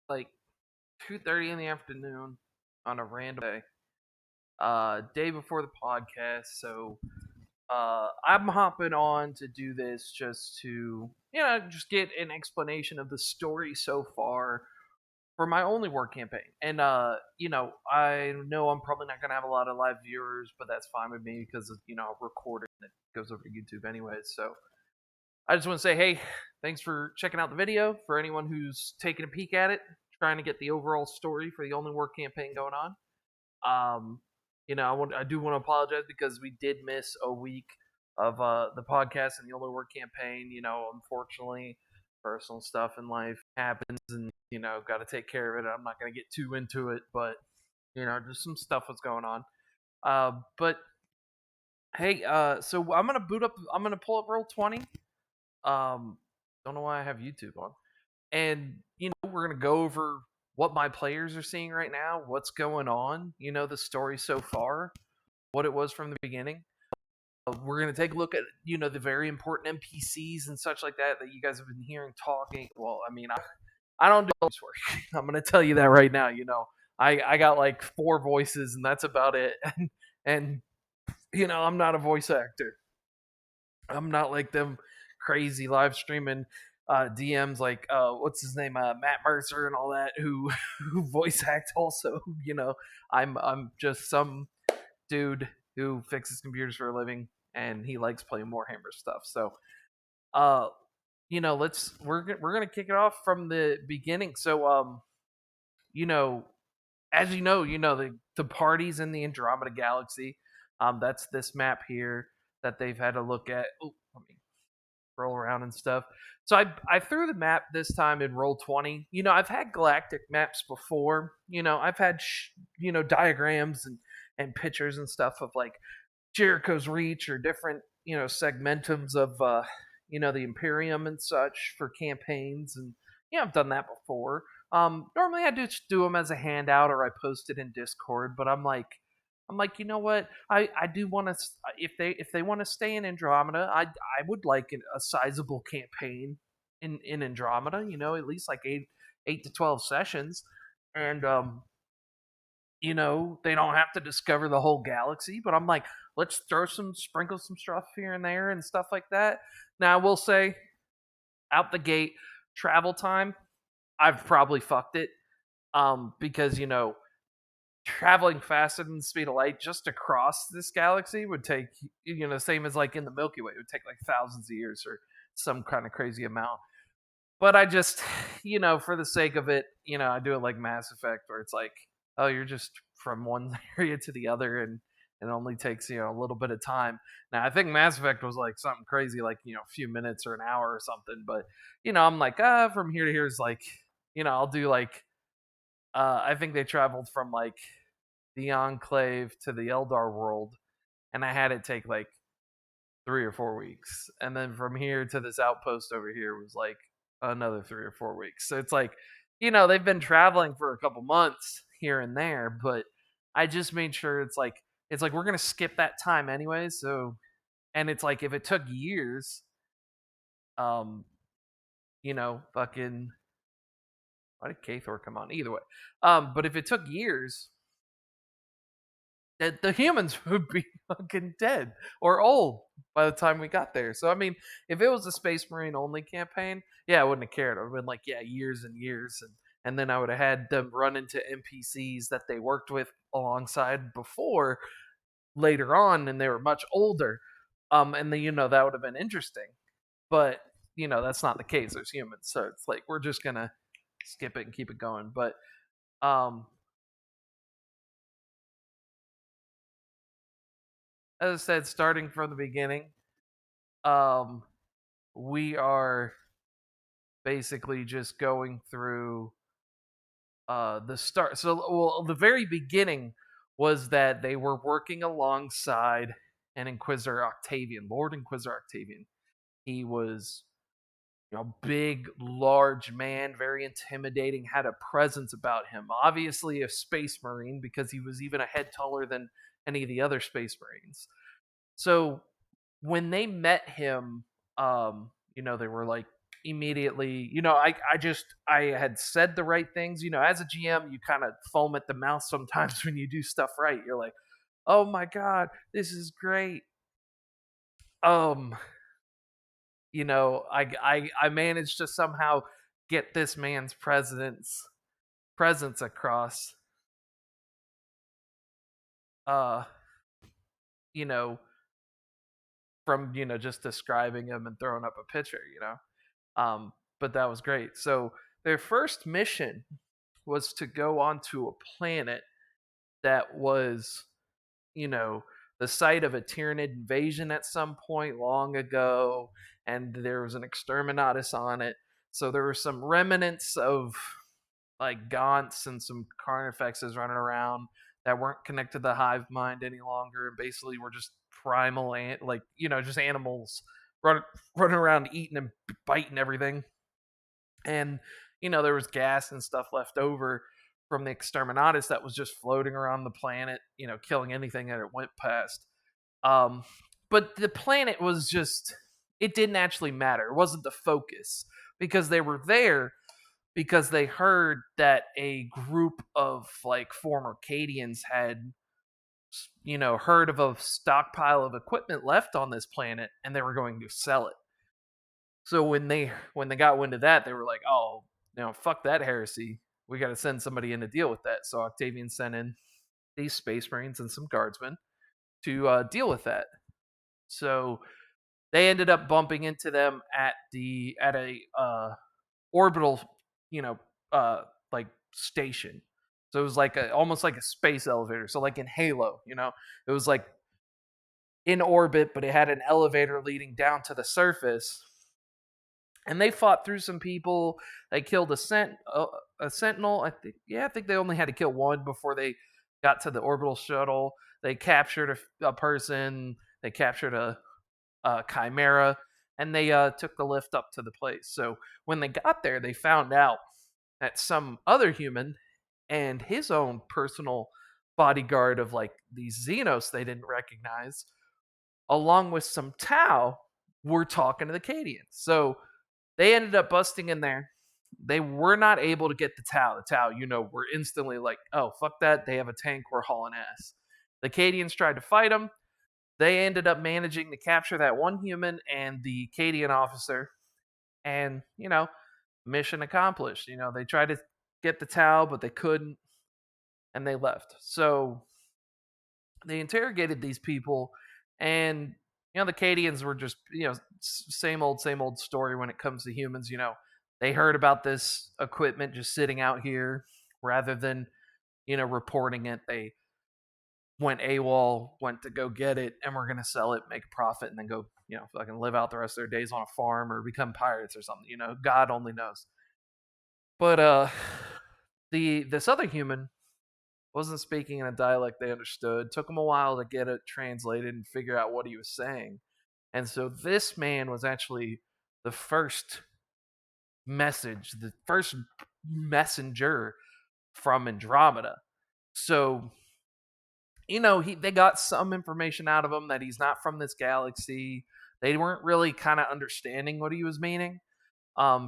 like 2:30 in the afternoon on a random day. Day before the podcast, so I'm hopping on to do this just to just get an explanation of the story so far for my only work campaign. And I know I'm probably not gonna have a lot of live viewers, but that's fine with me because I'll record it and it goes over to YouTube anyways. So I just want to say, hey, thanks for checking out the video. For anyone who's taking a peek at it, trying to get the overall story for the only work campaign going on. Um, I do want to apologize because we did miss a week of the podcast and the Only Work campaign. Unfortunately, personal stuff in life happens, and got to take care of it. I'm not going to get too into it, but just some stuff was going on. But hey, so I'm gonna boot up. I'm gonna pull up Roll20. Don't know why I have YouTube on, and we're gonna go over what my players are seeing right now, what's going on, the story so far, what it was from the beginning. We're gonna take a look at the very important NPCs and such like that you guys have been hearing talking. Well, I mean, I don't do voice work. I'm gonna tell you that right now. I got like 4 voices and that's about it. And I'm not a voice actor. I'm not like them crazy live streaming DMs like what's his name, Matt Mercer and all that who who voice act also. I'm just some dude who fixes computers for a living and he likes playing Warhammer stuff. So uh we're gonna kick it off from the beginning. So you know as the parties in the Andromeda Galaxy. That's this map here that they've had to look at. Oh, let me roll around and stuff. So I threw the map this time in Roll20. I've had galactic maps before. I've had diagrams and pictures and stuff of like Jericho's Reach or different segmentums of the Imperium and such for campaigns, and I've done that before. Normally I just do them as a handout or I post it in Discord, but I'm like, you know what? I do want to, if they want to stay in Andromeda, I would like a sizable campaign in Andromeda. At least like eight to 12 sessions, and they don't have to discover the whole galaxy. But I'm like, let's sprinkle some stuff here and there and stuff like that. Now I will say, out the gate, travel time, I've probably fucked it. Because traveling faster than the speed of light just across this galaxy would take same as like in the Milky Way, it would take like thousands of years or some kind of crazy amount. But I just for the sake of it, I do it like Mass Effect where it's like, oh, you're just from one area to the other and it only takes a little bit of time. Now I think Mass Effect was like something crazy like a few minutes or an hour or something, but I'm like, from here to here is like I'll do like I think they traveled from like the Enclave to the Eldar world, and I had it take like 3 or 4 weeks, and then from here to this outpost over here was like another 3 or 4 weeks. So it's like, they've been traveling for a couple months here and there, but I just made sure it's like we're gonna skip that time anyway. So, and it's like if it took years, um, fucking why did Kathor come on? Either way, but if it took years, that the humans would be fucking dead or old by the time we got there. So I mean, if it was a Space Marine only campaign, yeah, I wouldn't have cared. I would have been like, yeah, years and years, and then I would have had them run into NPCs that they worked with alongside before later on, and they were much older. And then that would have been interesting. But that's not the case. There's humans, so it's like we're just gonna skip it and keep it going. But um, as I said, starting from the beginning, um, we are basically just going through the start. So, well, the very beginning was that they were working alongside an Inquisitor Octavian, Lord Inquisitor Octavian. He was, big, large man, very intimidating, had a presence about him. Obviously, a Space Marine because he was even a head taller than any of the other Space Marines. So when they met him, they were like, immediately, I had said the right things. As a GM, you kind of foam at the mouth sometimes when you do stuff right. You're like, oh my god, this is great. Um, I managed to somehow get this man's presence across. Uh, you know, from just describing him and throwing up a picture. But that was great. So their first mission was to go onto a planet that was, you know, the site of a Tyranid invasion at some point long ago, and there was an exterminatus on it. So there were some remnants of like Gaunts and some Carnifexes running around that weren't connected to the hive mind any longer, and basically were just primal, just animals run, running around eating and biting everything. And there was gas and stuff left over from the exterminatus that was just floating around the planet, killing anything that it went past. Um, but the planet was just, it didn't actually matter. It wasn't the focus because they were there because they heard that a group of like former Cadians had heard of a stockpile of equipment left on this planet and they were going to sell it. So when they got wind of that, they were like, "Oh, fuck that heresy. We got to send somebody in to deal with that." So Octavian sent in these space marines and some guardsmen to deal with that. So they ended up bumping into them at a orbital, you know, like station. So it was like almost like a space elevator. So like in Halo, it was like in orbit, but it had an elevator leading down to the surface. And they fought through some people. They killed a sentinel. I think they only had to kill one before they got to the orbital shuttle. They captured a person. They captured a chimera, and they took the lift up to the place. So when they got there, they found out that some other human and his own personal bodyguard of like these Xenos they didn't recognize, along with some Tau, were talking to the Cadians. So they ended up busting in there. They were not able to get the Tau. The Tau, were instantly like, oh, fuck that. They have a tank. We're hauling ass. The Cadians tried to fight them. They ended up managing to capture that one human and the Cadian officer. And, mission accomplished. They tried to get the Tau, but they couldn't. And they left. So they interrogated these people. And, the Cadians were just, same old story when it comes to humans. They heard about this equipment just sitting out here rather than, reporting it. They went AWOL, went to go get it, and we're going to sell it, make a profit, and then go, fucking live out the rest of their days on a farm or become pirates or something. God only knows. But this other human wasn't speaking in a dialect they understood. Took them a while to get it translated and figure out what he was saying. And so this man was actually the first the first messenger from Andromeda. So, they got some information out of him that he's not from this galaxy. They weren't really kind of understanding what he was meaning.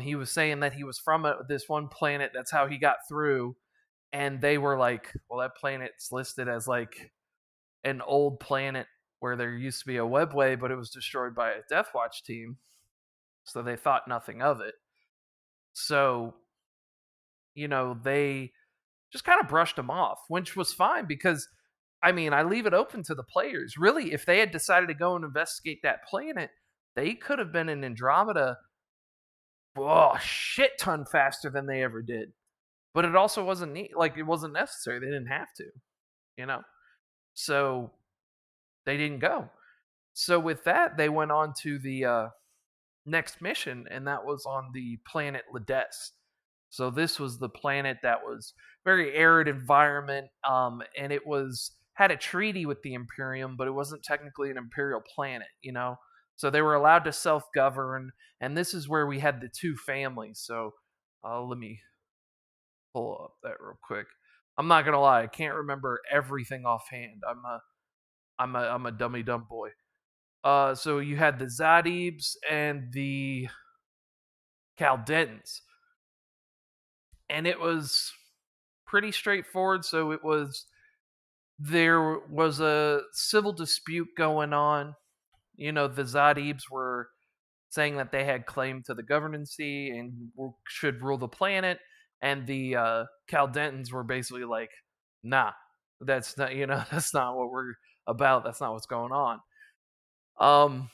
He was saying that he was from this one planet. That's how he got through. And they were like, well, that planet's listed as like an old planet where there used to be a webway, but it was destroyed by a Death Watch team. So they thought nothing of it. So, they just kind of brushed him off, which was fine because, I mean, I leave it open to the players. Really, if they had decided to go and investigate that planet, they could have been in Andromeda a shit ton faster than they ever did. But it also wasn't it wasn't necessary. They didn't have to, you know. So they didn't go. So with that, they went on to the next mission, and that was on the planet Lades. So this was the planet that was very arid environment, and it was had a treaty with the Imperium, but it wasn't technically an Imperial planet, So they were allowed to self-govern, and this is where we had the two families. So let me pull up that real quick. I'm not gonna lie, I can't remember everything offhand. I'm a dummy dumb boy. So you had the Zadibs and the Caldentans. And it was pretty straightforward. So there was a civil dispute going on. The Zadibs were saying that they had claim to the governancy and should rule the planet, and the Caldentans were basically like, "Nah, that's not that's not what we're about. That's not what's going on." Um,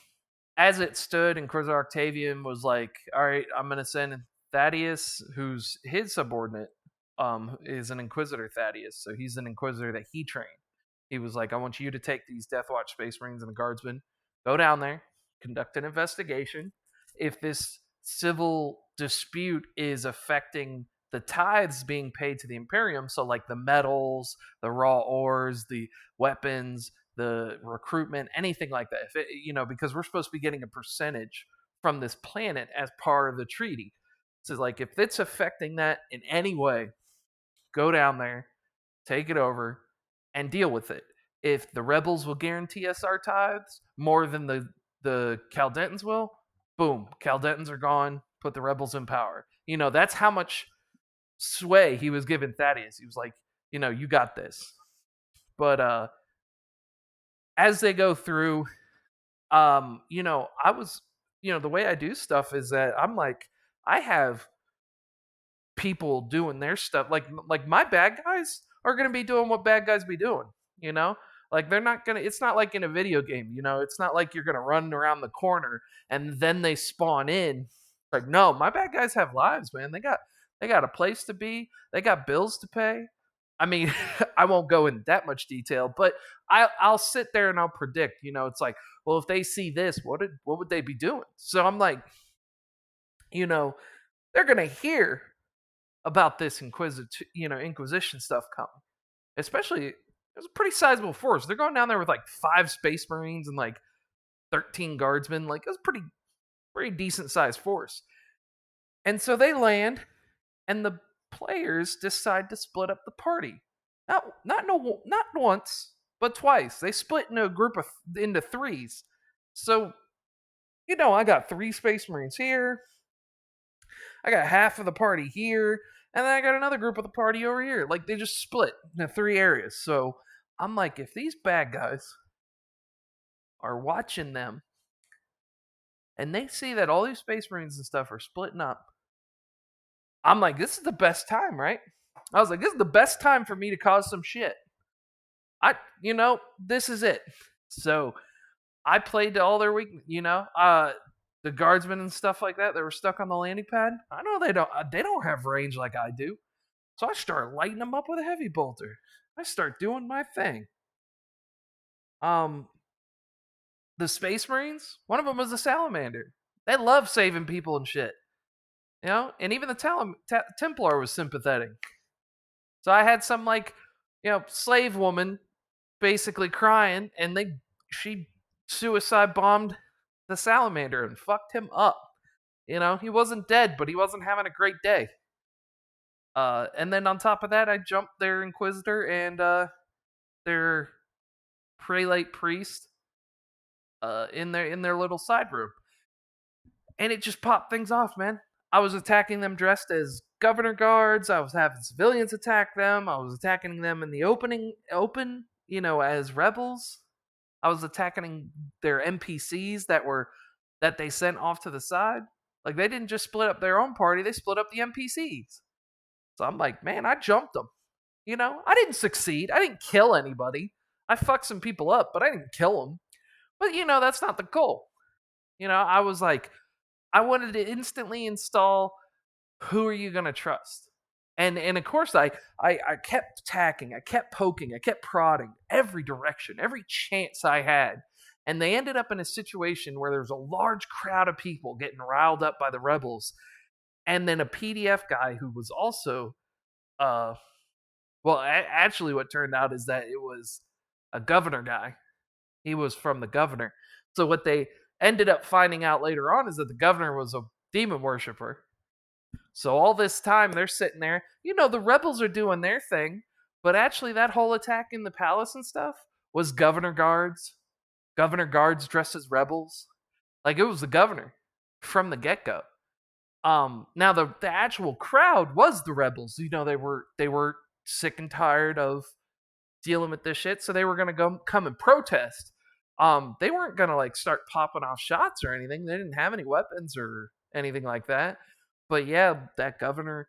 as it stood, Inquisitor Octavian was like, "All right, I'm gonna send Thaddeus, who's his subordinate, is an Inquisitor Thaddeus, so he's an Inquisitor that he trained. He was like, I want you to take these Death Watch Space Marines and the Guardsmen, go down there, conduct an investigation. If this civil dispute is affecting the tithes being paid to the Imperium, so like the metals, the raw ores, the weapons, the recruitment, anything like that, if it, because we're supposed to be getting a percentage from this planet as part of the treaty. So like if it's affecting that in any way, go down there, take it over, and deal with it. If the rebels will guarantee us our tithes more than the Caldentans will, boom, Caldentans are gone. Put the rebels in power. That's how much sway he was giving Thaddeus. He was like, you got this. But as they go through, I was, the way I do stuff is that I'm like, I have people doing their stuff. Like my bad guys are gonna be doing what bad guys be doing. You know, like they're not gonna. It's not like in a video game. It's not like you're gonna run around the corner and then they spawn in. Like no, my bad guys have lives, man. They got a place to be. They got bills to pay. I mean, I won't go in that much detail, but I'll sit there and I'll predict. It's like, well, if they see this, what would they be doing? So I'm like, they're gonna hear about this Inquisition stuff coming. Especially, it was a pretty sizable force. They're going down there with like 5 Space Marines and like 13 Guardsmen. Like it was pretty decent sized force. And so they land, and the players decide to split up the party. Not once, but twice. They split into a group into threes. So I got 3 Space Marines here. I got half of the party here, and then I got another group of the party over here. Like they just split into 3 areas. So I'm like, if these bad guys are watching them and they see that all these Space Marines and stuff are splitting up, I'm like, this is the best time, right? I was like, this is the best time for me to cause some shit. This is it. So I played to all their weakness, the guardsmen and stuff like that were stuck on the landing pad. I know they don't have range like I do. So I start lighting them up with a heavy bolter. I start doing my thing. The Space Marines, one of them was a salamander. They love saving people and shit. And even the Templar was sympathetic. So I had some slave woman basically crying, and she suicide bombed the salamander and fucked him up. He wasn't dead, but he wasn't having a great day. And then on top of that, I jumped their Inquisitor and their prelate priest in their little side room, and it just popped things off, man. I was attacking them dressed as governor guards. I was having civilians attack them. I was attacking them in the open, as rebels. I was attacking their NPCs that they sent off to the side. Like they didn't just split up their own party; they split up the NPCs. So I'm like, man, I jumped them. I didn't succeed. I didn't kill anybody. I fucked some people up, but I didn't kill them. But that's not the goal. I was like, I wanted to instantly install who are you gonna trust? And of course I kept attacking, I kept poking, I kept prodding every direction, every chance I had. And they ended up in a situation where there was a large crowd of people getting riled up by the rebels. And then a PDF guy who was also actually what turned out is that it was a governor guy. He was from the governor. So what they ended up finding out later on is that the governor was a demon worshiper. So all this time they're sitting there, the rebels are doing their thing, but actually that whole attack in the palace and stuff was governor guards dressed as rebels. Like it was the governor from the get-go. Now the actual crowd was the rebels. They were sick and tired of dealing with this shit, so they were gonna come and protest. They weren't gonna like start popping off shots or anything. They didn't have any weapons or anything like that. But yeah, that governor,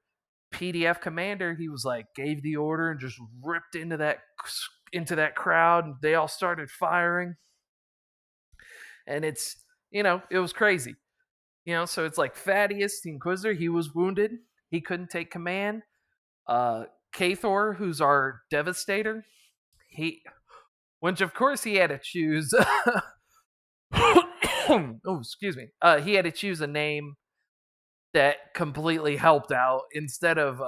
PDF commander, he was like gave the order and just ripped into that crowd, and they all started firing. And it was crazy. So it's like Thaddeus the Inquisitor, he was wounded, he couldn't take command. Uh, Kathor, who's our Devastator, he which of course he had to choose. Oh, excuse me. He had to choose a name that completely helped out. Instead of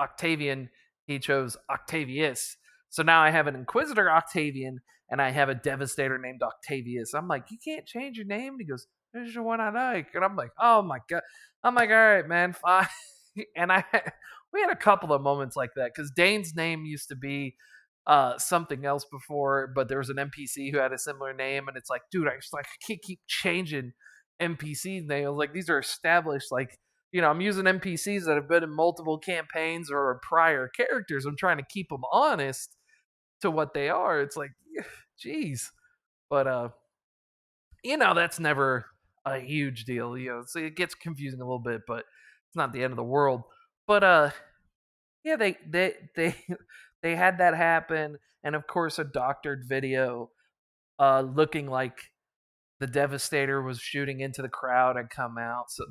Octavian, he chose Octavius. So now I have an Inquisitor Octavian and I have a Devastator named Octavius. I'm like, you can't change your name? He goes, this is the one I like. And I'm like, oh my god. I'm like, all right, man, fine. And we had a couple of moments like that because Dane's name used to be something else before, but there was an NPC who had a similar name, and it's like, dude, I can't keep changing NPC names. Like, these are established, like, I'm using NPCs that have been in multiple campaigns or prior characters. I'm trying to keep them honest to what they are. It's like, jeez. But that's never a huge deal. So it gets confusing a little bit, but it's not the end of the world. But yeah, they they had that happen, and of course a doctored video looking like the Devastator was shooting into the crowd and come out. So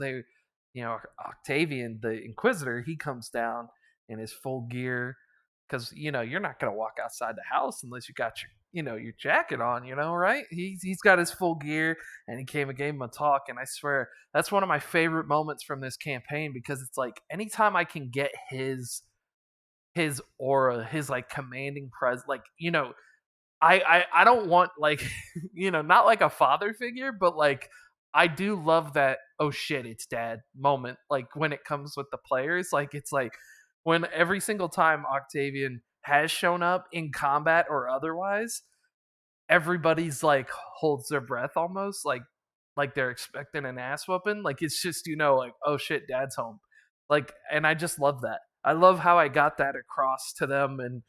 Octavian, the Inquisitor, he comes down in his full gear because you're not gonna walk outside the house unless you got your jacket on, right? He's got his full gear, and he came and gave him a talk, and I swear that's one of my favorite moments from this campaign because it's like anytime I can get his aura, his like commanding presence, like I don't want like not like a father figure, but like I do love that oh shit it's dad moment, like when it comes with the players. Like it's like when every single time Octavian has shown up in combat or otherwise, everybody's like holds their breath almost like they're expecting an ass whooping. Like it's just like oh shit dad's home. Like, and I just love that. I love how I got that across to them, and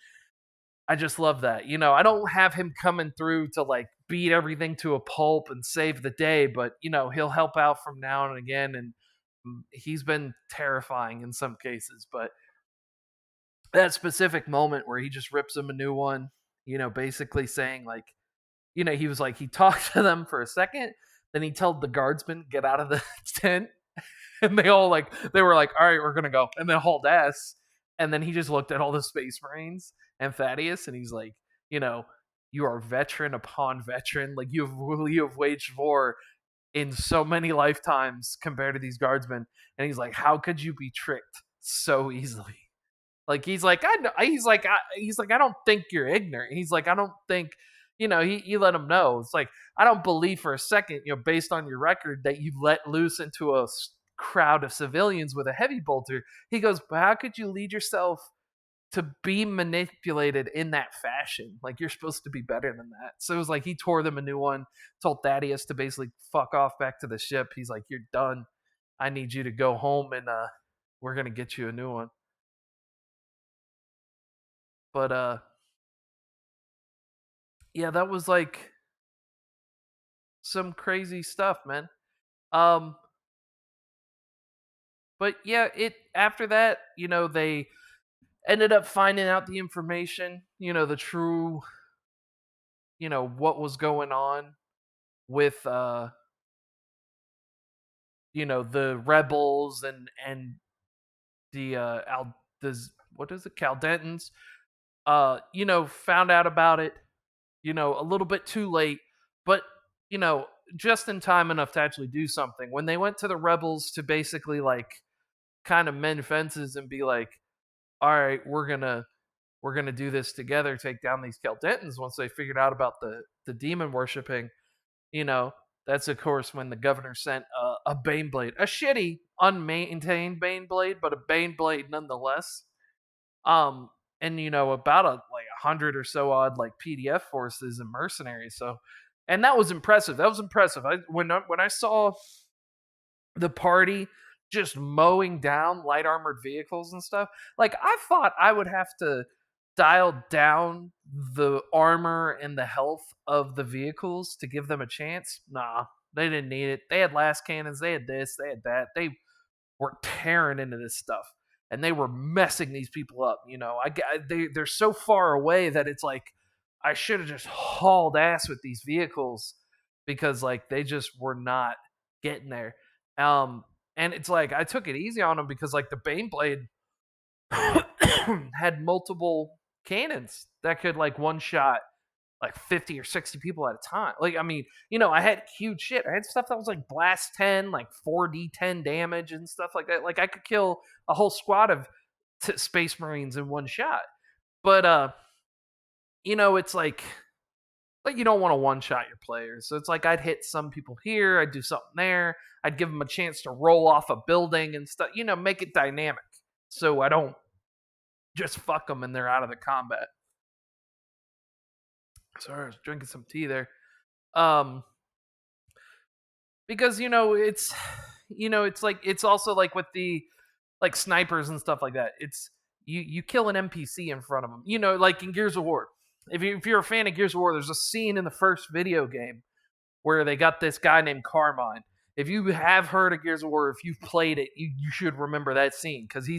I just love that. I don't have him coming through to like beat everything to a pulp and save the day, but he'll help out from now and again, and he's been terrifying in some cases. But that specific moment where he just rips him a new one, basically saying like, he was like he talked to them for a second, then he told the guardsmen get out of the tent, and they were like, all right, we're gonna go, and then hauled ass. And then he just looked at all the Space Marines and Thaddeus, and he's like, you are veteran upon veteran. Like you have waged war in so many lifetimes compared to these guardsmen. And he's like, how could you be tricked so easily? Like he's like, I know. He's like, I don't think you're ignorant. He's like, I don't think, he let him know. It's like, I don't believe for a second, based on your record, that you let loose into a crowd of civilians with a heavy bolter. He goes, but how could you lead yourself to be manipulated in that fashion? Like you're supposed to be better than that. So it was like he tore them a new one, told Thaddeus to basically fuck off back to the ship. He's like, you're done. I need you to go home, and we're gonna get you a new one. But yeah, that was like some crazy stuff, man. Um, but yeah, it after that, they ended up finding out the information, the true, what was going on with the rebels and the what is it, Caldentans. Found out about it, a little bit too late, but you know, just in time enough to actually do something. When they went to the rebels to basically like kind of mend fences and be like, all right, we're gonna do this together, take down these Caldentans. Once they figured out about the demon worshipping, you know, that's of course when the governor sent a Baneblade, a shitty, unmaintained Baneblade, but a Baneblade nonetheless. Um, and about like 100 or so odd like PDF forces and mercenaries. So, and that was impressive. That was impressive. When I saw the party just mowing down light armored vehicles and stuff. Like, I thought I would have to dial down the armor and the health of the vehicles to give them a chance. Nah, they didn't need it. They had last cannons, they had this, they had that. They were tearing into this stuff, and they were messing these people up. They're so far away that it's like I should have just hauled ass with these vehicles because like they just were not getting there. Um, and it's like I took it easy on them because like the Baneblade had multiple cannons that could like one shot like 50 or 60 people at a time. Like, I mean, I had huge shit. I had stuff that was like blast 10, like 4d10 damage and stuff like that. Like, I could kill a whole squad of Space Marines in one shot. But, it's like you don't want to one shot your players. So it's like I'd hit some people here, I'd do something there, I'd give them a chance to roll off a building and stuff, make it dynamic. So I don't just fuck them and they're out of the combat. Sorry, I was drinking some tea there. Because it's like it's also like with the like snipers and stuff like that. It's you kill an NPC in front of them. Like in Gears of War. If you're a fan of Gears of War, there's a scene in the first video game where they got this guy named Carmine. If you have heard of Gears of War, if you've played it, you should remember that scene because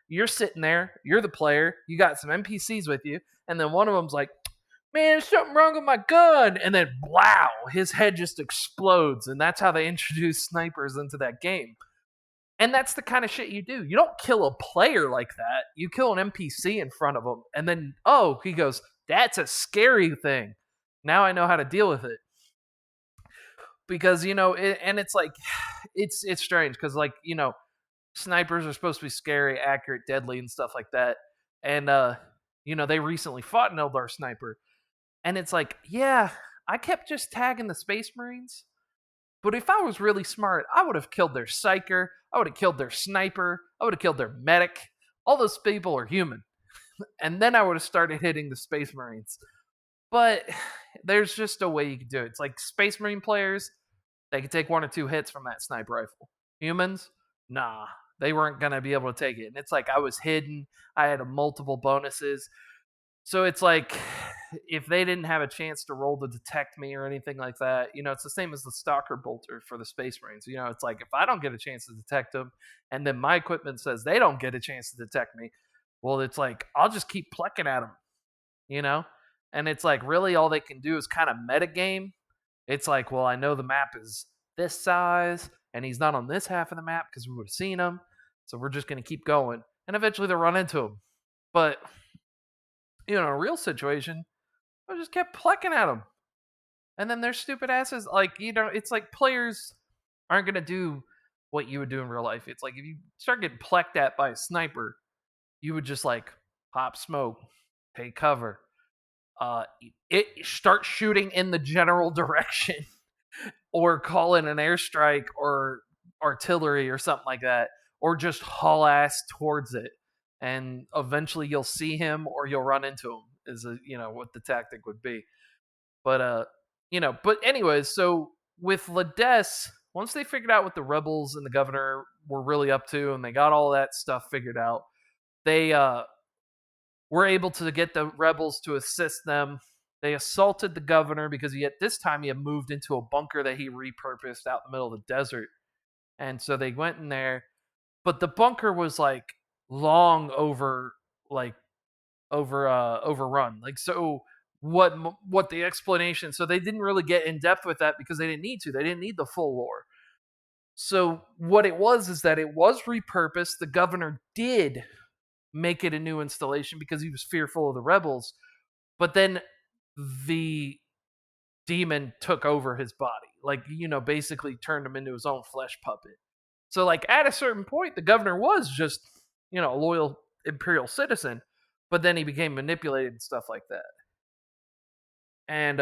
you're sitting there, you're the player, you got some NPCs with you, and then one of them's like, man, there's something wrong with my gun. And then, wow, his head just explodes. And that's how they introduce snipers into that game. And that's the kind of shit you do. You don't kill a player like that. You kill an NPC in front of him. And then, oh, he goes, that's a scary thing. Now I know how to deal with it. Because, and it's like, it's strange. Because, like, snipers are supposed to be scary, accurate, deadly, and stuff like that. And, they recently fought an Eldar sniper. And it's like, yeah, I kept just tagging the Space Marines. But if I was really smart, I would have killed their psyker. I would have killed their sniper. I would have killed their medic. All those people are human. And then I would have started hitting the Space Marines. But there's just a way you can do it. It's like Space Marine players, they could take 1 or 2 hits from that sniper rifle. Humans, nah, they weren't going to be able to take it. And it's like I was hidden. I had multiple bonuses. So it's like if they didn't have a chance to roll to detect me or anything like that, it's the same as the Stalker Bolter for the Space Marines. It's like if I don't get a chance to detect them and then my equipment says they don't get a chance to detect me, well, it's like I'll just keep plucking at them, And it's like really all they can do is kind of metagame. It's like, well, I know the map is this size and he's not on this half of the map because we would have seen him. So we're just going to keep going. And eventually they'll run into him. But in a real situation, I just kept plucking at them. And then their stupid asses, like, it's like players aren't going to do what you would do in real life. It's like if you start getting plucked at by a sniper, you would just like pop smoke, take cover, start shooting in the general direction, or call in an airstrike or artillery or something like that, or just haul ass towards it. And eventually you'll see him or you'll run into him is what the tactic would be. But but anyways, so with Ladess, once they figured out what the rebels and the governor were really up to and they got all that stuff figured out, they were able to get the rebels to assist them. They assaulted the governor because this time he had moved into a bunker that he repurposed out in the middle of the desert. And so they went in there, but the bunker was like long overrun. Like, so what the explanation, so they didn't really get in depth with that because they didn't need to. They didn't need the full lore. So what it was is that it was repurposed. The governor did make it a new installation because he was fearful of the rebels, but then the demon took over his body, like, basically turned him into his own flesh puppet. So like at a certain point the governor was just a loyal imperial citizen, but then he became manipulated and stuff like that. And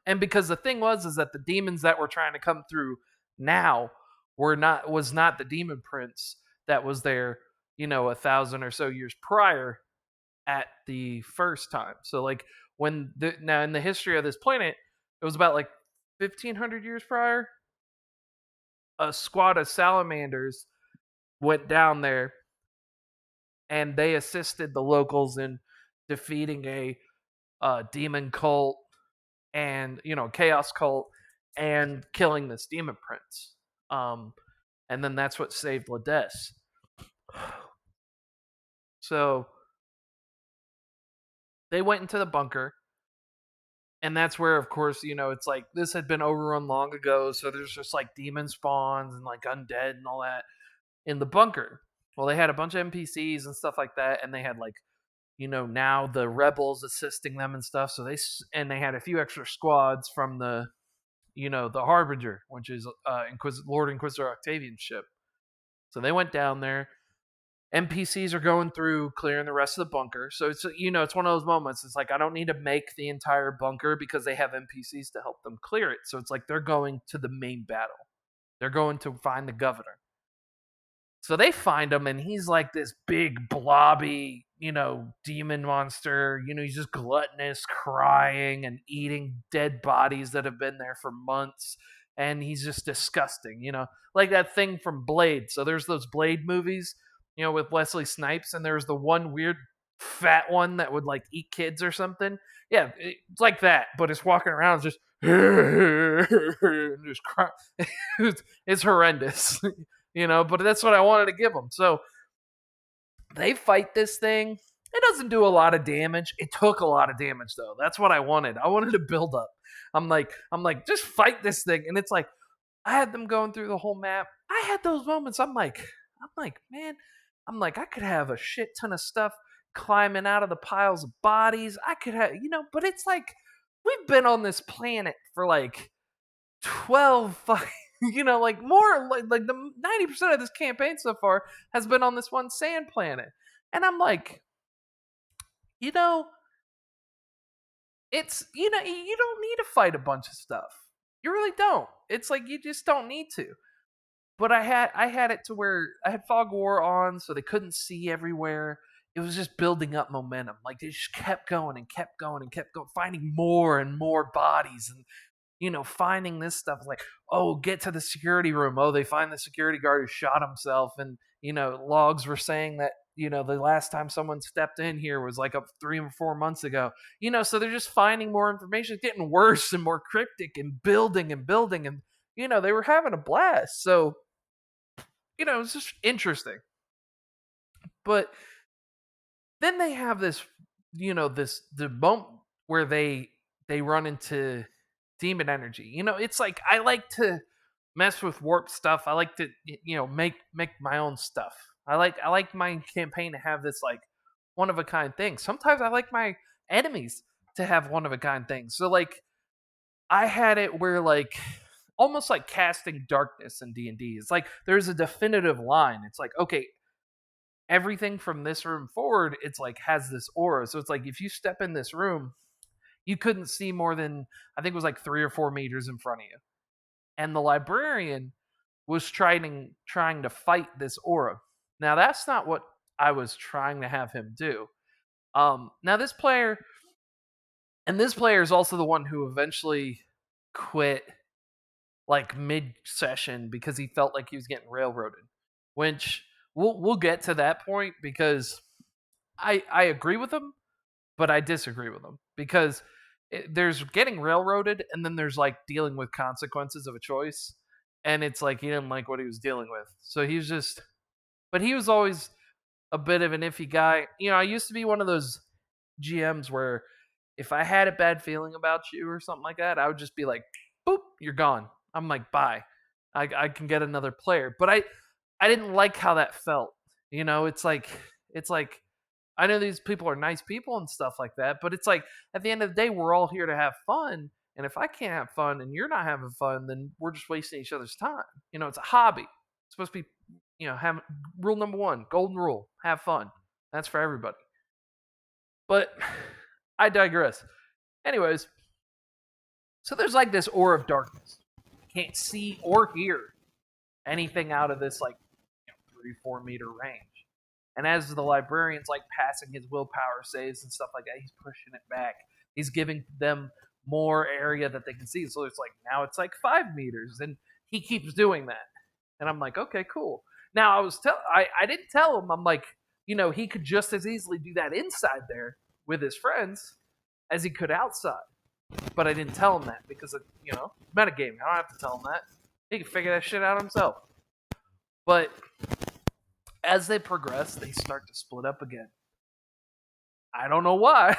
and because the thing is that the demons that were trying to come through now was not the demon prince that was there 1,000 or so years prior at the first time. So like now in the history of this planet, it was about like 1,500 years prior. a squad of salamanders went down there and they assisted the locals in defeating a demon cult and chaos cult and killing this demon prince. And then that's what saved Lades. So they went into the bunker, and that's where, of course, it's like this had been overrun long ago, so there's just like demon spawns and like undead and all that in the bunker. Well, they had a bunch of NPCs and stuff like that, and they had like now the rebels assisting them and stuff. So they had a few extra squads from the Harbinger, which is Lord Inquisitor Octavian's ship. So they went down there. NPCs are going through clearing the rest of the bunker. So it's one of those moments. It's like I don't need to make the entire bunker because they have NPCs to help them clear it. So it's like they're going to the main battle. They're going to find the governor. So they find him, and he's like this big, blobby, demon monster. He's just gluttonous, crying and eating dead bodies that have been there for months. And he's just disgusting, like that thing from Blade. So there's those Blade movies, with Wesley Snipes, and there's the one weird fat one that would like eat kids or something. Yeah, it's like that, but it's walking around just just cry. It's horrendous. But that's what I wanted to give them. So they fight this thing. It doesn't do a lot of damage. It took a lot of damage though. That's what I wanted. I wanted to build up. I'm like, just fight this thing. And it's like, I had them going through the whole map. I had those moments. I'm like, man, I could have a shit ton of stuff climbing out of the piles of bodies. I could have, but it's like, we've been on this planet for like 12 like more like the 90% of this campaign so far has been on this one sand planet. And I'm like, it's you don't need to fight a bunch of stuff. You really don't. It's like you just don't need to. But I had it to where I had fog war on, so they couldn't see everywhere. It was just building up momentum. Like they just kept going and kept going and kept going, finding more and more bodies and finding this stuff. Like, oh, get to the security room. Oh, they find the security guard who shot himself. And, logs were saying that, the last time someone stepped in here was like up 3 or 4 months ago. So they're just finding more information, it's getting worse and more cryptic and building and building. And, they were having a blast. So, it's just interesting. But then they have this, the moment where they run into demon energy. It's like I like to mess with warp stuff. I like to make my own stuff. I like my campaign to have this like one of a kind thing. Sometimes I like my enemies to have one of a kind things. So like I had it where like almost like casting darkness in D&D. It's like there's a definitive line. It's like, okay, everything from this room forward, it's like has this aura. So it's like if you step in this room, you couldn't see more than I think it was like 3 or 4 meters in front of you. And the librarian was trying to fight this aura. Now that's not what I was trying to have him do. Now this player is also the one who eventually quit like mid session because he felt like he was getting railroaded. Which we'll get to that point because I agree with him, but I disagree with him because there's getting railroaded and then there's like dealing with consequences of a choice. And it's like he didn't like what he was dealing with. So he was just, but he was always a bit of an iffy guy. I used to be one of those GMs where if I had a bad feeling about you or something like that, I would just be like, boop, you're gone. I'm like, bye. I can get another player. But I didn't like how that felt. It's like I know these people are nice people and stuff like that, but it's like at the end of the day, we're all here to have fun. And if I can't have fun and you're not having fun, then we're just wasting each other's time. It's a hobby. It's supposed to be, have rule number 1, golden rule, have fun. That's for everybody. But I digress. Anyways, so there's like this aura of darkness. You can't see or hear anything out of this like 3-4 meter range. And as the librarian's like passing his willpower saves and stuff like that, he's pushing it back. He's giving them more area that they can see. So it's like now it's like 5 meters, and he keeps doing that. And I'm like, okay, cool. Now I didn't tell him. I'm like, he could just as easily do that inside there with his friends as he could outside. But I didn't tell him that because metagaming. I don't have to tell him that. He can figure that shit out himself. But as they progress, they start to split up again. I don't know why.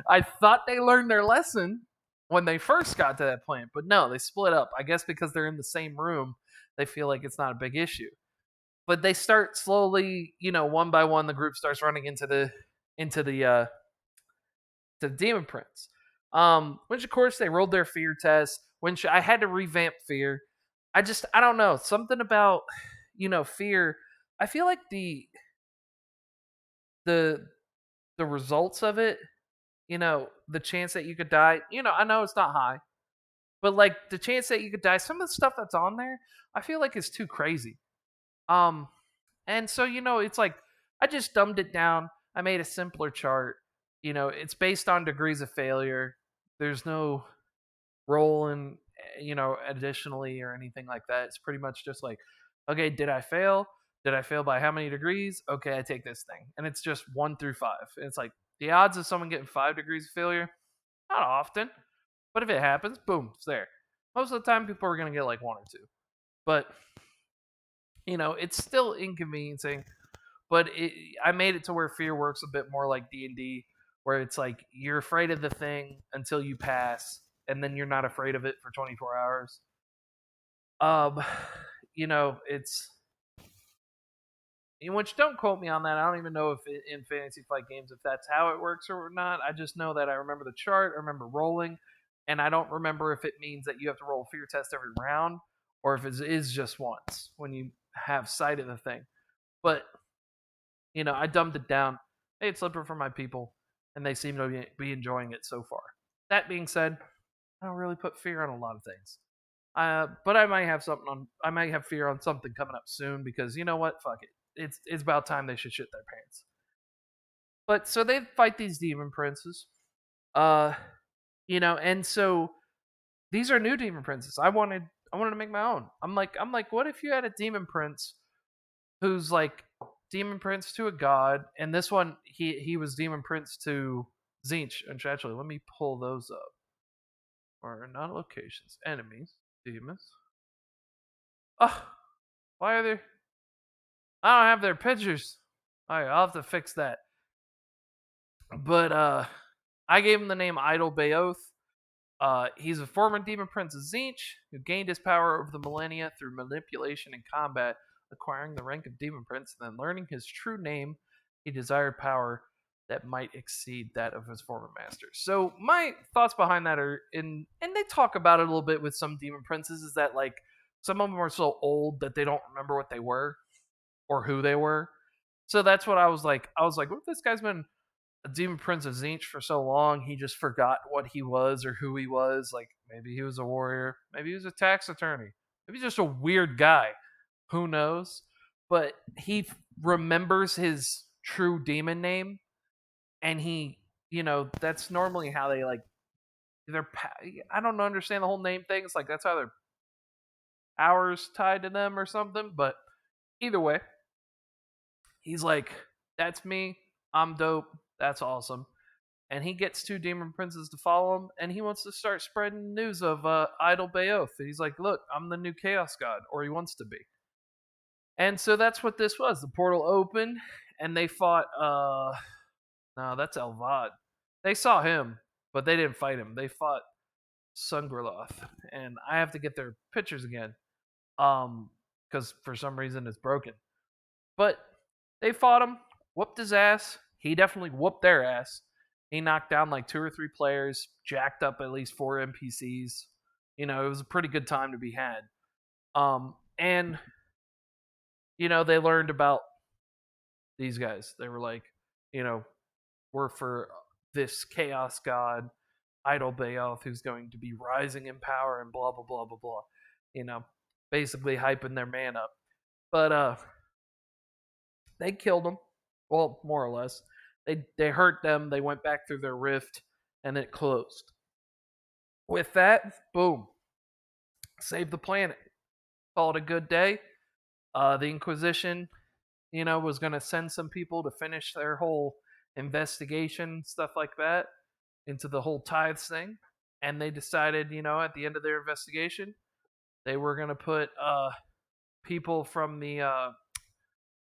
I thought they learned their lesson when they first got to that plant, but no, they split up. I guess because they're in the same room, they feel like it's not a big issue. But they start slowly, one by one, the group starts running into the to the Demon Prince. Which of course they rolled their fear test. Which I had to revamp fear. I don't know, something about fear. I feel like the the results of it, the chance that you could die, I know it's not high, but like the chance that you could die, some of the stuff that's on there, I feel like is too crazy. Um, and so it's like I just dumbed it down. I made a simpler chart. It's based on degrees of failure. There's no rolling, additionally or anything like that. It's pretty much just like, okay, did I fail? Did I fail by how many degrees? Okay, I take this thing. And it's just 1 through 5. And it's like the odds of someone getting 5 degrees of failure, not often. But if it happens, boom, it's there. Most of the time, people are going to get like 1 or 2. But, it's still inconveniencing. But I made it to where fear works a bit more like D&D, where it's like you're afraid of the thing until you pass, and then you're not afraid of it for 24 hours. Um, it's which don't quote me on that. I don't even know if in fantasy flight games if that's how it works or not. I just know that I remember the chart, I remember rolling, and I don't remember if it means that you have to roll a fear test every round or if it is just once when you have sight of the thing. But I dumbed it down. Made it simpler for my people, and they seem to be enjoying it so far. That being said, I don't really put fear on a lot of things. But I might have something on. I might have fear on something coming up soon because you know what? Fuck it. It's about time they should shit their pants. But so they fight these demon princes. Uh, and so these are new demon princes. I wanted to make my own. I'm like, what if you had a demon prince who's like demon prince to a god, and this one he was demon prince to Zinch. And actually, let me pull those up. Or not locations, enemies, demons. Oh, why are there? I don't have their pictures. All right, I'll have to fix that. But I gave him the name Idol Bayoth. He's a former demon prince of Zinch who gained his power over the millennia through manipulation and combat, acquiring the rank of demon prince, and then learning his true name. He desired power that might exceed that of his former masters. So my thoughts behind that are and they talk about it a little bit with some demon princes, is that like some of them are so old that they don't remember what they were or who they were. So that's what I was like. I was like, what if this guy's been a demon prince of Zinch for so long he just forgot what he was or who he was? Like maybe he was a warrior, maybe he was a tax attorney, maybe he's just a weird guy. Who knows? But he remembers his true demon name, and he, that's normally how they like their. I don't understand the whole name thing. It's like that's how their powers tied to them or something. But either way, he's like, that's me. I'm dope. That's awesome. And he gets 2 demon princes to follow him, and he wants to start spreading news of Idol Bayoth. He's like, look, I'm the new Chaos God, or he wants to be. And so that's what this was. The portal opened, and they fought. No, that's Elvad. They saw him, but they didn't fight him. They fought Sungriloth, and I have to get their pictures again, because for some reason it's broken. But they fought him, whooped his ass. He definitely whooped their ass. He knocked down like 2 or 3 players, jacked up at least 4 NPCs. It was a pretty good time to be had. And they learned about these guys. They were like, we're for this chaos god, Idol Bayoth, who's going to be rising in power and blah blah blah blah blah. Basically hyping their man up. But they killed him. Well, more or less. They hurt them. They went back through their rift, and it closed. With that, boom, saved the planet. Call it a good day. The Inquisition, was going to send some people to finish their whole investigation, stuff like that, into the whole tithes thing. And they decided, at the end of their investigation, they were going to put people from the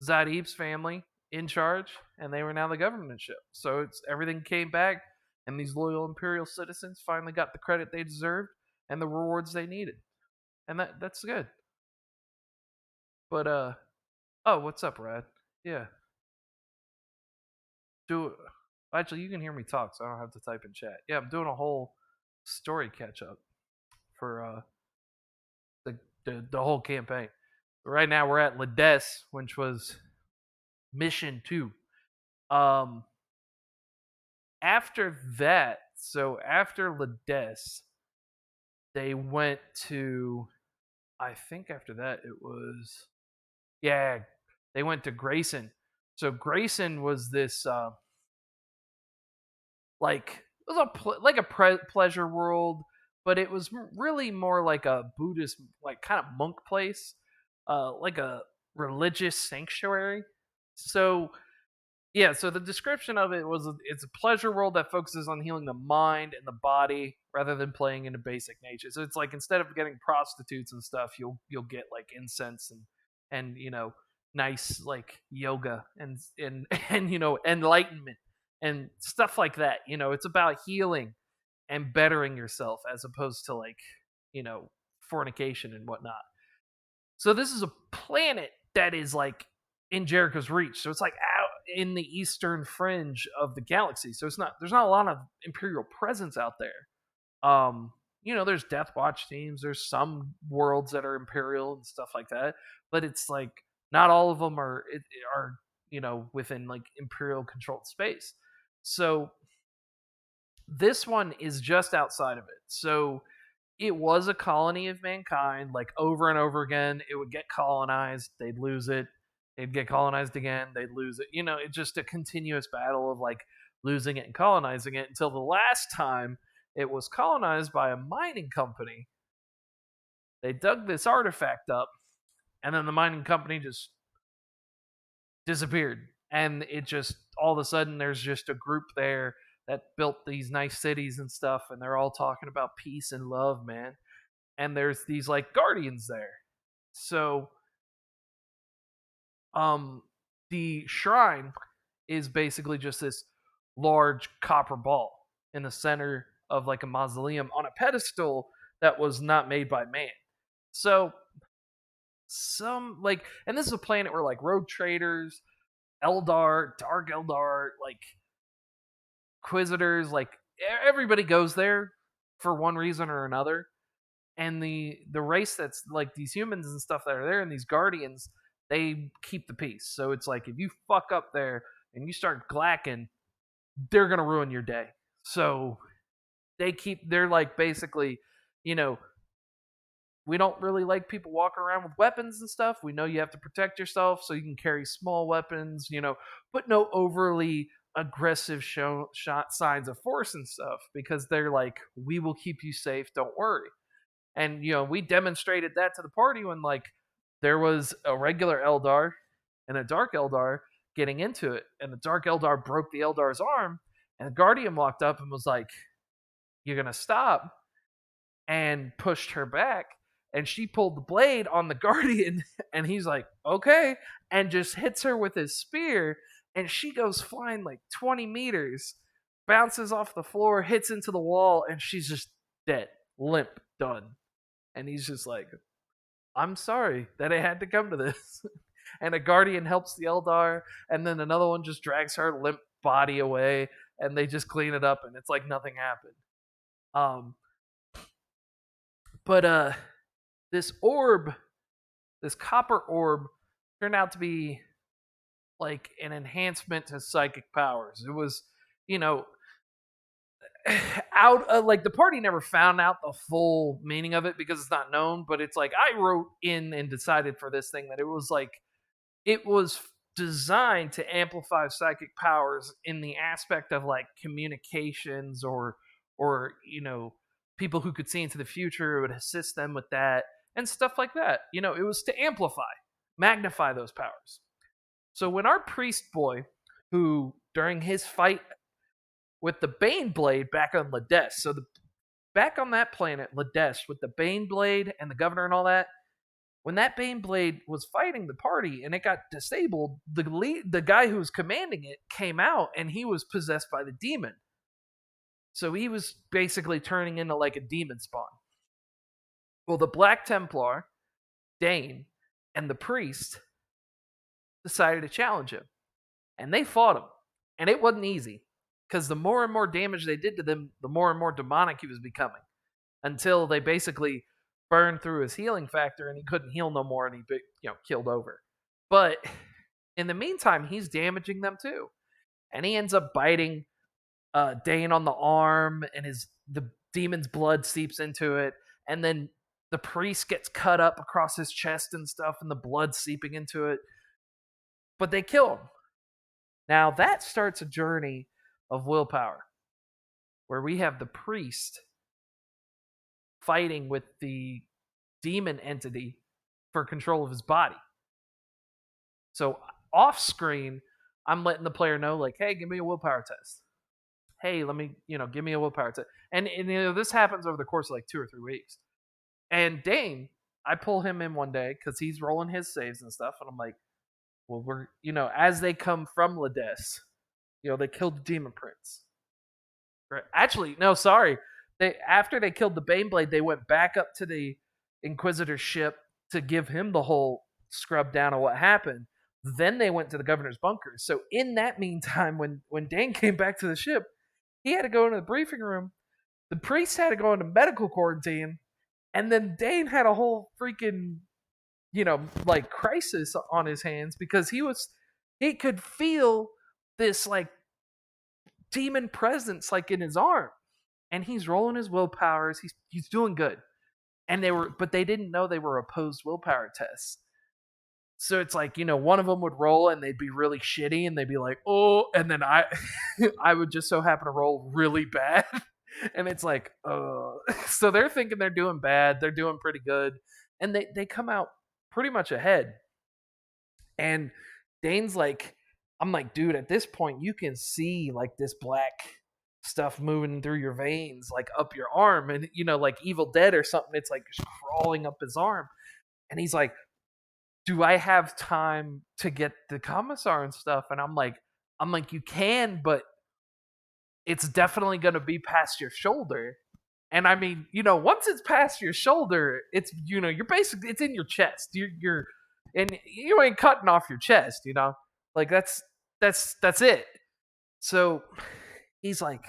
Zaidib's family in charge, and they were now the governmentship. So everything came back, and these loyal imperial citizens finally got the credit they deserved and the rewards they needed, and that's good. But oh, what's up, Brad? Yeah, do actually you can hear me talk, so I don't have to type in chat. Yeah, I'm doing a whole story catch up for the whole campaign. Right now we're at Lades, which was mission 2. Um, after that, so after Lades, they went to. I think after that it was. Yeah, they went to Grayson. So Grayson was this like it was like a pleasure world, but it was really more like a Buddhist, like kind of monk place, like a religious sanctuary. So yeah, so the description of it was it's a pleasure world that focuses on healing the mind and the body rather than playing into basic nature. So it's like instead of getting prostitutes and stuff, you'll get like incense and nice like yoga and and enlightenment and stuff like that. It's about healing and bettering yourself as opposed to like, you know, fornication and whatnot. So this is a planet that is like in Jericho's reach. So it's like out in the eastern fringe of the galaxy. So there's not a lot of Imperial presence out there. Um, there's Death Watch teams, there's some worlds that are Imperial and stuff like that, but it's like not all of them are within like Imperial controlled space. So this one is just outside of it. So it was a colony of mankind, like over and over again. It would get colonized, they'd lose it. They'd get colonized again, they'd lose it. It's just a continuous battle of like losing it and colonizing it until the last time it was colonized by a mining company. They dug this artifact up, and then the mining company just disappeared. And it just, all of a sudden, there's just a group there that built these nice cities and stuff, and they're all talking about peace and love, man. And there's these like guardians there. So the shrine is basically just this large copper ball in the center of like a mausoleum on a pedestal that was not made by man. So and this is a planet where like road traders, Eldar, Dark Eldar, like Inquisitors, like everybody goes there for one reason or another. And the race that's like these humans and stuff that are there and these guardians, they keep the peace. So it's like if you fuck up there and you start glacking, they're gonna ruin your day. So they're like basically, you know, we don't really like people walking around with weapons and stuff. We know you have to protect yourself, so you can carry small weapons, but no overly aggressive shot signs of force and stuff because they're like, we will keep you safe. Don't worry. And we demonstrated that to the party when like there was a regular Eldar and a Dark Eldar getting into it, and the Dark Eldar broke the Eldar's arm, and the Guardian walked up and was like, "You're gonna stop," and pushed her back, and she pulled the blade on the Guardian, and he's like, "Okay," and just hits her with his spear, and she goes flying like 20 meters, bounces off the floor, hits into the wall, and she's just dead, limp, done. And he's just like, I'm sorry that it had to come to this. And a guardian helps the Eldar, and then another one just drags her limp body away, and they just clean it up, and it's like nothing happened. Um, but this orb, this copper orb, turned out to be like an enhancement to psychic powers. It was, you know, like the party never found out the full meaning of it because it's not known, but it's like I wrote in and decided for this thing that it was designed to amplify psychic powers in the aspect of like communications or people who could see into the future. It would assist them with that and stuff like that. It was to amplify. magnify those powers. So when our priest boy, who during his fight with the Bane Blade back on Lades, so back on that planet, Lades, with the Bane Blade and the governor and all that, when that Bane Blade was fighting the party and it got disabled, the guy who was commanding it came out and he was possessed by the demon. So he was basically turning into like a demon spawn. Well, the Black Templar, Dane, and the priest decided to challenge him. And they fought him. And it wasn't easy. Because the more and more damage they did to them, the more and more demonic he was becoming. Until they basically burned through his healing factor and he couldn't heal no more and he killed over. But in the meantime, he's damaging them too. And he ends up biting Dane on the arm, and the demon's blood seeps into it. And then the priest gets cut up across his chest and stuff, and the blood seeping into it. But they kill him. Now that starts a journey of willpower, where we have the priest fighting with the demon entity for control of his body. So off screen, I'm letting the player know, like, hey, give me a willpower test. Hey, let me, give me a willpower test. And this happens over the course of like 2 or 3 weeks. And Dane, I pull him in one day because he's rolling his saves and stuff. And I'm like, well, we're, as they come from Lades, they killed the Demon Prince. Right? Actually, no, sorry. After they killed the Baneblade, they went back up to the Inquisitor's ship to give him the whole scrub down of what happened. Then they went to the governor's bunker. So in that meantime, when Dane came back to the ship, he had to go into the briefing room. The priest had to go into medical quarantine. And then Dane had a whole freaking, crisis on his hands because he could feel this, demon presence, in his arm. And he's rolling his willpowers. He's doing good. And they didn't know they were opposed willpower tests. So it's like, one of them would roll and they'd be really shitty and they'd be like, oh, and then I would just so happen to roll really bad. And it's like, so they're thinking they're doing bad. They're doing pretty good. And they come out pretty much ahead. And Dane's like, I'm like, dude, at this point, you can see this black stuff moving through your veins, up your arm. And, like Evil Dead or something, it's just crawling up his arm. And he's like, do I have time to get the commissar and stuff? And I'm like, you can, but it's definitely going to be past your shoulder. And I mean, once it's past your shoulder, it's, you're basically, it's in your chest. And you ain't cutting off your chest, that's it. So he's like,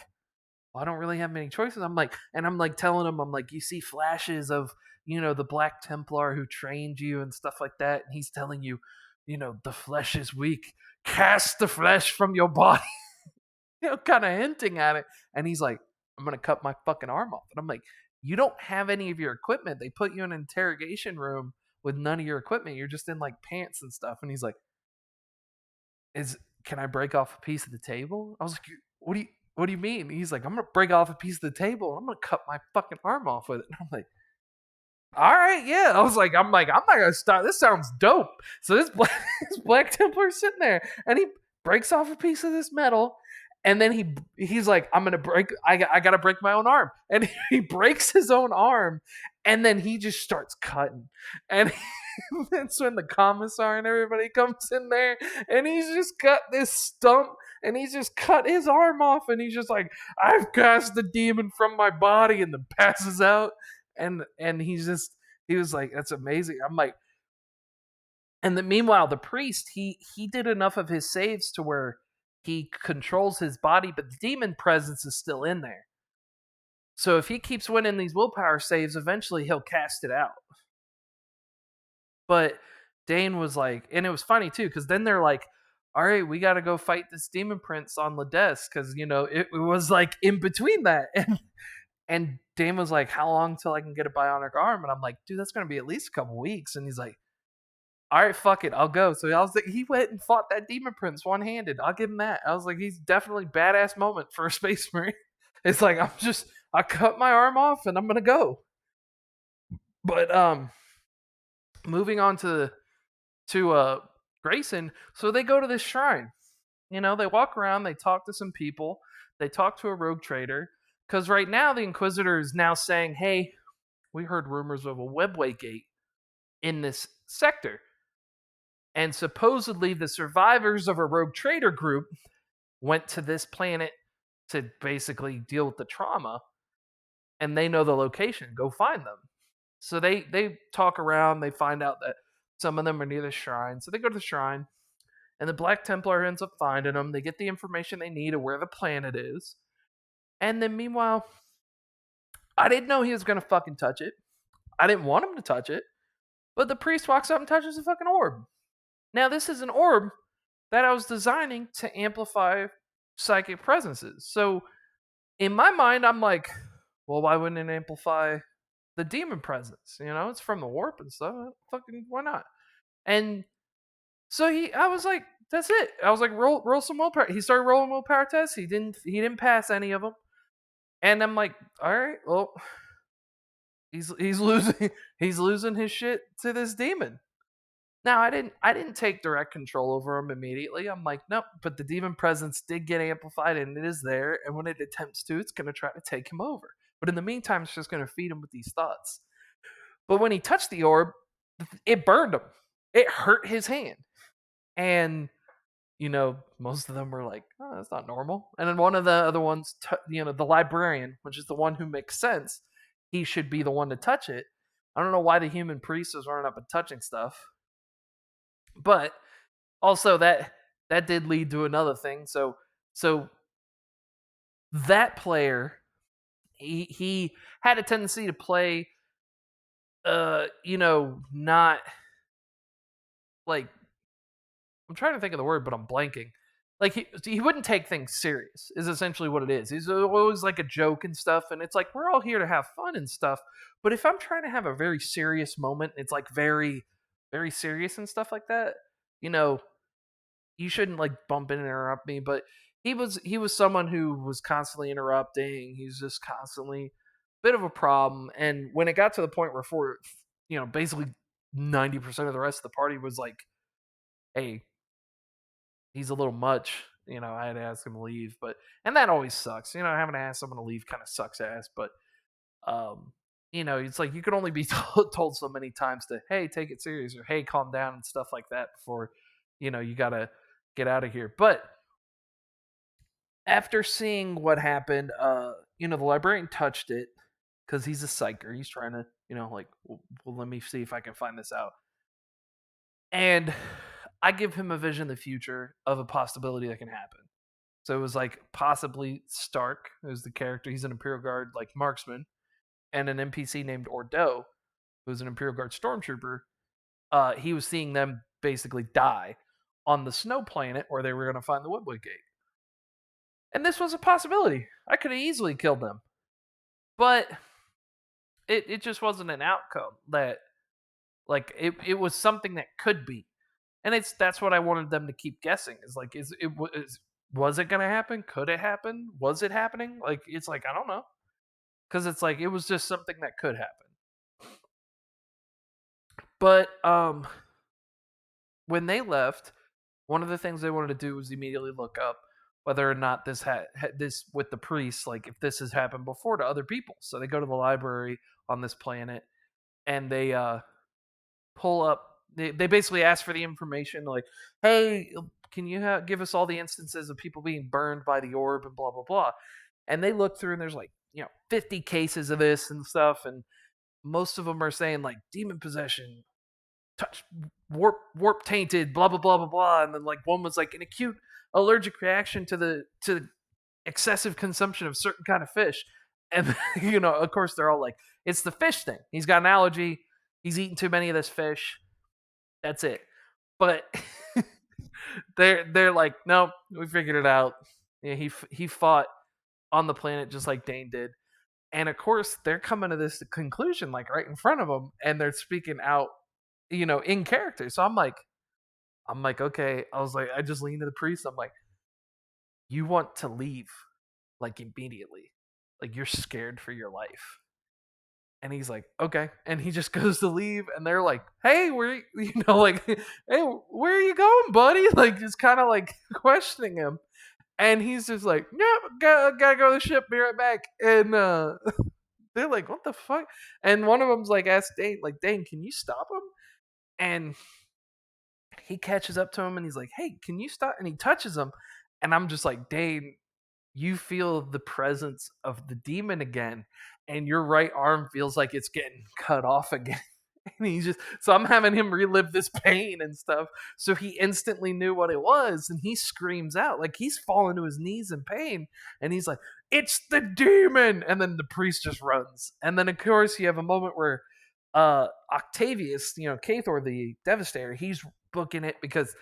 well, I don't really have many choices. I'm like telling him, you see flashes of, the Black Templar who trained you and stuff like that. And he's telling you, the flesh is weak. Cast the flesh from your body. Kind of hinting at it. And he's like, I'm going to cut my fucking arm off. And I'm like, you don't have any of your equipment. They put you in an interrogation room with none of your equipment. You're just in pants and stuff. And he's like, can I break off a piece of the table? I was like, what do you mean? He's like, I'm going to break off a piece of the table. I'm going to cut my fucking arm off with it. And I'm like, all right, yeah. I'm not going to stop. This sounds dope. So this Black Templar's sitting there and he breaks off a piece of this metal. And then he's like, I got to break my own arm. And he breaks his own arm. And then he just starts cutting. And that's when the commissar and everybody comes in there. And he's just got this stump. And he's just cut his arm off. And he's just like, I've cast the demon from my body. And then passes out. And he was like, that's amazing. I'm like, and meanwhile, the priest, he did enough of his saves to where he controls his body, but the demon presence is still in there. So if he keeps winning these willpower saves, eventually he'll cast it out. But Dane was like, and it was funny too, because then they're like, all right, we got to go fight this demon prince on Lades, because, it was in between that. And Dane was like, how long till I can get a bionic arm? And I'm like, dude, that's going to be at least a couple weeks. And he's like, all right, fuck it, I'll go. So I was like, he went and fought that demon prince one-handed. I'll give him that. I was like, he's definitely badass moment for a space marine. It's like, I cut my arm off and I'm gonna go. But moving on to Grayson. So they go to this shrine. They walk around, they talk to some people, they talk to a rogue trader. Because right now the Inquisitor is now saying, "Hey, we heard rumors of a webway gate in this sector, and supposedly the survivors of a rogue trader group went to this planet to basically deal with the trauma, and they know the location. Go find them." So they talk around, they find out that some of them are near the shrine. So they go to the shrine, and the Black Templar ends up finding them. They get the information they need of where the planet is. And then meanwhile, I didn't know he was gonna fucking touch it. I didn't want him to touch it. But the priest walks up and touches a fucking orb. Now, this is an orb that I was designing to amplify psychic presences. So in my mind, I'm like, well, why wouldn't it amplify the demon presence? It's from the warp and stuff. Fucking why not? And so I was like, that's it. I was like, roll some willpower. He started rolling willpower tests. He didn't pass any of them. And I'm like, all right, well, he's losing he's losing his shit to this demon. Now I didn't take direct control over him immediately. I'm like, nope, but the demon presence did get amplified and it is there, and when it attempts to, it's gonna try to take him over. But in the meantime, it's just gonna feed him with these thoughts. But when he touched the orb, it burned him. It hurt his hand. And most of them were like, oh, that's not normal. And then one of the other ones, the librarian, which is the one who makes sense, he should be the one to touch it. I don't know why the human priest was running up and touching stuff. But also that did lead to another thing. So that player, he had a tendency to play not like, I'm trying to think of the word, but I'm blanking. Like he wouldn't take things serious is essentially what it is. He's always like a joke and stuff, and it's like we're all here to have fun and stuff. But if I'm trying to have a very serious moment, it's like very, very serious and stuff like that. You know, you shouldn't like bump in and interrupt me. But he was someone who was constantly interrupting. He's just constantly a bit of a problem. And when it got to the point where basically 90% of the rest of the party was like, "Hey, he's a little much." I had to ask him to leave, and that always sucks. Having to ask someone to leave kind of sucks ass. But it's like you can only be told so many times to, hey, take it serious, or hey, calm down and stuff like that before you gotta get out of here. But after seeing what happened, the librarian touched it because he's a psyker. He's trying to, like, well, let me see if I can find this out. And I give him a vision of the future of a possibility that can happen. So it was like possibly Stark, who's the character. He's an Imperial Guard like marksman, and an NPC named Ordo, who's an Imperial Guard stormtrooper. He was seeing them basically die on the snow planet where they were going to find the Woodwood Gate. And this was a possibility. I could have easily killed them. But it just wasn't an outcome that, like, it was something that could be. And that's what I wanted them to keep guessing. Is like, was it gonna happen? Could it happen? Was it happening? Like, it's like, I don't know. Because it's like, it was just something that could happen. But when they left, one of the things they wanted to do was immediately look up whether or not this had this with the priests, like if this has happened before to other people. So they go to the library on this planet, and they pull up. They basically ask for the information, like, hey, can you give us all the instances of people being burned by the orb and blah blah blah. And they look through, and there's like 50 cases of this and stuff, and most of them are saying like demon possession, touch, warp tainted, blah blah blah blah blah. And then like one was like an acute allergic reaction to the excessive consumption of certain kind of fish. And of course they're all like, it's the fish thing. He's got an allergy. He's eaten too many of this fish. That's it. But they're like, nope, we figured it out. Yeah, he fought on the planet just like Dane did. And of course, they're coming to this conclusion like right in front of them, and they're speaking out, in character. So I'm like, okay. I was like, I just leaned to the priest. I'm like, you want to leave like immediately, like you're scared for your life. And he's like, okay. And he just goes to leave. And they're like, hey, like, hey, where are you going, buddy? Like, just kind of like questioning him. And he's just like, yeah, gotta go to the ship, be right back. And they're like, what the fuck? And one of them's like, ask Dane, like, Dane, can you stop him? And he catches up to him and he's like, hey, can you stop? And he touches him. And I'm just like, Dane, you feel the presence of the demon again. And your right arm feels like it's getting cut off again. And he's just, so I'm having him relive this pain and stuff. So he instantly knew what it was. And he screams out, like he's falling to his knees in pain. And he's like, it's the demon. And then the priest just runs. And then, of course, you have a moment where Octavius, Cathor the Devastator, he's booking it because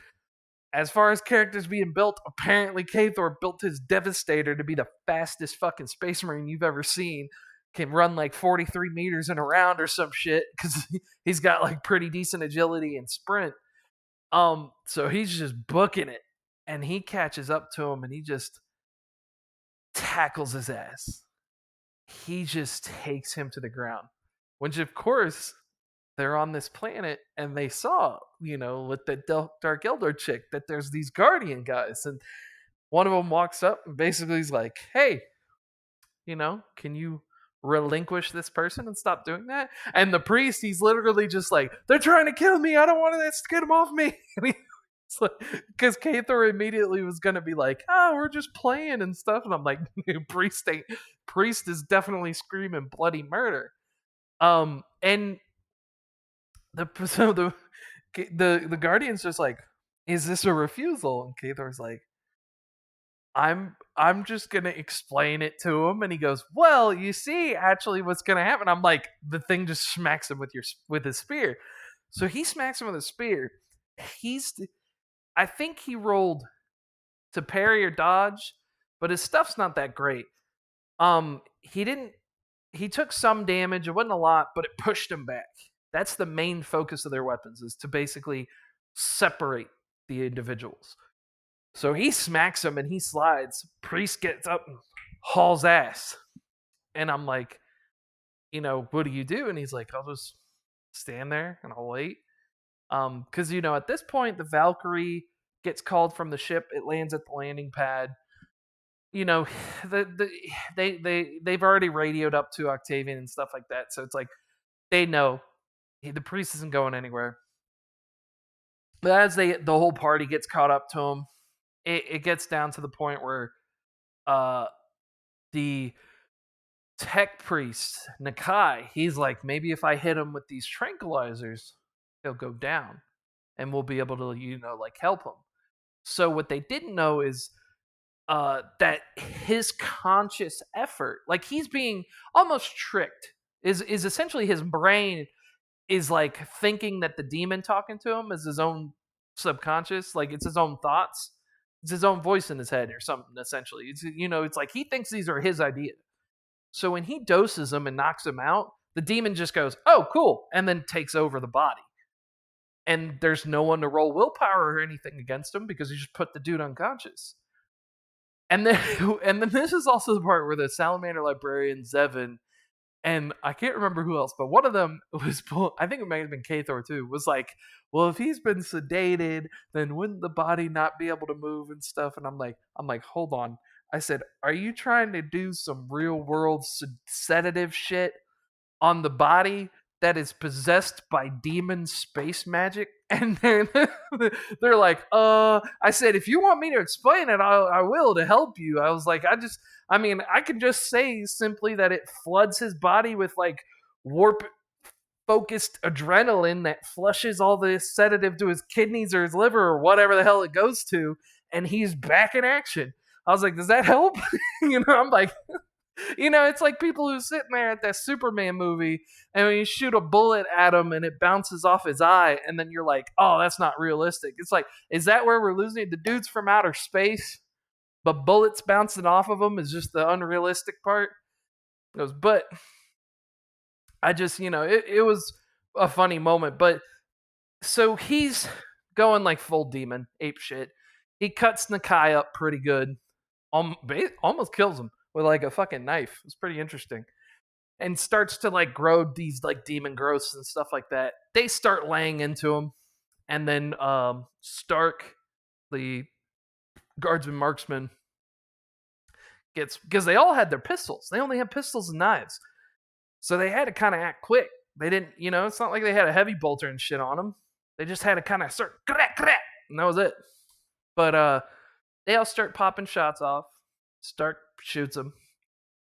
as far as characters being built, apparently Cathor built his Devastator to be the fastest fucking Space Marine you've ever seen. Can run like 43 meters in a round or some shit because he's got like pretty decent agility and sprint. So he's just booking it, and he catches up to him, and he just tackles his ass. He just takes him to the ground, which of course they're on this planet and they saw, with the Dark Eldar chick that there's these Guardian guys, and one of them walks up and basically is like, hey, can you relinquish this person and stop doing that? And the priest, he's literally just like, they're trying to kill me, I don't want to get them off me. Because Cathor immediately was gonna be like, oh, we're just playing and stuff, and I'm like, priest is definitely screaming bloody murder. And the Guardian's just like, is this a refusal? And Cathor's like, I'm just gonna explain it to him. And he goes, well, you see, actually what's gonna happen. I'm like, the thing just smacks him with his spear. So he smacks him with a spear. I think he rolled to parry or dodge, but his stuff's not that great. He took some damage. It wasn't a lot, but it pushed him back. That's the main focus of their weapons, is to basically separate the individuals. So he smacks him and he slides. Priest gets up and hauls ass. And I'm like, what do you do? And he's like, I'll just stand there and I'll wait. Because at this point the Valkyrie gets called from the ship. It lands at the landing pad. They've already radioed up to Octavian and stuff like that. So it's like they know the priest isn't going anywhere. But as the whole party gets caught up to him, it gets down to the point where the tech priest, Nakai, he's like, maybe if I hit him with these tranquilizers, he'll go down and we'll be able to, help him. So what they didn't know is that his conscious effort, like he's being almost tricked, is essentially his brain is like thinking that the demon talking to him is his own subconscious, like it's his own thoughts. It's his own voice in his head or something, essentially. It's like he thinks these are his ideas. So when he doses him and knocks him out, the demon just goes, oh, cool, and then takes over the body. And there's no one to roll willpower or anything against him because he just put the dude unconscious. And then this is also the part where the Salamander Librarian, Zevin, and I can't remember who else, but one of them was, I think it might have been Cathor too, was like, well, if he's been sedated, then wouldn't the body not be able to move and stuff? And I'm like, hold on. I said, are you trying to do some real world sedative shit on the body that is possessed by demon space magic? And they're like, I said, if you want me to explain it, I will, to help you. I was like, I could just say simply that it floods his body with like warp focused adrenaline that flushes all the sedative to his kidneys or his liver or whatever the hell it goes to, and he's back in action. I was like, does that help? I'm like, it's like people who sitting there at that Superman movie and when you shoot a bullet at him and it bounces off his eye, and then you're like, oh, that's not realistic. It's like, is that where we're losing? The dude's from outer space, but bullets bouncing off of him is just the unrealistic part. It goes, but I just, it was a funny moment. But so he's going like full demon, ape shit. He cuts Nakai up pretty good. Almost kills him with like a fucking knife. It's pretty interesting. and starts to like grow these like demon growths and stuff like that. They start laying into him, and then Stark, the guardsman marksman, gets, because they all had their pistols. They only had pistols and knives, so they had to kind of act quick. They didn't, it's not like they had a heavy bolter and shit on them. They just had to kind of start, and that was it. But they all start popping shots off. Stark shoots him,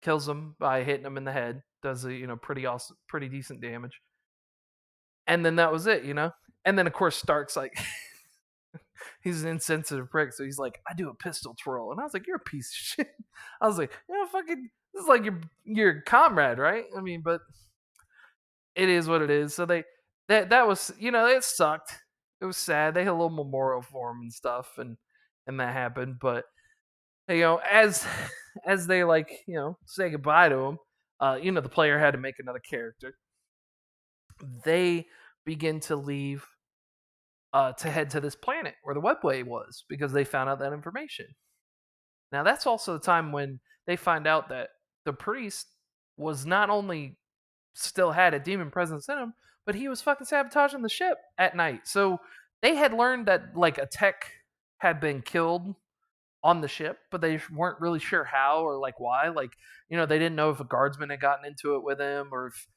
kills him by hitting him in the head. Does a pretty awesome, pretty decent damage. And then that was it, And then of course Stark's like, he's an insensitive prick, so he's like, I do a pistol twirl, and I was like, you're a piece of shit. I was like, fucking, this is like your comrade, right? I mean, but it is what it is. So that was, it sucked. It was sad. They had a little memorial for him and stuff, and that happened. But as they like, say goodbye to him, the player had to make another character. They begin to leave to head to this planet where the webway was, because they found out that information. Now that's also the time when they find out that the priest was not only still had a demon presence in him, but he was fucking sabotaging the ship at night. So they had learned that like a tech had been killed on the ship, but they weren't really sure how or like why. Like, they didn't know if a guardsman had gotten into it with him, or if,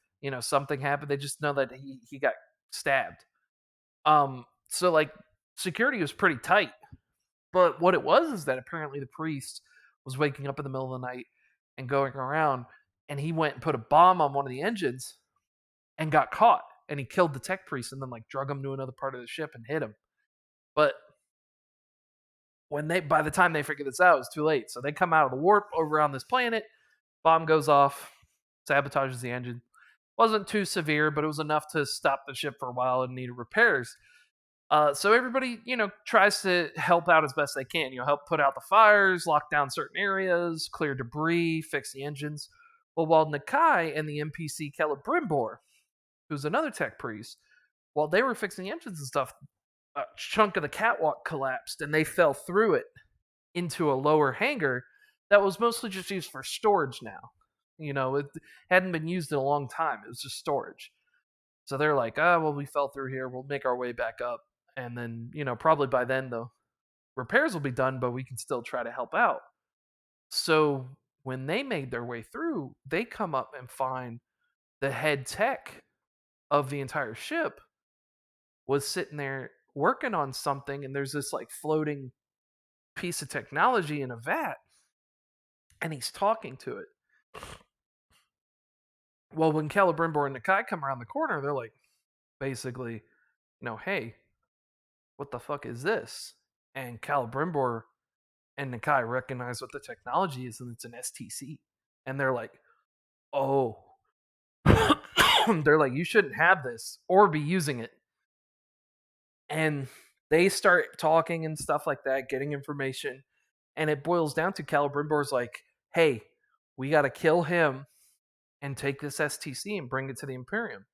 something happened. They just know that he got stabbed. So like security was pretty tight. But what it was is that apparently the priest was waking up in the middle of the night and going around, and he went and put a bomb on one of the engines and got caught. And he killed the tech priest and then like drug him to another part of the ship and hit him. But by the time they figure this out, it's too late. So they come out of the warp over on this planet. Bomb goes off, sabotages the engine. Wasn't too severe, but it was enough to stop the ship for a while and needed repairs. So everybody, tries to help out as best they can. Help put out the fires, lock down certain areas, clear debris, fix the engines. Well, while Nakai and the NPC Celebrimbor, who's another tech priest, while they were fixing the engines and stuff, a chunk of the catwalk collapsed and they fell through it into a lower hangar that was mostly just used for storage now. It hadn't been used in a long time. It was just storage. So they're like, well, we fell through here. We'll make our way back up. And then, probably by then the repairs will be done, but we can still try to help out. So when they made their way through, they come up and find the head tech of the entire ship was sitting there working on something, and there's this like floating piece of technology in a vat, and he's talking to it. Well, when Celebrimbor and Nakai come around the corner, they're like, basically, hey, what the fuck is this? And Celebrimbor and Nakai recognize what the technology is, and it's an STC. And they're like, oh. They're like, you shouldn't have this or be using it. And they start talking and stuff like that, getting information. And it boils down to Celebrimbor's like, hey, we got to kill him and take this STC and bring it to the Imperium.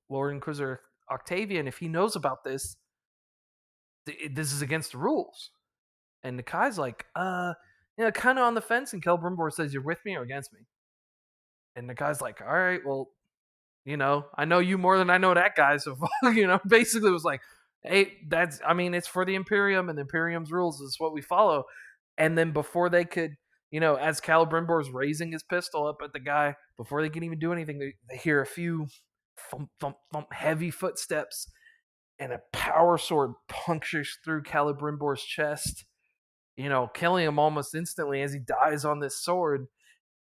Lord Inquisitor Octavian, if he knows about this, this is against the rules. And Nakai's like, kind of on the fence. And Celebrimbor says, you're with me or against me? And the guy's like, all right, well, I know you more than I know that guy. So, basically it was like, hey, it's for the Imperium, and the Imperium's rules is what we follow. And then before they could, as Celebrimbor's raising his pistol up at the guy, before they can even do anything, they hear a few thump, thump, thump, heavy footsteps, and a power sword punctures through Celebrimbor's chest, killing him almost instantly as he dies on this sword.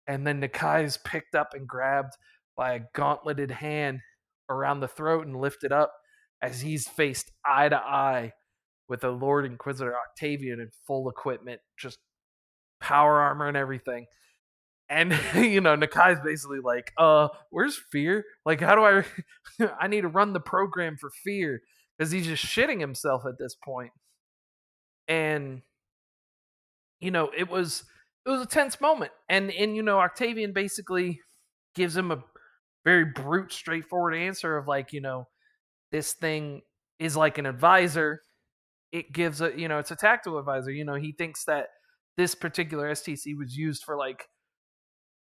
And then Nakai is picked up and grabbed by a gauntleted hand around the throat and lifted up as he's faced eye to eye with the Lord Inquisitor Octavian in full equipment, just power armor and everything. And, Nakai's basically like, where's Fear? Like, how do I need to run the program for Fear, because he's just shitting himself at this point. And, it was a tense moment. And Octavian basically gives him a very brute, straightforward answer of like, this thing is like an advisor. It gives it's a tactical advisor. He thinks that this particular STC was used for like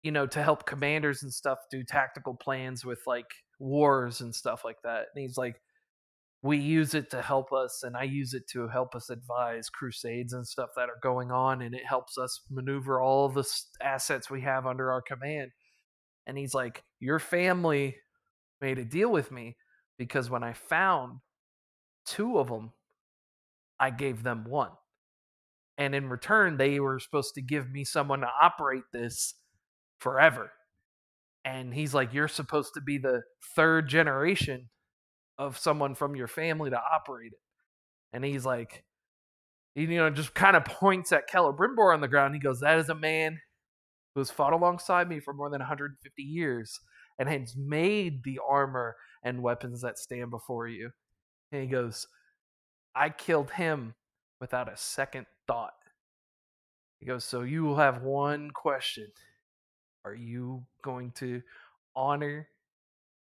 to help commanders and stuff do tactical plans with like wars and stuff like that. And he's like, we use it to help us, and I use it to help us advise crusades and stuff that are going on, and it helps us maneuver all of the assets we have under our command. And he's like, your family made a deal with me because when I found two of them, I gave them one. And in return, they were supposed to give me someone to operate this forever. And he's like, you're supposed to be the third generation of someone from your family to operate it. And he's like, just kind of points at Celebrimbor on the ground. He goes, that is a man who has fought alongside me for more than 150 years and has made the armor and weapons that stand before you. And he goes, I killed him without a second thought. He goes, so you will have one question. Are you going to honor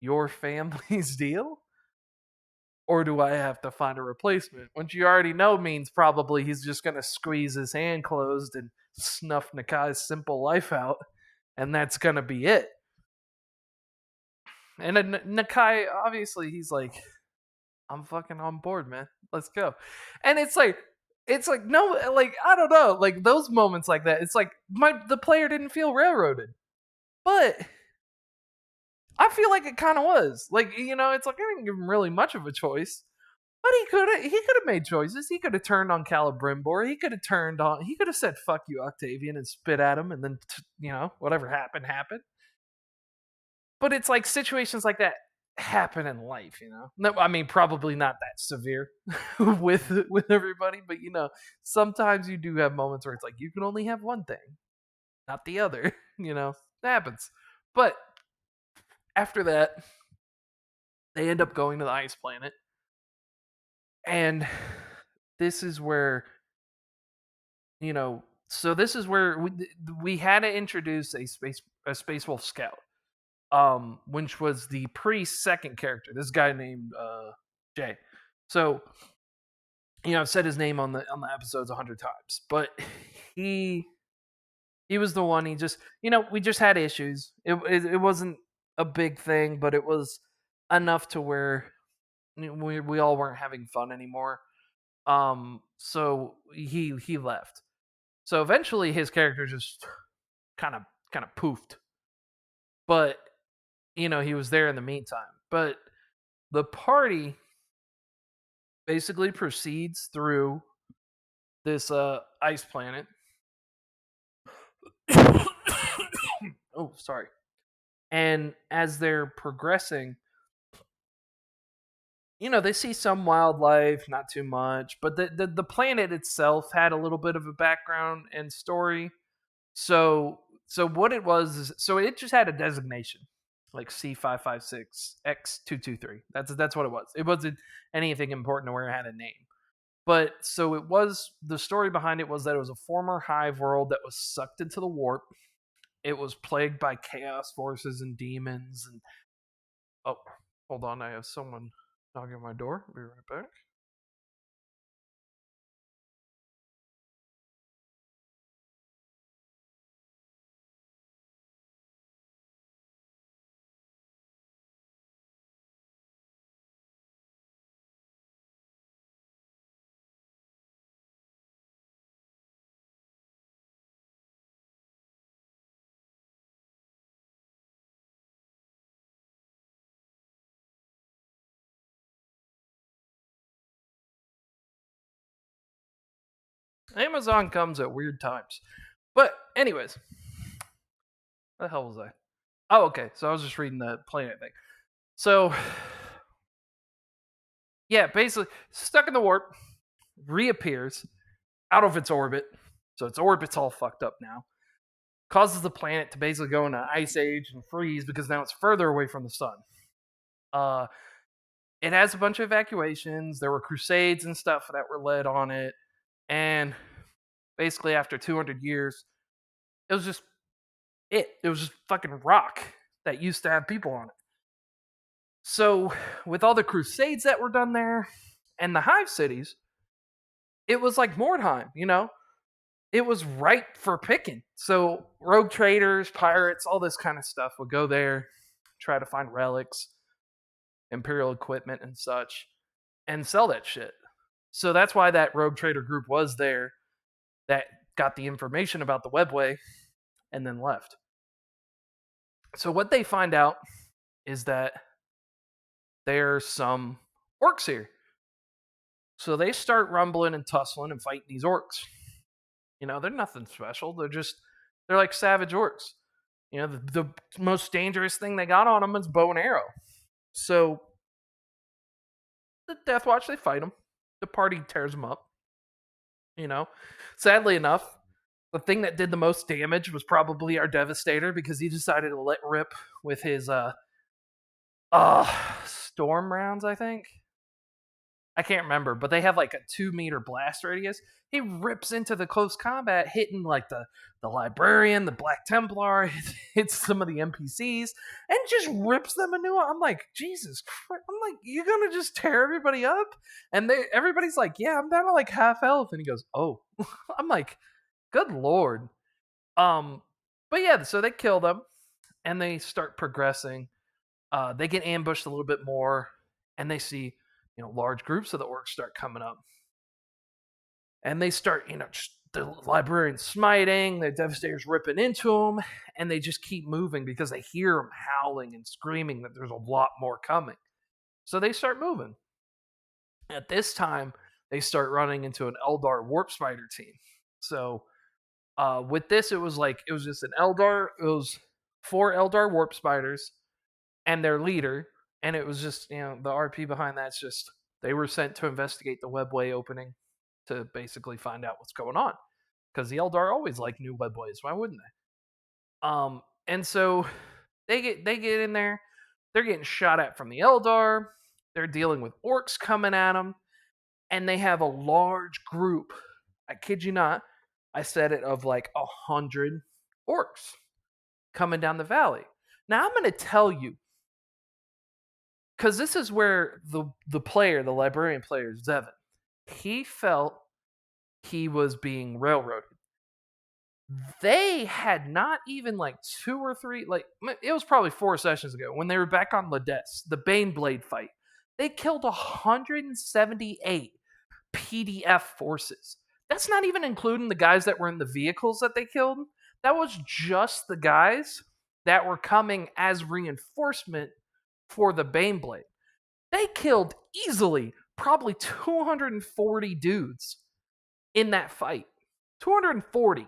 your family's deal? Or do I have to find a replacement? Which you already know means probably he's just going to squeeze his hand closed and snuff Nakai's simple life out. And that's going to be it. And then Nakai, obviously, he's like, I'm fucking on board, man. Let's go. And it's like no, like I don't know, like those moments like that. It's like the player didn't feel railroaded, but I feel like it kind of was. Like it's like I didn't give him really much of a choice, but he could have made choices. He could have turned on Celebrimbor. He could have said fuck you, Octavian, and spit at him, and then whatever happened happened. But it's like situations like that happen in life, No, I mean probably not that severe with everybody, but sometimes you do have moments where it's like you can only have one thing, not the other. It happens. But after that, they end up going to the ice planet, and this is where so this is where we had to introduce a space wolf scout, which was the priest's second character, this guy named Jay. So, I've said his name on the episodes 100 times, but he was the one. He just, we just had issues. It wasn't a big thing, but it was enough to where we all weren't having fun anymore. So he left. So eventually his character just kind of poofed. But he was there in the meantime. But the party basically proceeds through this ice planet. Oh, sorry. And as they're progressing, they see some wildlife, not too much, but the planet itself had a little bit of a background and story. So what it was is, so it just had a designation, like C556X223. That's what it was. It wasn't anything important to where it had a name. But so it was, the story behind it was that it was a former hive world that was sucked into the warp. It was plagued by chaos forces and demons. And oh, hold on, I have someone knocking at my door. I'll be right back. Amazon comes at weird times. But anyways, what the hell was I? Oh, okay. So I was just reading the planet thing. So yeah, basically stuck in the warp, reappears out of its orbit. So its orbit's all fucked up now. Causes the planet to basically go into ice age and freeze because now it's further away from the sun. It has a bunch of evacuations. There were crusades and stuff that were led on it. And basically after 200 years, it was just fucking rock that used to have people on it. So with all the crusades that were done there and the hive cities, it was like Mordheim, it was ripe for picking. So rogue traders, pirates, all this kind of stuff would go there, try to find relics, imperial equipment, and such, and sell that shit. So that's why that rogue trader group was there, that got the information about the webway and then left. So what they find out is that there's some orcs here. So they start rumbling and tussling and fighting these orcs. They're nothing special. They're like savage orcs. The most dangerous thing they got on them is bow and arrow. So the Death Watch, they fight them. The party tears them up. Sadly enough, the thing that did the most damage was probably our Devastator, because he decided to let rip with his storm rounds, I think. I can't remember, but they have like a 2-meter blast radius. He rips into the close combat, hitting like the librarian, the Black Templar, hits some of the NPCs, and just rips them a new one. I'm like, Jesus Christ. I'm like, you're gonna just tear everybody up? And everybody's like, yeah, I'm down to like half health. And he goes, oh. I'm like, good Lord. But yeah, so they kill them and they start progressing. They get ambushed a little bit more, and they see large groups of the orcs start coming up, and they start just the librarian smiting, the Devastators ripping into them, and they just keep moving because they hear them howling and screaming that there's a lot more coming. So they start moving. At this time, they start running into an Eldar warp spider team. So with this, it was just an Eldar. It was 4 Eldar warp spiders and their leader, and it was just the RP behind that's just they were sent to investigate the webway opening to basically find out what's going on, because the Eldar always like new webways. Why wouldn't they? And so they get in there. They're getting shot at from the Eldar. They're dealing with orcs coming at them, and they have a large group. I kid you not. I said it, of like 100 orcs coming down the valley. Now I'm going to tell you, because this is where the librarian player, Zevin, he felt he was being railroaded. They had not even like 2 or 3, like it was probably 4 sessions ago when they were back on Ladess, the Baneblade fight. They killed 178 PDF forces. That's not even including the guys that were in the vehicles that they killed. That was just the guys that were coming as reinforcement for the Baneblade. They killed easily probably 240 dudes in that fight. 240.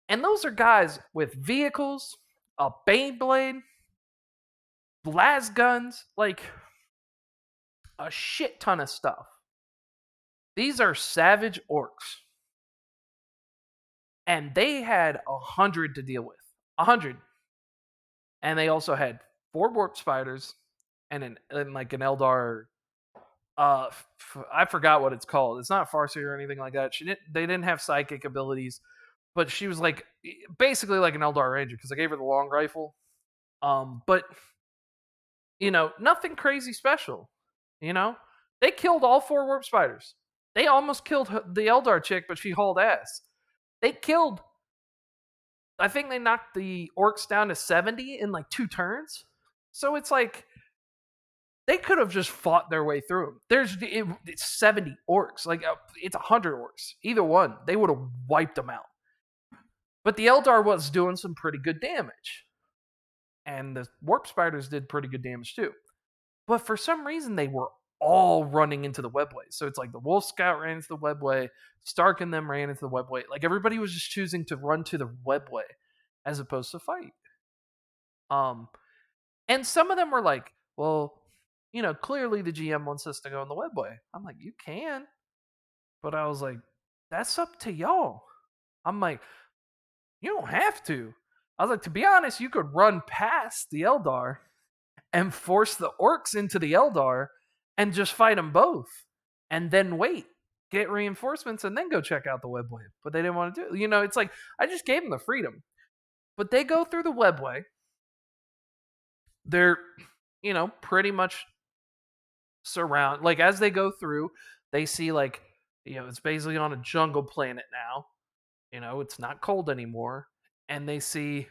And those are guys with vehicles, a Baneblade, blast guns, like a shit ton of stuff. These are savage orcs. And they had 100 to deal with. 100. And they also had 4 warp spiders and like an Eldar. I forgot what it's called. It's not Farseer or anything like that. They didn't have psychic abilities, but she was like basically like an Eldar Ranger, because I gave her the long rifle. But nothing crazy special. They killed all 4 warp spiders. They almost killed the Eldar chick, but she hauled ass. They killed. I think they knocked the orcs down to 70 in like 2 turns. So it's like they could have just fought their way through them. It's 70 orcs. Like it's 100 orcs. Either one, they would have wiped them out. But the Eldar was doing some pretty good damage. And the warp spiders did pretty good damage too. But for some reason, they were all running into the webway. So it's like the Wolf Scout ran into the webway, Stark and them ran into the webway. Like everybody was just choosing to run to the webway as opposed to fight. And some of them were like, well, clearly the GM wants us to go in the webway. I'm like, you can. But I was like, that's up to y'all. I'm like, you don't have to. I was like, to be honest, you could run past the Eldar and force the orcs into the Eldar and just fight them both. And then wait, get reinforcements, and then go check out the webway. But they didn't want to do it. It's like, I just gave them the freedom. But they go through the webway. They're, pretty much surround. Like, as they go through, they see, like, it's basically on a jungle planet now. It's not cold anymore, and they see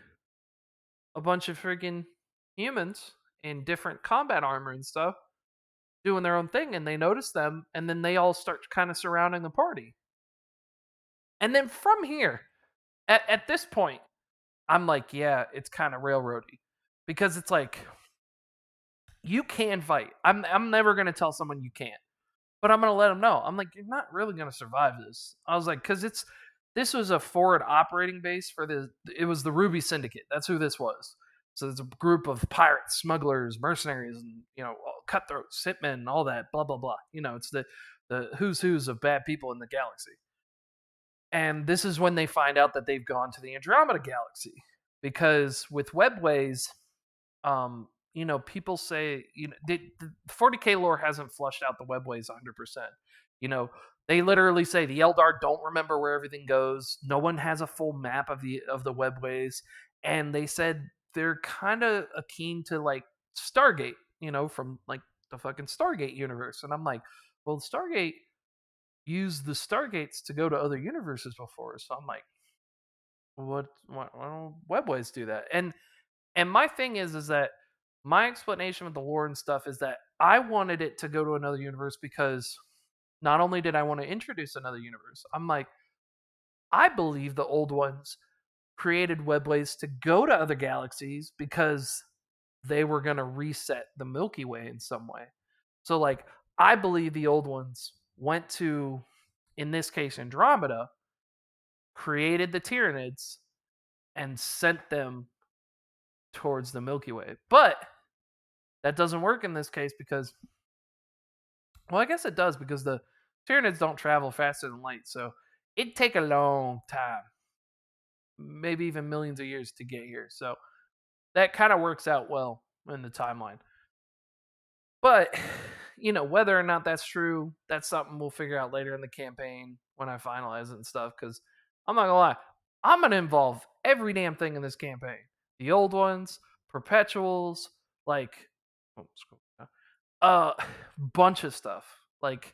a bunch of freaking humans in different combat armor and stuff doing their own thing, and they notice them, and then they all start kind of surrounding the party. And then from here, at this point, I'm like, yeah, it's kind of railroady because it's like you can fight. I'm never gonna tell someone you can't, but I'm gonna let them know. I'm like, you're not really gonna survive this. I was like, because this was a forward operating base for it was the Ruby Syndicate. That's who this was. So it's a group of pirates, smugglers, mercenaries, and cutthroats, hitmen, all that, blah blah blah. It's the who's of bad people in the galaxy. And this is when they find out that they've gone to the Andromeda Galaxy because with webways, people say the 40k lore hasn't flushed out the webways 100%. They literally say the Eldar don't remember where everything goes. No one has a full map of the webways, and they said they're kind of keen to like Stargate, from like the fucking Stargate universe. And I'm like, well, Stargate used the Stargates to go to other universes before, so I'm like, why don't webways do that? And my thing is that my explanation with the lore and stuff is that I wanted it to go to another universe because not only did I want to introduce another universe, I'm like, I believe the old ones created webways to go to other galaxies because they were going to reset the Milky Way in some way. So, like, I believe the old ones went to, in this case, Andromeda, created the Tyranids, and sent them towards the Milky Way. But that doesn't work in this case because, well, I guess it does because the Tyranids don't travel faster than light, so it'd take a long time, maybe even millions of years to get here. So that kind of works out well in the timeline. But, whether or not that's true, that's something we'll figure out later in the campaign when I finalize it and stuff. Because I'm not gonna lie, I'm gonna involve every damn thing in this campaign. The old ones, perpetuals, like, oh, scroll down. Bunch of stuff. Like,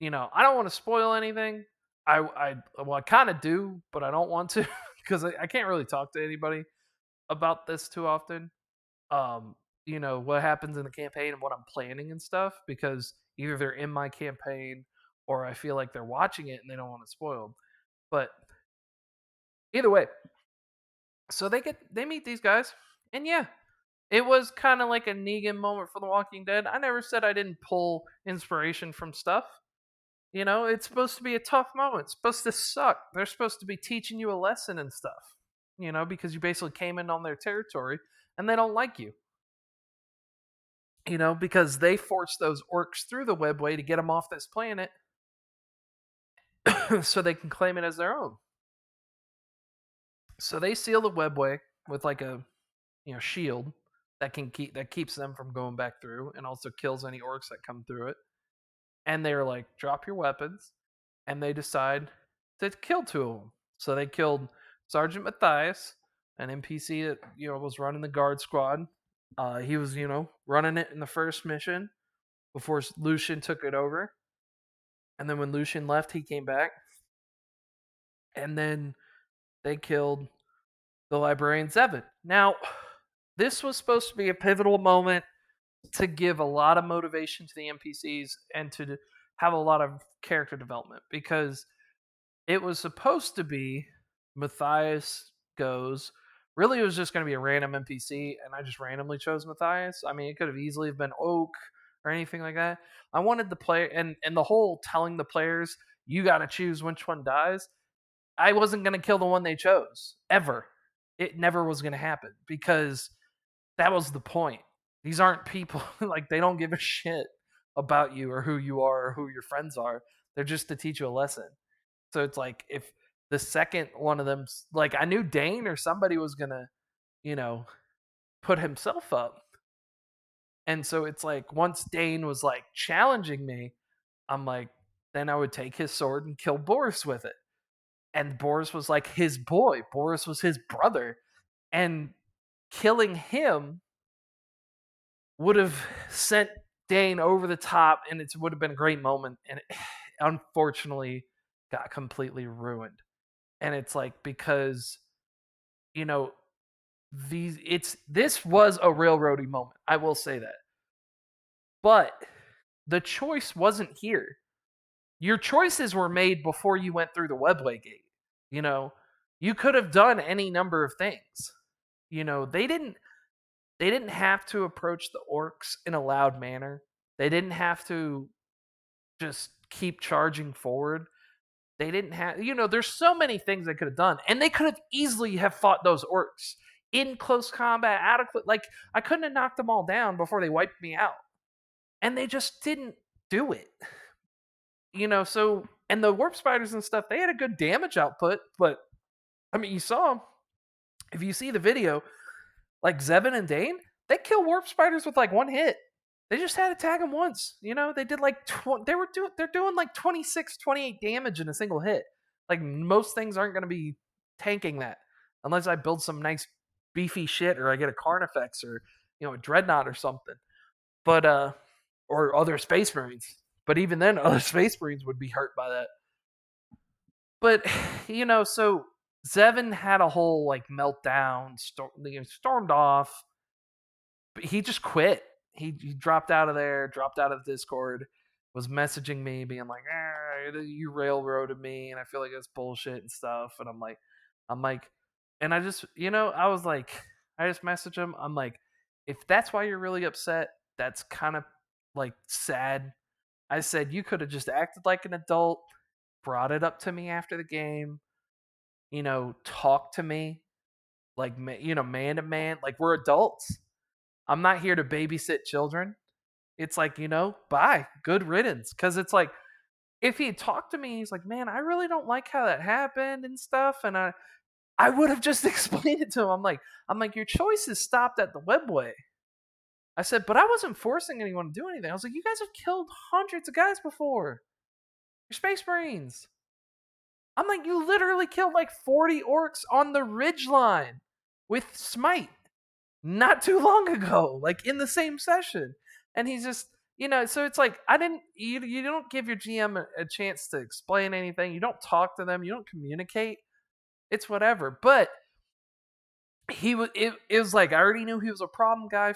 I don't want to spoil anything. I kind of do, but I don't want to because I can't really talk to anybody about this too often. Um, what happens in the campaign and what I'm planning and stuff because either they're in my campaign or I feel like they're watching it and they don't want it spoiled. But either way, so they meet these guys, and yeah, it was kind of like a Negan moment for The Walking Dead. I never said I didn't pull inspiration from stuff. It's supposed to be a tough moment. It's supposed to suck. They're supposed to be teaching you a lesson and stuff. Because you basically came in on their territory and they don't like you. Because they forced those orcs through the webway to get them off this planet so they can claim it as their own. So they seal the webway with like a shield that keeps them from going back through and also kills any orcs that come through it. And they're like, drop your weapons, and they decide to kill two of them. So they killed Sergeant Matthias, an NPC that was running the guard squad. He was running it in the first mission before Lucian took it over, and then when Lucian left, he came back, and then they killed the librarian Zevin. Now, this was supposed to be a pivotal moment to give a lot of motivation to the NPCs and to have a lot of character development because it was supposed to be Matthias goes. Really, it was just going to be a random NPC, and I just randomly chose Matthias. I mean, it could have easily been Oak or anything like that. I wanted the player, and the whole telling the players you got to choose which one dies. I wasn't going to kill the one they chose ever. It never was going to happen because that was the point. These aren't people like they don't give a shit about you or who you are or who your friends are. They're just to teach you a lesson. So it's like if the second one of them, like I knew Dane or somebody was gonna, you know, put himself up. And so it's like once Dane was like challenging me, I'm like, then I would take his sword and kill Boris with it. And Boris was like his boy. Boris was his brother. And killing him would have sent Dane over the top and it would have been a great moment. And it unfortunately got completely ruined. And it's like, because, you know, this was a railroady moment. I will say that. But the choice wasn't here. Your choices were made before you went through the Webway gate. You know, you could have done any number of things. They didn't have to approach the orcs in a loud manner. They didn't have to just keep charging forward. They didn't have, there's so many things they could have done, and they could have easily have fought those orcs in close combat, adequate. Like, I couldn't have knocked them all down before they wiped me out, and they just didn't do it. So, and the warp spiders and stuff, they had a good damage output, but I mean, you saw them. If you see the video, like Zevin and Dane, they kill warp spiders with like one hit. They just had to tag them once. They did like they're doing like 26, 28 damage in a single hit. Like, most things aren't going to be tanking that unless I build some nice beefy shit, or I get a Carnifex, or a Dreadnought or something. But or other Space Marines. But even then, other Space Marines would be hurt by that. But so Zevin had a whole like meltdown, stormed off. But he just quit. He dropped out of there, dropped out of the Discord, was messaging me, being like, "You railroaded me, and I feel like it's bullshit and stuff." And I'm like, and I just, I was like, I just messaged him. I'm like, if that's why you're really upset, that's kind of like sad. I said, you could have just acted like an adult, brought it up to me after the game, talked to me like, man to man, like, we're adults. I'm not here to babysit children. It's like, bye, good riddance. Because it's like, if he had talked to me, he's like, man, I really don't like how that happened and stuff, and I would have just explained it to him. I'm like, your choices stopped at the Webway. I said, but I wasn't forcing anyone to do anything. I was like, you guys have killed hundreds of guys before. You're Space Marines. I'm like, you literally killed like 40 orcs on the ridge line with Smite not too long ago, like in the same session. And he's just, so it's like, you don't give your GM a chance to explain anything. You don't talk to them. You don't communicate. It's whatever. But it was like, I already knew he was a problem guy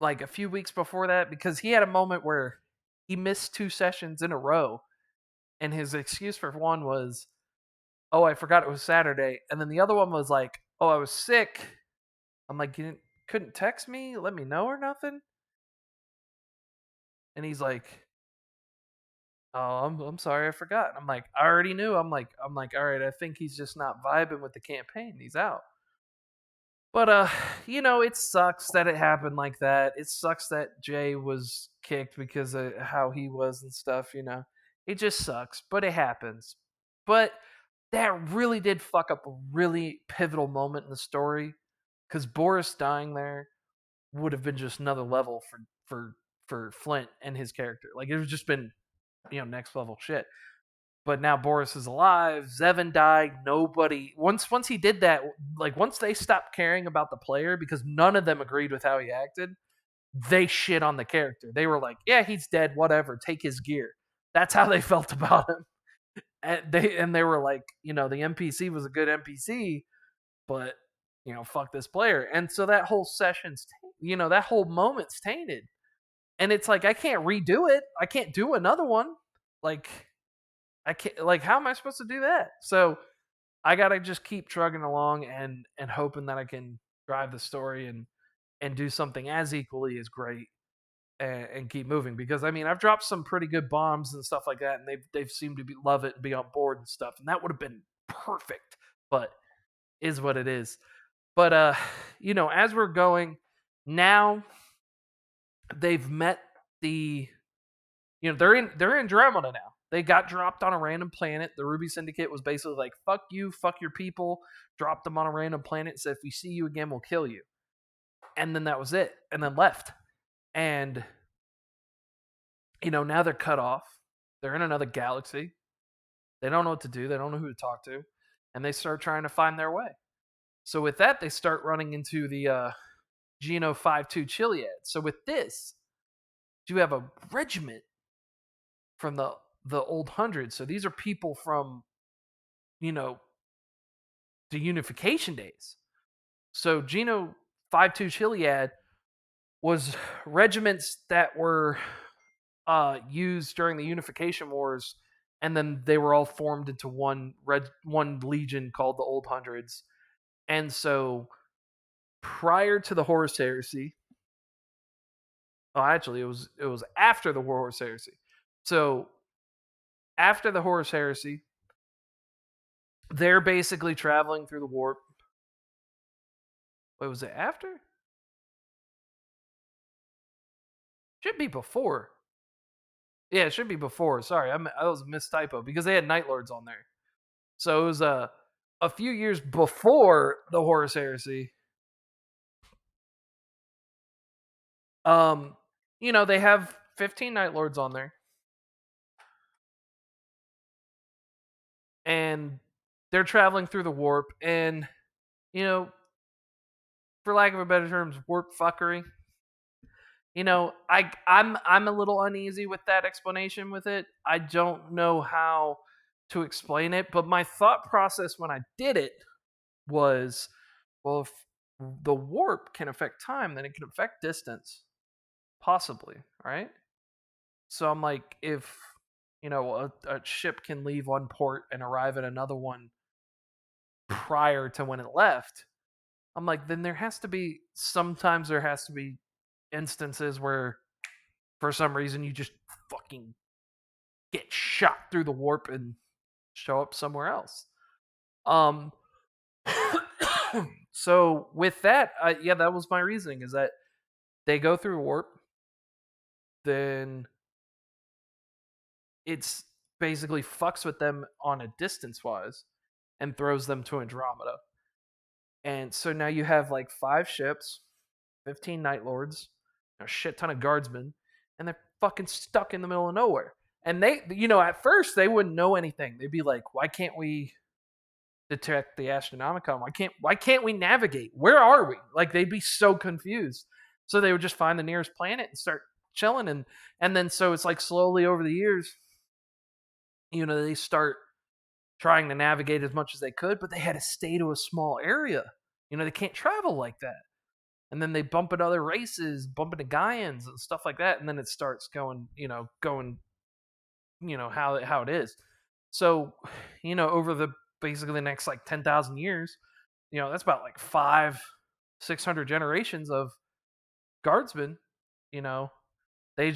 like a few weeks before that, because he had a moment where he missed 2 sessions in a row. And his excuse for one was, oh, I forgot it was Saturday. And then the other one was like, oh, I was sick. I'm like, you couldn't text me, let me know or nothing? And he's like, oh, I'm sorry, I forgot. I'm like, I already knew. I'm like, all right, I think he's just not vibing with the campaign. He's out. But it sucks that it happened like that. It sucks that Jay was kicked because of how he was and stuff. It just sucks, but it happens. But that really did fuck up a really pivotal moment in the story, because Boris dying there would have been just another level for Flint and his character. Like, it would just been next level shit. But now Boris is alive. Zevin died. Nobody once he did that, like, once they stopped caring about the player because none of them agreed with how he acted, they shit on the character. They were like, yeah, he's dead, whatever, take his gear. That's how they felt about him. And they were like, the NPC was a good NPC, but fuck this player. And so that whole session's, that whole moment's tainted. And it's like, I can't redo it. I can't do another one. Like, I can't, like, how am I supposed to do that? So I gotta just keep trugging along and hoping that I can drive the story and do something as equally as great, and keep moving. Because I mean, I've dropped some pretty good bombs and stuff like that, and they've seemed to love it and be on board and stuff, and that would have been perfect. But is what it is. But as we're going now, they've met the, they're in Andromeda now. They got dropped on a random planet. The Ruby Syndicate was basically like, fuck you, fuck your people. Dropped them on a random planet. Said, if we see you again, we'll kill you. And then that was it. And then left. And now they're cut off. They're in another galaxy. They don't know what to do. They don't know who to talk to. And they start trying to find their way. So with that, they start running into the Geno 5-2 Chiliad. So with this, you have a regiment from the old hundreds. So these are people from, the unification days. So Geno 5-2 Chiliad was regiments that were used during the unification wars, and then they were all formed into one legion called the Old Hundreds. And so prior to the Horus Heresy, actually it was after the Horus Heresy. So after the Horus Heresy, they're basically traveling through the warp. What was it after? Should be before. Yeah, it should be before. Sorry, I was a mistypo because they had Night Lords on there. So it was a few years before the Horus Heresy. Um, they have 15 Night Lords on there, and they're traveling through the warp, and you know, for lack of a better term, warp fuckery. I'm a little uneasy with that explanation with it. I don't know how to explain it, but my thought process when I did it was, well, if the warp can affect time, then it can affect distance, possibly, right? So I'm like, if a ship can leave one port and arrive at another one prior to when it left, I'm like, then sometimes there has to be instances where for some reason you just fucking get shot through the warp and show up somewhere else. Um, so with that, yeah, that was my reasoning. Is that they go through warp, then it's basically fucks with them on a distance wise, and throws them to Andromeda. And so now you have like 5 ships, 15 Night Lords, a shit ton of guardsmen, and they're fucking stuck in the middle of nowhere. And at first they wouldn't know anything. They'd be like, "Why can't we detect the Astronomicon? Why can't we navigate? Where are we?" Like they'd be so confused. So they would just find the nearest planet and start chilling, and then so it's like slowly over the years, they start trying to navigate as much as they could, but they had to stay to a small area. They can't travel like that. And then they bump into other races, bump into Gaians and stuff like that, and then it starts going, how it is. So, over the basically the next like 10,000 years, that's about like 600 generations of guardsmen. You know, they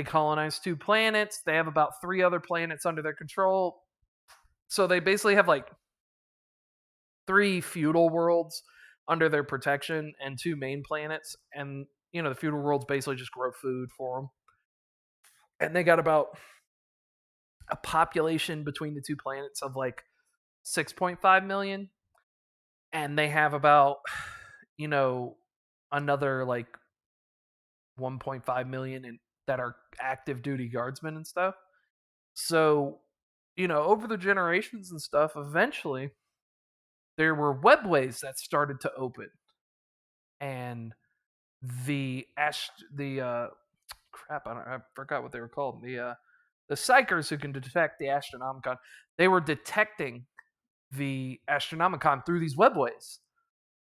colonize 2 planets. They have about 3 other planets under their control. So they basically have like 3 feudal worlds under their protection and 2 main planets. And the feudal worlds basically just grow food for them. And they got about a population between the 2 planets of like 6.5 million, and they have about you know another like 1.5 million that are active duty guardsmen and stuff. So over the generations and stuff, eventually there were webways that started to open, and the crap, I forgot what they were called. The psychers who can detect the Astronomicon, they were detecting the Astronomicon through these webways.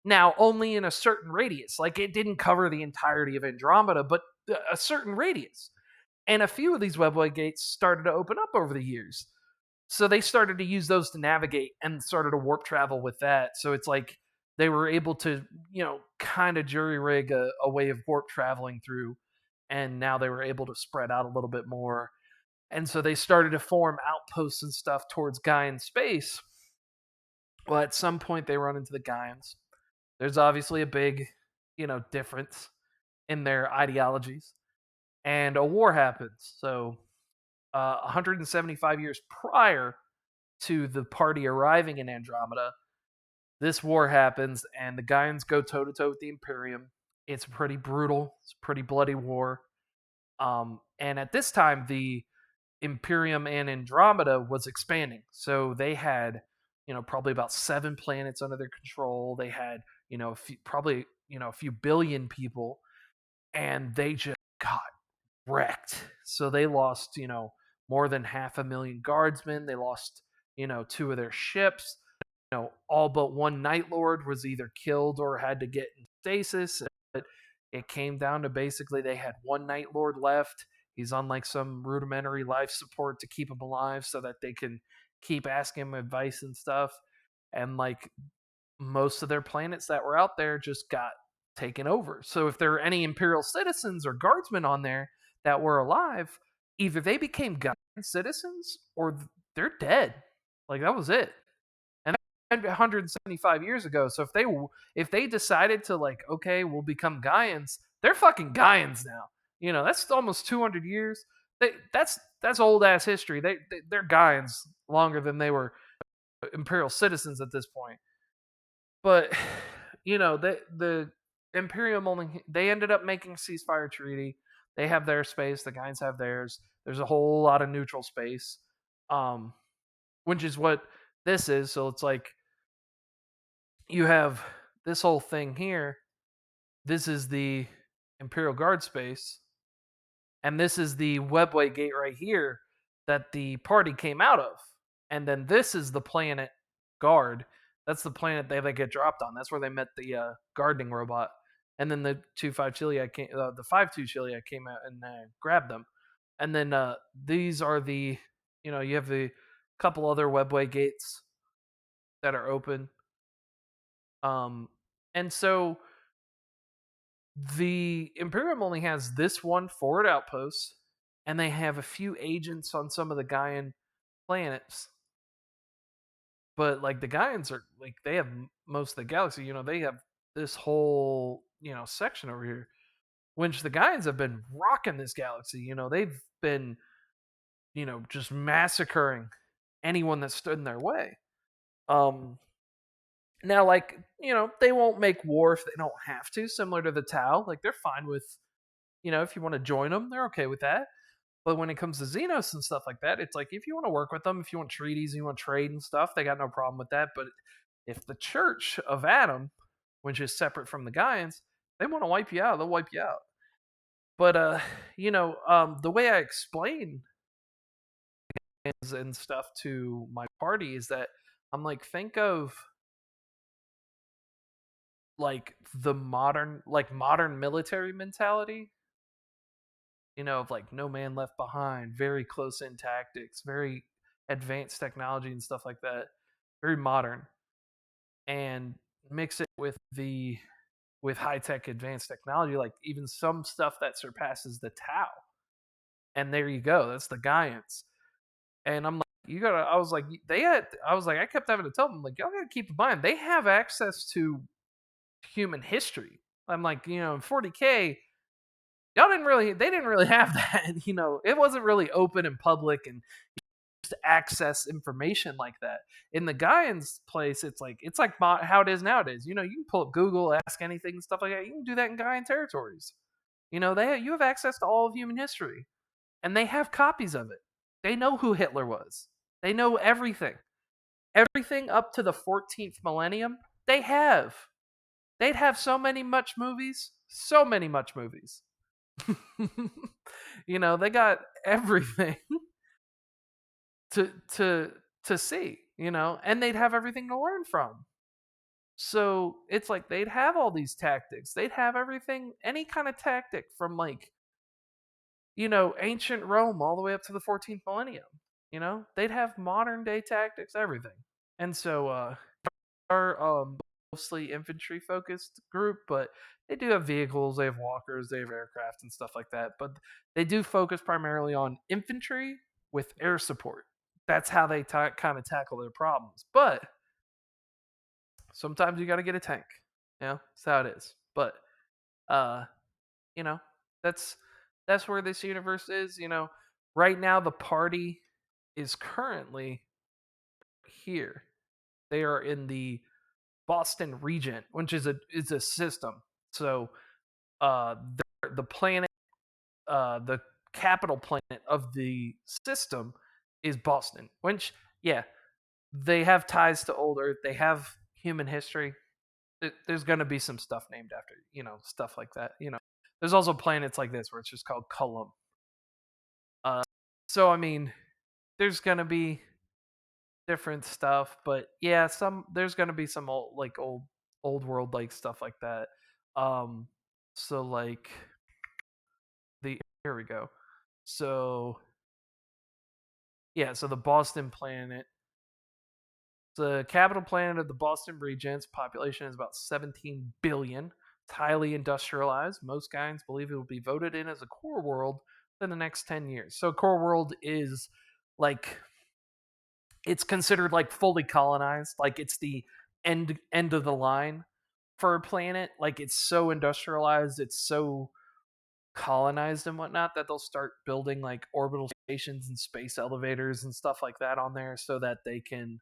Now, only in a certain radius. Like, it didn't cover the entirety of Andromeda, but a certain radius. And a few of these webway gates started to open up over the years. So they started to use those to navigate and started to warp travel with that. So it's like they were able to, kind of jury rig a way of warp traveling through. And now they were able to spread out a little bit more. And so they started to form outposts and stuff towards Gaian space. Well, at some point they run into the Gaians. There's obviously a big, difference in their ideologies, and a war happens. So, 175 years prior to the party arriving in Andromeda, this war happens, and the Gaians go toe to toe with the Imperium. It's pretty brutal. It's a pretty bloody war. And at this time, the Imperium and Andromeda was expanding. So they had, probably about 7 planets under their control. They had, probably, a few billion people, and they just got wrecked. So they lost, more than 500,000 guardsmen. They lost, 2 of their ships. all but one Night Lord was either killed or had to get in stasis. But it came down to basically they had one Night Lord left. He's on like some rudimentary life support to keep him alive so that they can keep asking him advice and stuff. And like most of their planets that were out there just got taken over. So if there were any Imperial citizens or guardsmen on there that were alive, either they became Gaian citizens or they're dead. Like that was it. And that 175 years ago. So if they decided to like, okay, we'll become Gaians, they're fucking Gaians now. That's almost 200 years. That's old ass history. They're Gaians longer than they were Imperial citizens at this point. But the Imperium only they ended up making a ceasefire treaty. They have their space. The Gaians have theirs. There's a whole lot of neutral space, um, which is what this is. So it's like you have this whole thing here. This is the Imperial Guard space, and this is the webway gate right here that the party came out of. And then this is the planet Guard. That's the planet they get dropped on. That's where they met the gardening robot. And then the 2-5 Chiliad came, the 5-2 Chiliad came out and grabbed them. And then these are you have the couple other webway gates that are open. And so the Imperium only has this one forward outpost, and they have a few agents on some of the Gaian planets. But like the Gaians are like they have most of the galaxy. They have this whole section over here, which the Gaians have been rocking this galaxy. They've been just massacring anyone that stood in their way. Now, like, they won't make war if they don't have to, similar to the Tau. Like, they're fine with, if you want to join them, they're okay with that. But when it comes to Xenos and stuff like that, it's like, if you want to work with them, if you want treaties, you want trade and stuff, they got no problem with that. But if the Church of Adam, which is separate from the Gaians, they want to wipe you out, they'll wipe you out. But, the way I explain and stuff to my party is that I'm like, think of like the modern military mentality, of like no man left behind, very close in tactics, very advanced technology and stuff like that, very modern, and mix it with high tech advanced technology, like even some stuff that surpasses the Tau. And there you go, that's the Gaians. And I'm like, I kept having to tell them, like, y'all gotta keep in mind, they have access to human history. I'm like, in 40K, they didn't really have that. It wasn't really open and public and to access information like that. In the Gaian's place, it's like how it is nowadays. You can pull up Google, ask anything and stuff like that. You can do that in Gaian territories. You have access to all of human history, and they have copies of it. They know who Hitler was. They know everything. Everything up to the 14th millennium, they have. They'd have so many much movies. So many much movies. They got everything to see, and they'd have everything to learn from. So it's like they'd have all these tactics. They'd have everything, any kind of tactic from like, ancient Rome all the way up to the 14th millennium. They'd have modern day tactics, everything. And so our mostly infantry focused group, but they do have vehicles, they have walkers, they have aircraft and stuff like that. But they do focus primarily on infantry with air support. That's how they kind of tackle their problems. But sometimes you got to get a tank. That's how it is. But you know, that's where this universe is. Right now the party is currently here. They are in the Boston region, which is a system. So the planet, the capital planet of the system is Boston. Which, yeah, they have ties to old Earth. They have human history. There's going to be some stuff named after, stuff like that. There's also planets like this where it's just called Cullum. So I mean, there's going to be different stuff, but yeah, there's gonna be some old world like stuff like that. Um, so like the here we go. So yeah, so the Boston planet, the capital planet of the Boston region. Its population is about 17 billion. It's highly industrialized. Most guys believe it will be voted in as a core world in the next 10 years. So core world is like it's considered like fully colonized, like it's the end of the line for a planet. Like it's so industrialized, it's so colonized and whatnot that they'll start building like orbital stations and space elevators and stuff like that on there so that they can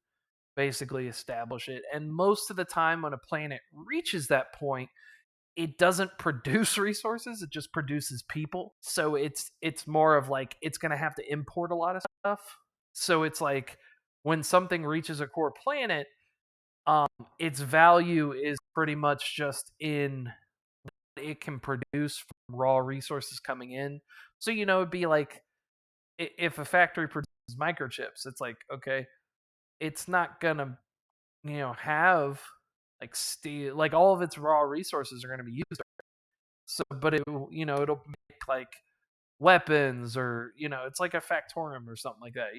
basically establish it. And most of the time when a planet reaches that point, it doesn't produce resources, it just produces people. So it's more of like it's going to have to import a lot of stuff. So it's like when something reaches a core planet, um its value is pretty much just in what it can produce from raw resources coming in. So it'd be like if a factory produces microchips, it's like okay, it's not going to have like steel, like all of its raw resources are going to be used. So, but it'll make like weapons or it's like a factorium or something like that.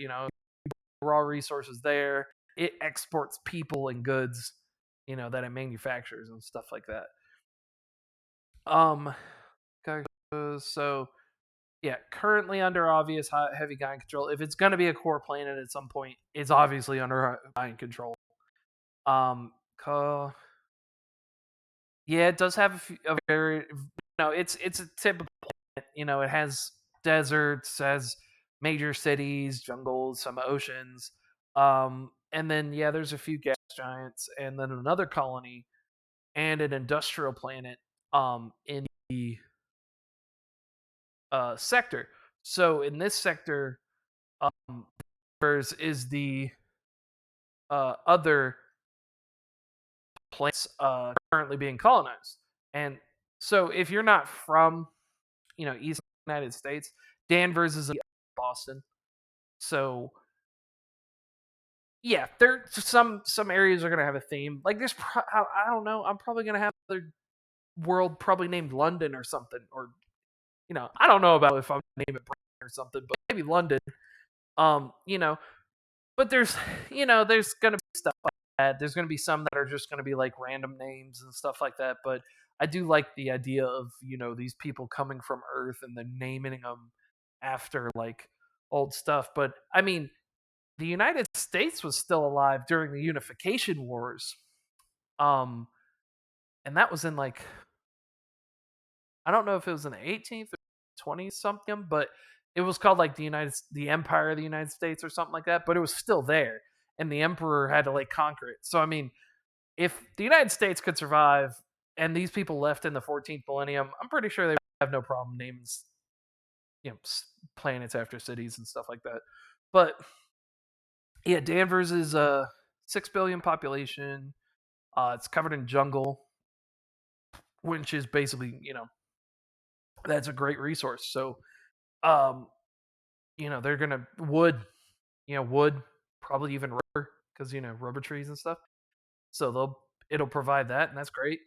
Raw resources there. It exports people and goods, that it manufactures and stuff like that. Um, so yeah, currently under obvious heavy guiding control. If it's going to be a core planet at some point, it's obviously under guiding control. Um, yeah, it does have a very it's a typical planet. It has deserts, has major cities, jungles, some oceans. And then yeah, there's a few gas giants, and then another colony and an industrial planet in the sector. So in this sector, um, is the other planets currently being colonized. And so if you're not from East United States, Danvers is in Boston. So yeah, there some areas are gonna have a theme. Like I don't know. I'm probably gonna have another world probably named London or something, or I don't know about if I'm gonna name it Britain or something, but maybe London. Um, you know, but there's gonna be stuff like that. There's gonna be some that are just gonna be like random names and stuff like that. But I do like the idea of these people coming from Earth and then naming them after like old stuff. But I mean, the United States was still alive during the Unification Wars, um, and that was in like I don't know if it was in the 18th or 20 something, but it was called like the Empire of the United States or something like that. But it was still there, and the Emperor had to like conquer it. So I mean, if the United States could survive, and these people left in the 14th millennium, I'm pretty sure they have no problem naming planets after cities and stuff like that. But yeah, Danvers is a 6 billion population. It's covered in jungle, which is basically that's a great resource. So um, they're gonna wood, probably even rubber, because rubber trees and stuff. So it'll provide that, and that's great.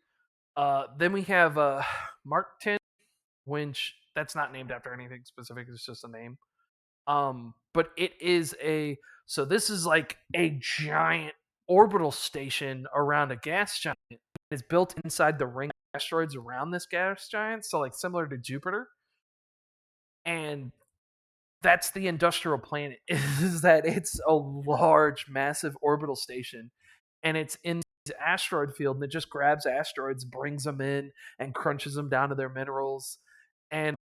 Then we have Markton, which that's not named after anything specific. It's just a name. But it is so this is like a giant orbital station around a gas giant. It's built inside the ring of asteroids around this gas giant, so like similar to Jupiter. And that's the industrial planet, is that it's a large, massive orbital station, and it's in this asteroid field, and it just grabs asteroids, brings them in, and crunches them down to their minerals. And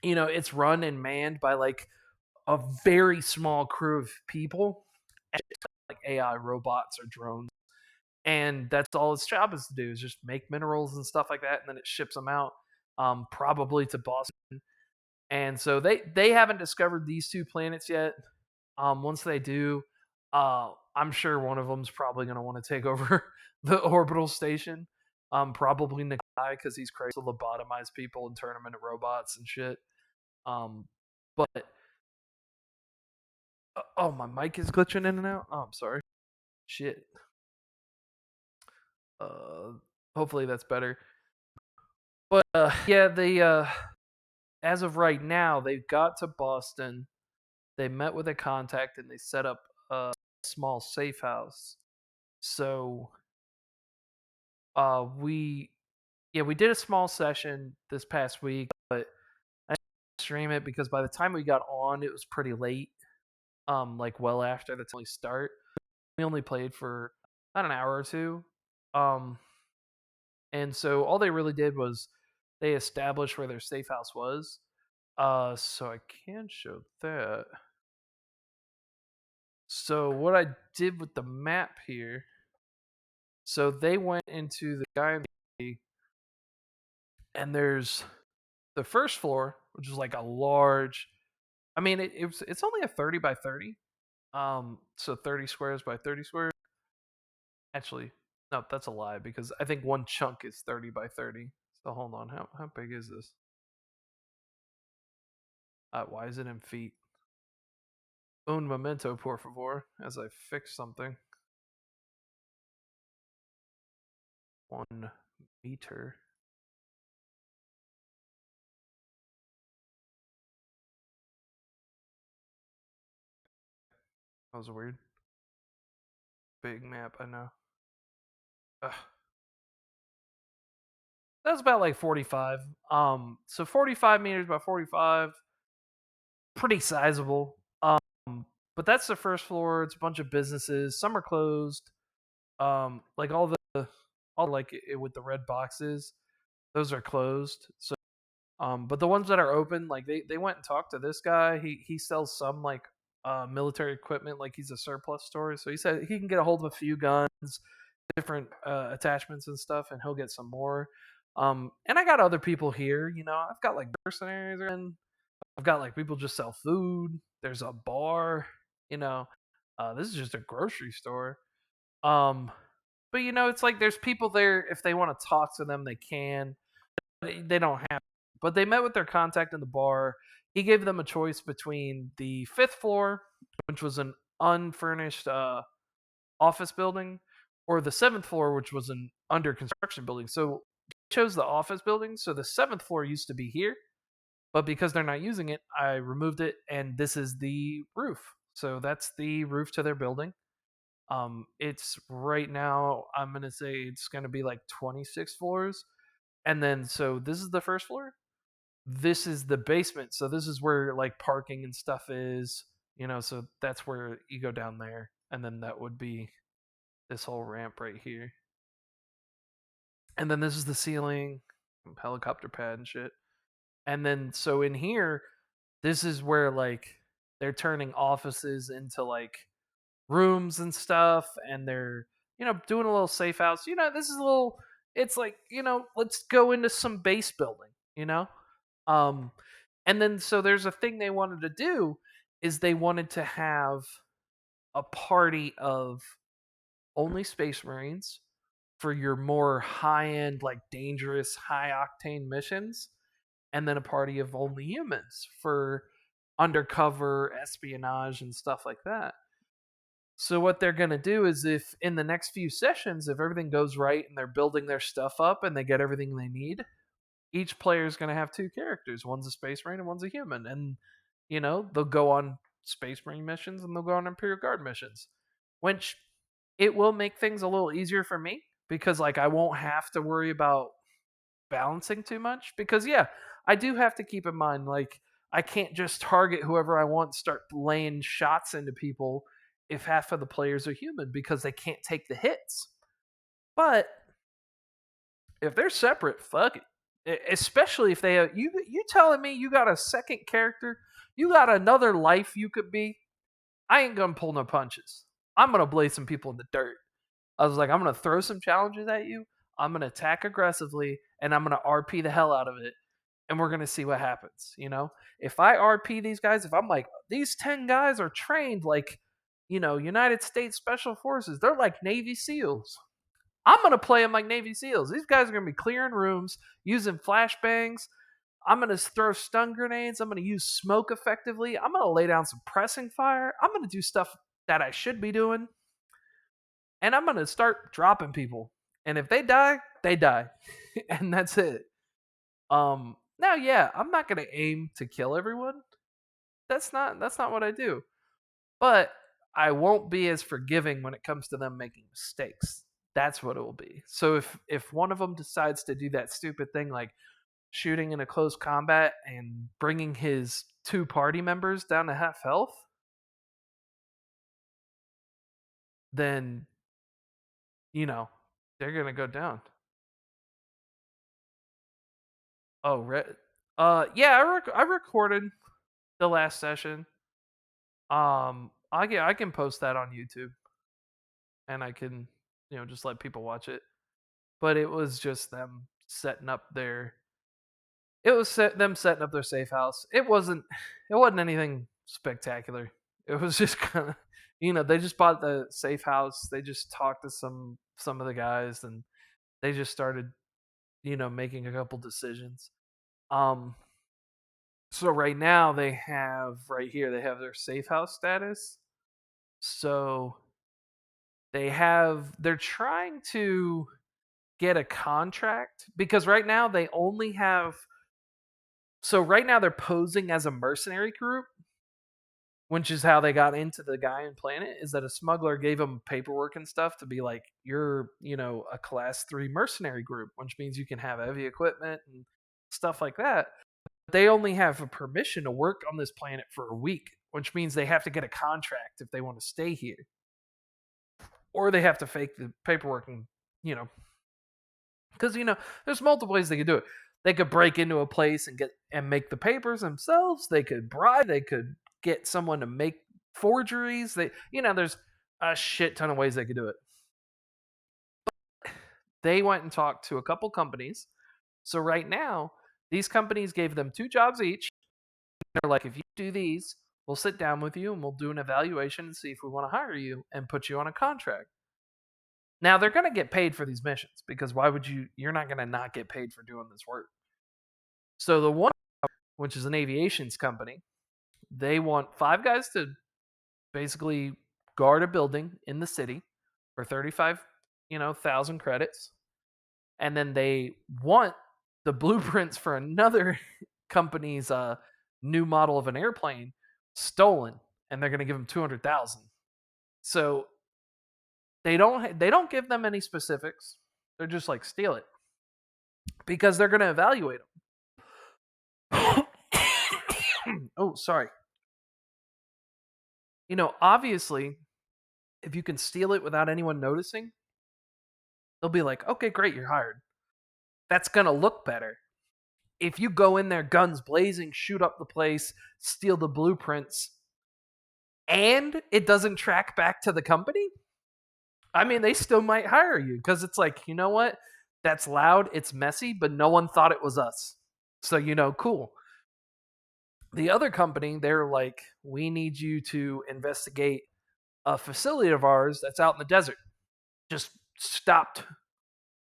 it's run and manned by like a very small crew of people, like AI robots or drones. And that's all its job is to do, is just make minerals and stuff like that, and then it ships them out, probably to Boston. And so they haven't discovered these two planets yet. Once they do, I'm sure one of them's probably going to want to take over the orbital station. Probably Nikolai, because he's crazy to lobotomize people and turn them into robots and shit. But Oh, my mic is glitching in and out. Oh, I'm sorry. Shit. Uh, Hopefully that's better. But yeah, they as of right now, they've got to Boston. They met with a contact and they set up a small safe house. So we yeah, we did a small session this past week, but I didn't stream it because by the time we got on, it was pretty late. Like well after the only start. We only played for about an hour or two. Um, and so all they really did was they established where their safe house was. So I can show that. So what I did with the map here, so they went into the guy in the and there's the first floor, which is like a large. I mean, it's only a 30 by 30. So 30 squares by 30 squares. Actually, no, that's a lie because I think one chunk is 30 by 30. So hold on, how big is this? Why is it in feet? Un momento, por favor, as I fix something. 1 meter. That was weird. Big map, I know. Ugh. That's about like 45. So 45 meters by 45, pretty sizable. But that's the first floor. It's a bunch of businesses. Some are closed. Like all like it with the red boxes, those are closed. So, but the ones that are open, like they went and talked to this guy. He sells some like military equipment, like he's a surplus store. So he said he can get a hold of a few guns, different attachments and stuff, and he'll get some more. And I got other people here. You know, I've got like mercenaries, and I've got like people just sell food. There's a bar. You know, this is just a grocery store. Um, but you know, it's like there's people there. If they want to talk to them, they can. They don't have. But they met with their contact in the bar. He gave them a choice between the fifth floor, which was an unfurnished office building, or the seventh floor, which was an under construction building. So I chose the office building. So the seventh floor used to be here, but because they're not using it, I removed it, and this is the roof. So that's the roof to their building. It's right now. I'm gonna say it's gonna be like 26 floors, and then so this is the first floor. This is the basement. So this is where like parking and stuff is. You know, so that's where you go down there, and then that would be this whole ramp right here. And then this is the ceiling, helicopter pad and shit. And then so in here, this is where like they're turning offices into like rooms and stuff, and they're doing a little safe house. This is a little. It's like let's go into some base building. Um, and then so there's a thing they wanted to do is they wanted to have a party of only Space Marines for your more high end, like dangerous, high octane missions, and then a party of only humans for undercover espionage and stuff like that. So what they're going to do is if in the next few sessions, if everything goes right and they're building their stuff up and they get everything they need, each player is going to have two characters. One's a Space Marine and one's a human. And, they'll go on Space Marine missions and they'll go on Imperial Guard missions, which it will make things a little easier for me because, like, I won't have to worry about balancing too much because, yeah, I do have to keep in mind, like, I can't just target whoever I want and start laying shots into people if half of the players are human because they can't take the hits. But if they're separate, fuck it. Especially if they have you telling me you got a second character, you got another life you could be. I ain't gonna pull no punches. I'm gonna blaze some people in the dirt. I was like, I'm gonna throw some challenges at you. I'm gonna attack aggressively, and I'm gonna RP the hell out of it, and we're gonna see what happens. If I RP these guys, if I'm like, these 10 guys are trained like, United States Special Forces, they're like Navy SEALs. I'm gonna play them like Navy SEALs. These guys are gonna be clearing rooms, using flashbangs. I'm going to throw stun grenades. I'm going to use smoke effectively. I'm going to lay down some pressing fire. I'm going to do stuff that I should be doing. And I'm going to start dropping people. And if they die, they die. And that's it. Now, yeah, I'm not going to aim to kill everyone. That's not what I do. But I won't be as forgiving when it comes to them making mistakes. That's what it will be. So if one of them decides to do that stupid thing like shooting in a close combat and bringing his 2 party members down to half health, then they're gonna go down. Oh, yeah, I recorded the last session. I can post that on YouTube, and I can just let people watch it. But it was just them setting up their. It was them setting up their safe house. It wasn't anything spectacular. It was just kind of they just bought the safe house. They just talked to some of the guys, and they just started making a couple decisions. So right now they have their safe house status. So they're trying to get a contract because right now they only have. So right now they're posing as a mercenary group, which is how they got into the guy in Planet, is that a smuggler gave them paperwork and stuff to be like, you're, a class 3 mercenary group, which means you can have heavy equipment and stuff like that. They only have a permission to work on this planet for a week, which means they have to get a contract if they want to stay here. Or they have to fake the paperwork and, because, there's multiple ways they could do it. They could break into a place and make the papers themselves. They could bribe. They could get someone to make forgeries. There's a shit ton of ways they could do it. They went and talked to a couple companies. So right now, these companies gave them 2 jobs each. They're like, if you do these, we'll sit down with you and we'll do an evaluation and see if we want to hire you and put you on a contract. Now they're going to get paid for these missions because why would you're not going to not get paid for doing this work. So the one, which is an aviations company, they want 5 guys to basically guard a building in the city for 35,000 credits. And then they want the blueprints for another company's new model of an airplane stolen, and they're going to give them 200,000. So they don't give them any specifics. They're just like, steal it, because they're going to evaluate them. Oh, sorry. Obviously, if you can steal it without anyone noticing, they'll be like, okay, great, you're hired. That's going to look better. If you go in there guns blazing, shoot up the place, steal the blueprints, and it doesn't track back to the company, I mean, they still might hire you because it's like, you know what? That's loud, it's messy, but no one thought it was us. So, cool. The other company, they're like, we need you to investigate a facility of ours that's out in the desert. Just stopped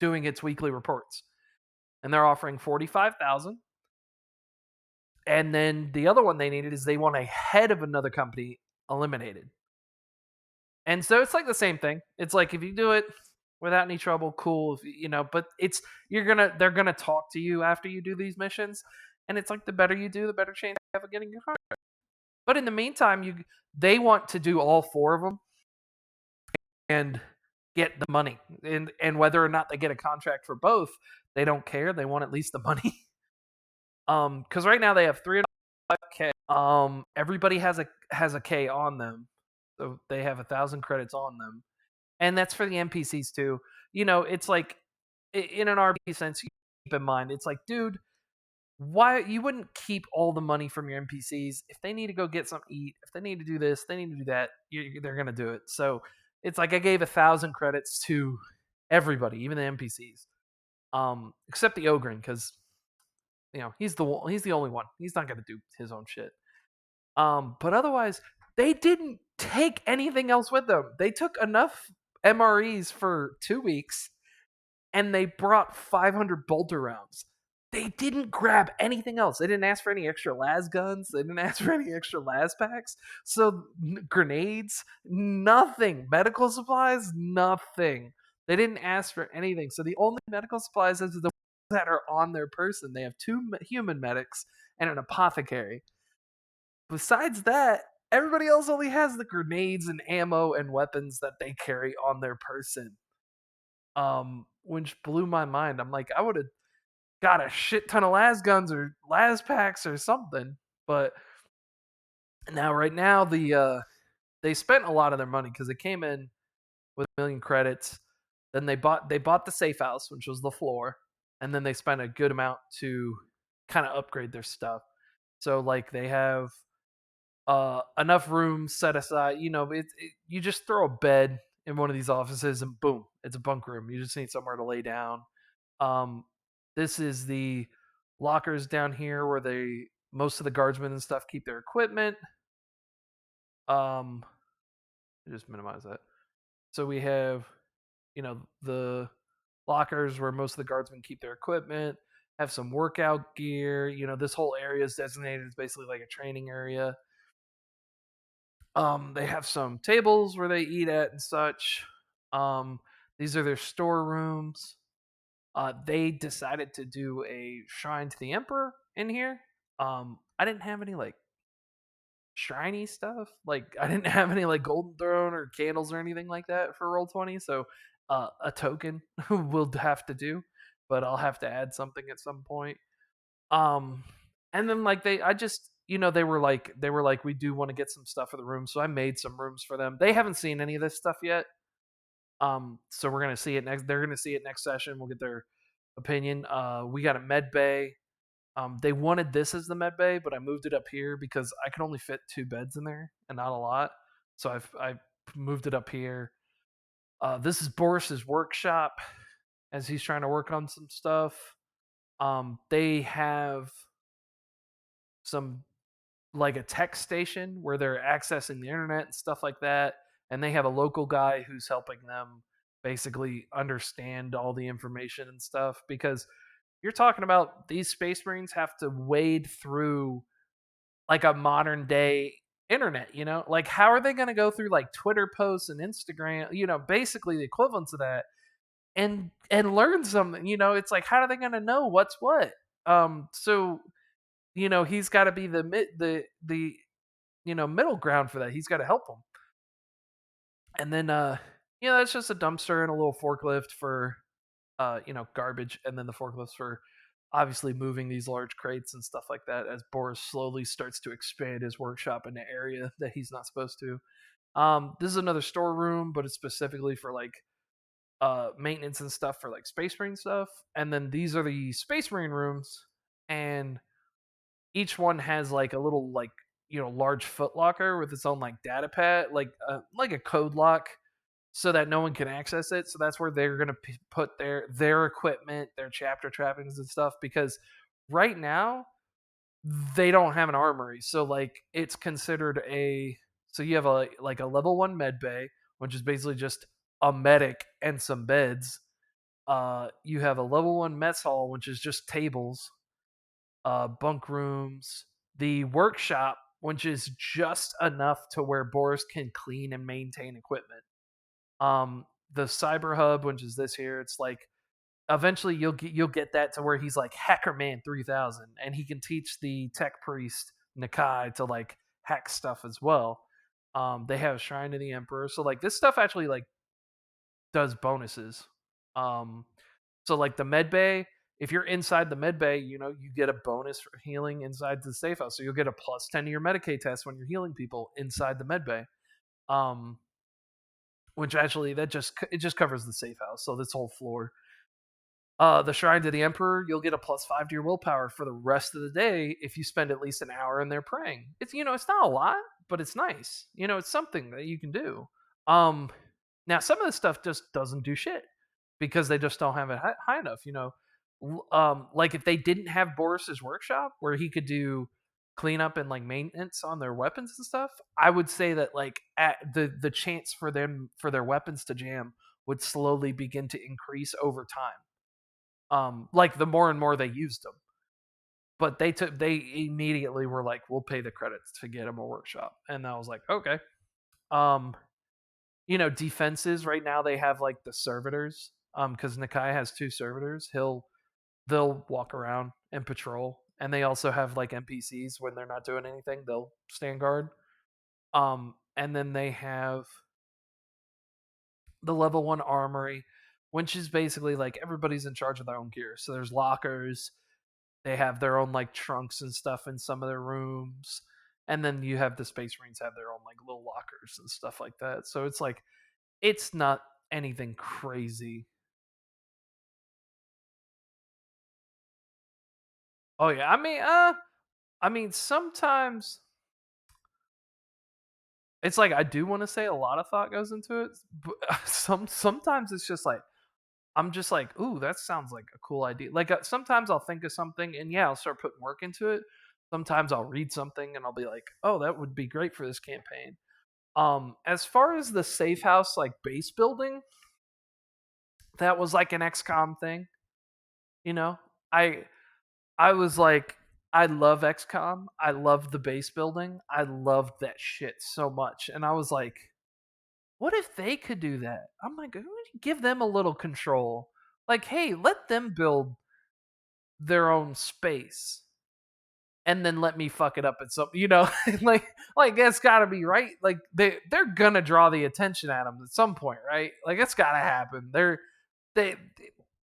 doing its weekly reports. And they're offering 45,000. And then the other one they needed is they want a head of another company eliminated. And so it's like the same thing. It's like if you do it without any trouble, cool. But they're gonna talk to you after you do these missions, and it's like the better you do, the better chance you have of getting your contract. But in the meantime, they want to do all 4 of them and get the money, and whether or not they get a contract for both, they don't care. They want at least the money. Because right now they have 305K. Everybody has a K on them, so they have 1,000 credits on them, and that's for the NPCs too. It's like in an RP sense, you keep in mind, it's like, dude, why you wouldn't keep all the money from your NPCs if they need to go get something to eat, if they need to do this, they need to do that, they're gonna do it. So it's like I gave 1,000 credits to everybody, even the NPCs, except the Ogren, because he's the only one. He's not gonna do his own shit. But otherwise, they didn't take anything else with them. They took enough MREs for 2 weeks, and they brought 500 bolter rounds. They didn't grab anything else. They didn't ask for any extra las guns. They didn't ask for any extra las packs. So grenades, nothing. Medical supplies, nothing. They didn't ask for anything. So the only medical supplies is the ones that are on their person. They have two human medics and an apothecary. Besides that, everybody else only has the grenades and ammo and weapons that they carry on their person. Which blew my mind. I'm like, I would have got a shit ton of las guns or las packs or something. But now, right now, they spent a lot of their money because they came in with 1,000,000 credits. Then they bought the safe house, which was the floor, and then they spent a good amount to kind of upgrade their stuff. So like they have enough room set aside. You just throw a bed in one of these offices and boom, it's a bunk room. You just need somewhere to lay down. Um, this is the lockers down here where most of the guardsmen and stuff keep their equipment. Um, just minimize that. So we have, the lockers where most of the guardsmen keep their equipment. Have some workout gear. This whole area is designated as basically like a training area. They have some tables where they eat at and such. Um, these are their storerooms. They decided to do a shrine to the emperor in here. I didn't have any like shiny stuff. Like I didn't have any like golden throne or candles or anything like that for Roll20. So a token will have to do, but I'll have to add something at some point. Um, and then like I just they were like we do want to get some stuff for the room, so I made some rooms for them. They haven't seen any of this stuff yet. So we're gonna see it next. They're gonna see it next session. We'll get their opinion. We got a med bay. They wanted this as the med bay, but I moved it up here because I could only fit 2 beds in there and not a lot. So I moved it up here. This is Boris's workshop as he's trying to work on some stuff. They have some like a tech station where they're accessing the internet and stuff like that, and they have a local guy who's helping them basically understand all the information and stuff because you're talking about these space marines have to wade through like a modern day internet, like how are they going to go through like Twitter posts and Instagram, basically the equivalents of that, and learn something. It's like how are they going to know what's what? So he's got to be the middle ground for that. He's got to help them. And then it's just a dumpster and a little forklift for garbage, and then the forklifts for obviously moving these large crates and stuff like that as Boris slowly starts to expand his workshop in an area that he's not supposed to. This is another storeroom, but it's specifically for like maintenance and stuff for like Space Marine stuff. And then these are the Space Marine rooms, and each one has like a little like large foot locker with its own like data pad, like a code lock, so that no one can access it. So that's where they're going to put their equipment, their chapter trappings and stuff. Because right now they don't have an armory, so like it's considered a. So you have a level 1 med bay, which is basically just a medic and some beds. You have a level 1 mess hall, which is just tables, bunk rooms, the workshop, which is just enough to where Boris can clean and maintain equipment. The cyber hub, which is this here, it's like eventually you'll get that to where he's like Hacker Man 3000, and he can teach the tech priest Nakai to like hack stuff as well. They have a shrine to the emperor, so like this stuff actually like does bonuses. Um, so like the med bay, if you're inside the med bay, you get a bonus for healing inside the safe house. So you'll get a +10 to your Medicaid test when you're healing people inside the med bay. Um, which actually it just covers the safe house, so this whole floor. The Shrine to the Emperor, you'll get a +5 to your willpower for the rest of the day if you spend at least an hour in there praying. It's not a lot, but it's nice. It's something that you can do. Um, Now some of this stuff just doesn't do shit because they just don't have it high enough. Like if they didn't have Boris's workshop where he could do cleanup and like maintenance on their weapons and stuff, I would say that like at the chance for their weapons to jam would slowly begin to increase over time. Like the more and more they used them, but they immediately were like, we'll pay the credits to get them a workshop, and I was like, okay. Um, defenses right now they have like the servitors. Because Nakai has two servitors, they'll walk around and patrol, and they also have like NPCs when they're not doing anything, they'll stand guard. And then they have the level one armory, which is basically like everybody's in charge of their own gear. So there's lockers, they have their own like trunks and stuff in some of their rooms, and then you have the Space Marines have their own like little lockers and stuff like that. So it's like it's not anything crazy. Oh yeah, I mean sometimes it's like I do want to say a lot of thought goes into it, but sometimes it's just like I'm just like, ooh, that sounds like a cool idea. Like sometimes I'll think of something and yeah, I'll start putting work into it. Sometimes I'll read something and I'll be like, oh, that would be great for this campaign. As far as the safe house like base building, that was like an XCOM thing. You know, I I was like, I love XCOM. I love the base building. I loved that shit so much, and I was like, what if they could do that? I'm like, give them a little control. Like, hey, let them build their own space and then let me fuck it up at some like that's gotta be right. Like they're gonna draw the attention at them at some point, right? Like it's gotta happen. They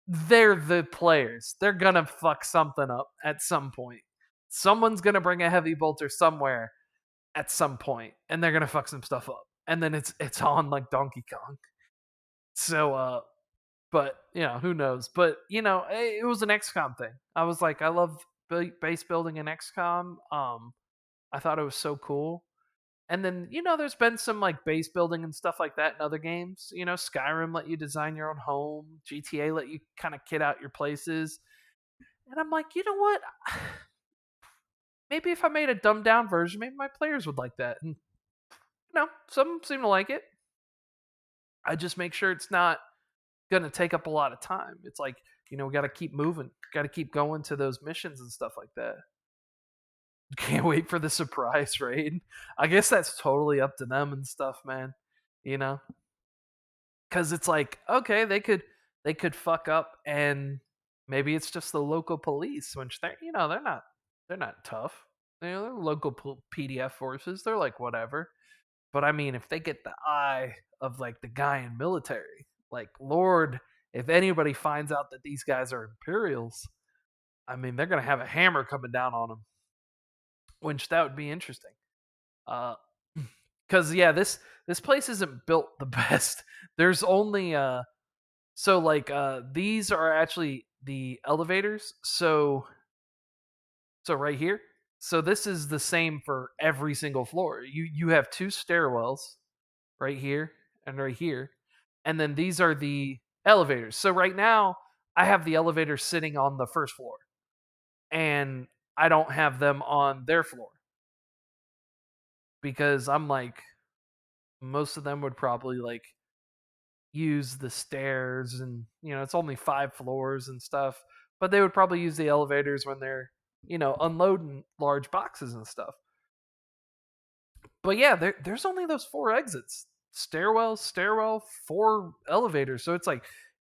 they're the players. They're gonna fuck something up at some point. Someone's gonna bring a heavy bolter somewhere at some point, and they're gonna fuck some stuff up. And then it's on like Donkey Kong. So but who knows? But it was an XCOM thing. I was like, I love base building in XCOM. I thought it was so cool. And then there's been some like base building and stuff like that in other games. Skyrim let you design your own home. GTA let you kind of kit out your places. And I'm like, you know what? Maybe if I made a dumbed down version, maybe my players would like that. And some seem to like it. I just make sure it's not gonna take up a lot of time. It's like, we gotta keep moving, gotta keep going to those missions and stuff like that. Can't wait for the surprise raid. I guess that's totally up to them and stuff, man. You know? Cause it's like, okay, they could fuck up and maybe it's just the local police, which they're not tough. They're local PDF forces. They're like whatever. But I mean, if they get the eye of like the guy in military, like Lord, if anybody finds out that these guys are Imperials, I mean, they're gonna have a hammer coming down on them, which that would be interesting. Uh, because yeah, this place isn't built the best. There's only so like these are actually the elevators. So right here. So this is the same for every single floor. You have two stairwells right here and right here. And then these are the elevators. So right now, I have the elevators sitting on the first floor, and I don't have them on their floor because I'm like, most of them would probably like use the stairs, and it's only 5 floors and stuff, but they would probably use the elevators when they're unloading large boxes and stuff. But yeah, there's only those 4 exits: stairwell, 4 elevators. So it's like,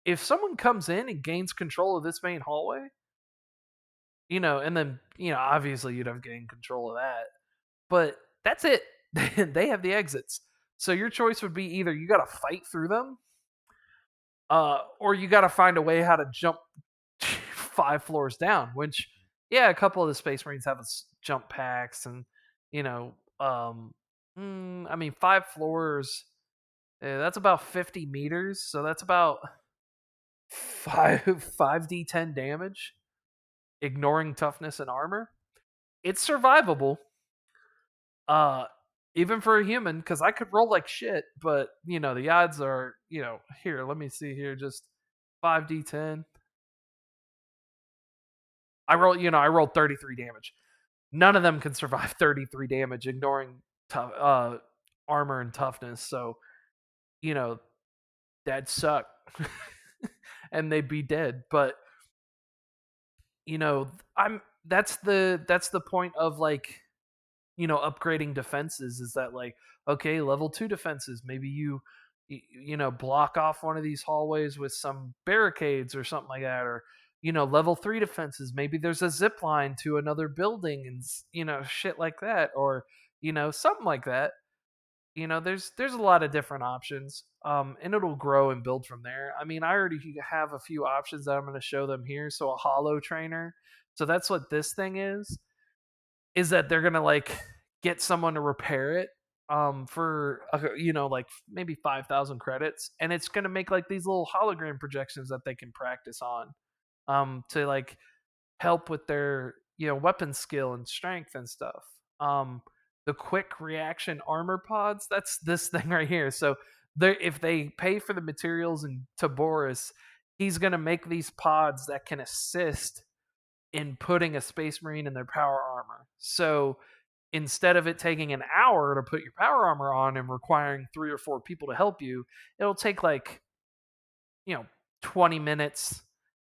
if someone comes in and gains control of this main hallway, and then obviously you'd have gained control of that. But that's it. They have the exits. So your choice would be either you got to fight through them, or you got to find a way how to jump 5 floors down. Which, yeah, a couple of the Space Marines have jump packs, and you know, I mean, 5 floors. That's about 50 meters, so that's about five d10 damage, ignoring toughness and armor. It's survivable, uh, even for a human, because I could roll like shit, but the odds are, here. Let me see here, just 5d10. I rolled 33 damage. None of them can survive 33 damage, ignoring tough armor and toughness. So you know that'd suck, and they'd be dead. But you know, I'm that's the point of like, upgrading defenses is that like, okay, level 2 defenses, maybe block off one of these hallways with some barricades or something like that, or level 3 defenses, maybe there's a zip line to another building and shit like that, or something like that. There's a lot of different options, and it'll grow and build from there. I mean, I already have a few options that I'm going to show them here. So a hollow trainer, so that's what this thing is that they're gonna like get someone to repair it for like maybe 5,000 credits, and it's gonna make like these little hologram projections that they can practice on to like help with their weapon skill and strength and stuff. The quick reaction armor pods, that's this thing right here. So if they pay for the materials and to Boris, he's gonna make these pods that can assist in putting a space marine in their power armor. So instead of it taking an hour to put your power armor on and requiring 3 or 4 people to help you, it'll take like, you know, 20 minutes,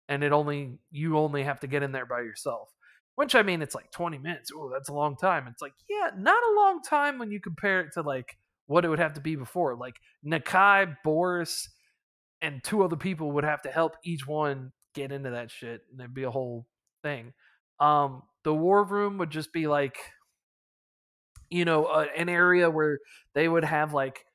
and you only have to get in there by yourself. Which, I mean, it's like 20 minutes. Oh, that's a long time. It's like, yeah, not a long time when you compare it to like what it would have to be before. Like Nakai, Boris, and 2 other people would have to help each one get into that shit, and there'd be a whole thing. The war room would just be like, an area where they would have like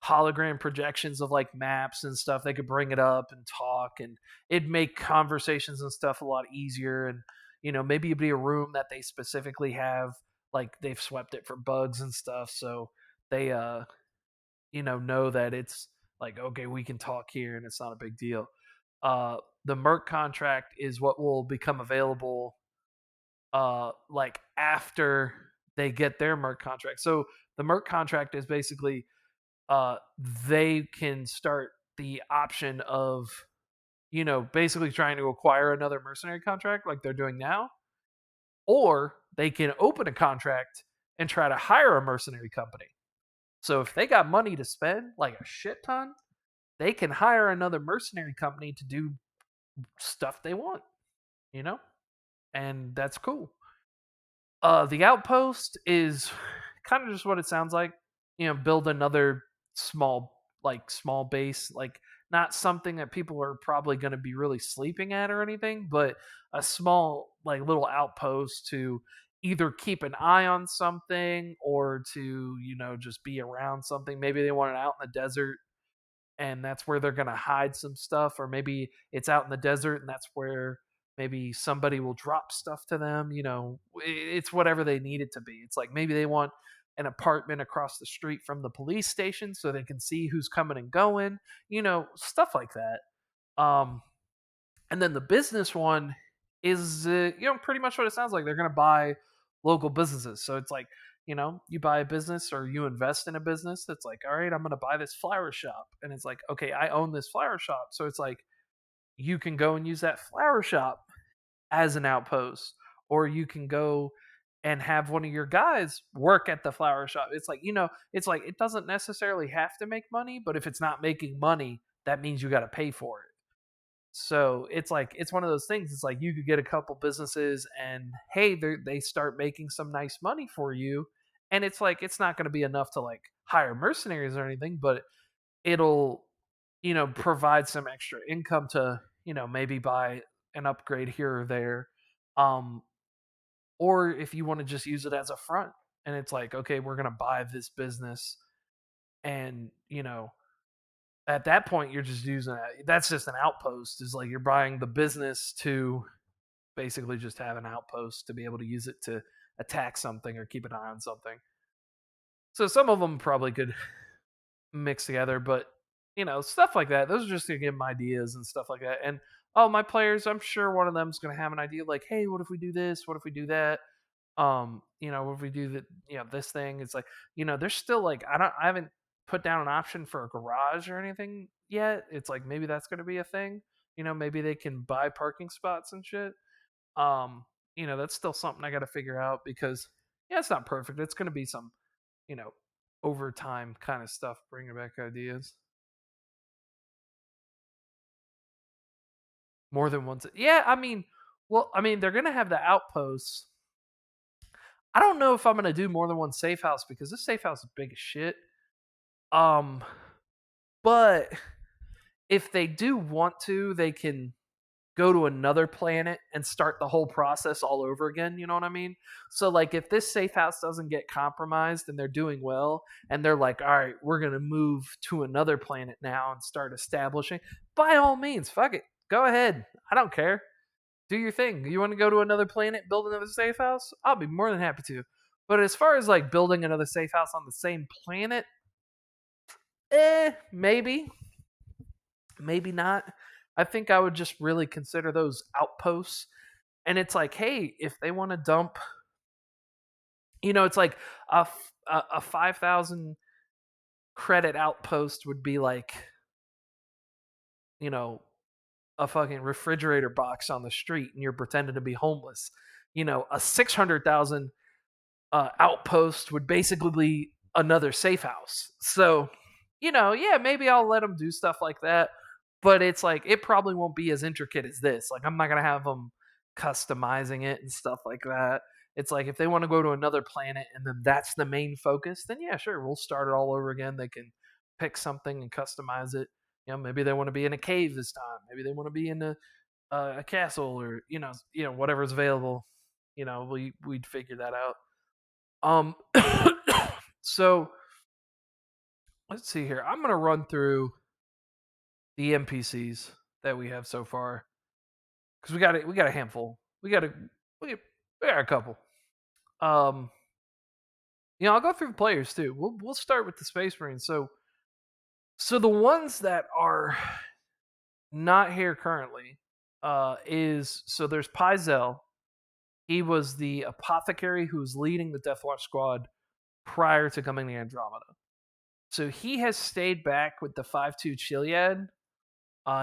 hologram projections of like maps and stuff. They could bring it up and talk, and it'd make conversations and stuff a lot easier. And maybe it'd be a room that they specifically have, like they've swept it for bugs and stuff, so they know that it's like, okay, we can talk here and it's not a big deal. The Merc contract is what will become available like after they get their Merc contract. So the Merc contract is basically uh they can start the option of basically trying to acquire another mercenary contract like they're doing now, or they can open a contract and try to hire a mercenary company. So if they got money to spend, like a shit ton, they can hire another mercenary company to do stuff they want, you know? And that's cool. The outpost is kind of just what it sounds like. Build another small base, like not something that people are probably going to be really sleeping at or anything, but a small like little outpost to either keep an eye on something or to just be around something. Maybe they want it out in the desert, and that's where they're going to hide some stuff, or maybe it's out in the desert and that's where maybe somebody will drop stuff to them. It's whatever they need it to be. It's like maybe they want an apartment across the street from the police station so they can see who's coming and going, stuff like that. And then the business one is pretty much what it sounds like. They're going to buy local businesses. So it's like, you buy a business or you invest in a business that's like, all right, I'm going to buy this flower shop, and it's like, okay, I own this flower shop, so it's like you can go and use that flower shop as an outpost, or you can go and have one of your guys work at the flower shop. It's like, it's like it doesn't necessarily have to make money, but if it's not making money, that means you got to pay for it. So it's like it's one of those things. It's like you could get a couple businesses, and hey, they start making some nice money for you, and it's like it's not going to be enough to like hire mercenaries or anything, but it'll provide some extra income to maybe buy an upgrade here or there, um, or if you want to just use it as a front, and it's like, okay, we're going to buy this business, and at that point you're just using it. That's just an outpost. Is like you're buying the business to basically just have an outpost to be able to use it to attack something or keep an eye on something. So some of them probably could mix together, but stuff like that. Those are just to give them ideas and stuff like that. And my players, I'm sure one of them's going to have an idea like, hey, what if we do this? What if we do that? What if we do that? This thing. It's like, there's still like I haven't put down an option for a garage or anything yet. It's like maybe that's going to be a thing. Maybe they can buy parking spots and shit. Um, that's still something I got to figure out because yeah, it's not perfect. It's going to be some, you know, over time kind of stuff, bringing back ideas more than once. Yeah, I mean, Well, I mean, they're gonna have the outposts. I don't know if I'm gonna do more than one safe house because this safe house is big as shit. Um, but if they do want to, they can go to another planet and start the whole process all over again. You know what I mean? So, like, if this safe house doesn't get compromised and they're doing well, and they're like, all right, we're going to move to another planet now and start establishing, by all means, fuck it. Go ahead. I don't care. Do your thing. You want to go to another planet, build another safe house? I'll be more than happy to. But as far as like building another safe house on the same planet, maybe. Maybe not. I think I would just really consider those outposts. And it's like, hey, if they want to dump, it's like a 5,000 credit outpost would be like, you know, a fucking refrigerator box on the street and you're pretending to be homeless. A 600,000 outpost would basically be another safe house. So, yeah, maybe I'll let them do stuff like that. But it's like, it probably won't be as intricate as this. Like, I'm not going to have them customizing it and stuff like that. It's like, if they want to go to another planet and then that's the main focus, then yeah, sure, we'll start it all over again. They can pick something and customize it. Maybe they want to be in a cave this time. Maybe they want to be in a castle or, whatever's available. We'd figure that out. Um, so let's see here. I'm gonna run through the NPCs that we have so far because we got a handful. We got a couple. Um, I'll go through the players too. We'll start with the Space Marines. So the ones that are not here currently is so there's Pyzel. He was the apothecary who was leading the Deathwatch squad prior to coming to Andromeda. So he has stayed back with the 5-2 Chiliad.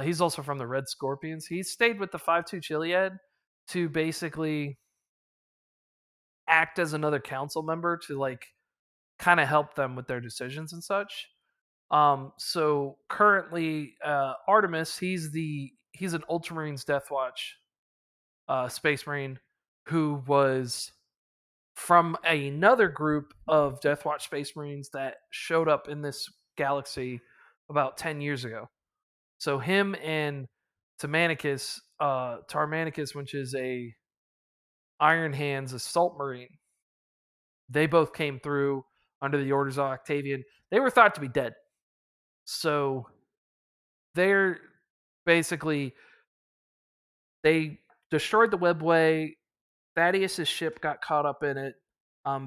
He's also from the Red Scorpions. He stayed with the 5-2 Chiliad to basically act as another council member to like kind of help them with their decisions and such. So currently, Artemis, he's an Ultramarines Deathwatch Space Marine who was from another group of Deathwatch Space Marines that showed up in this galaxy about 10 years ago. So him and Tarmanicus, which is a Iron Hands assault marine, they both came through under the orders of Octavian. They were thought to be dead. So they're basically they destroyed the webway. Thaddeus's ship got caught up in it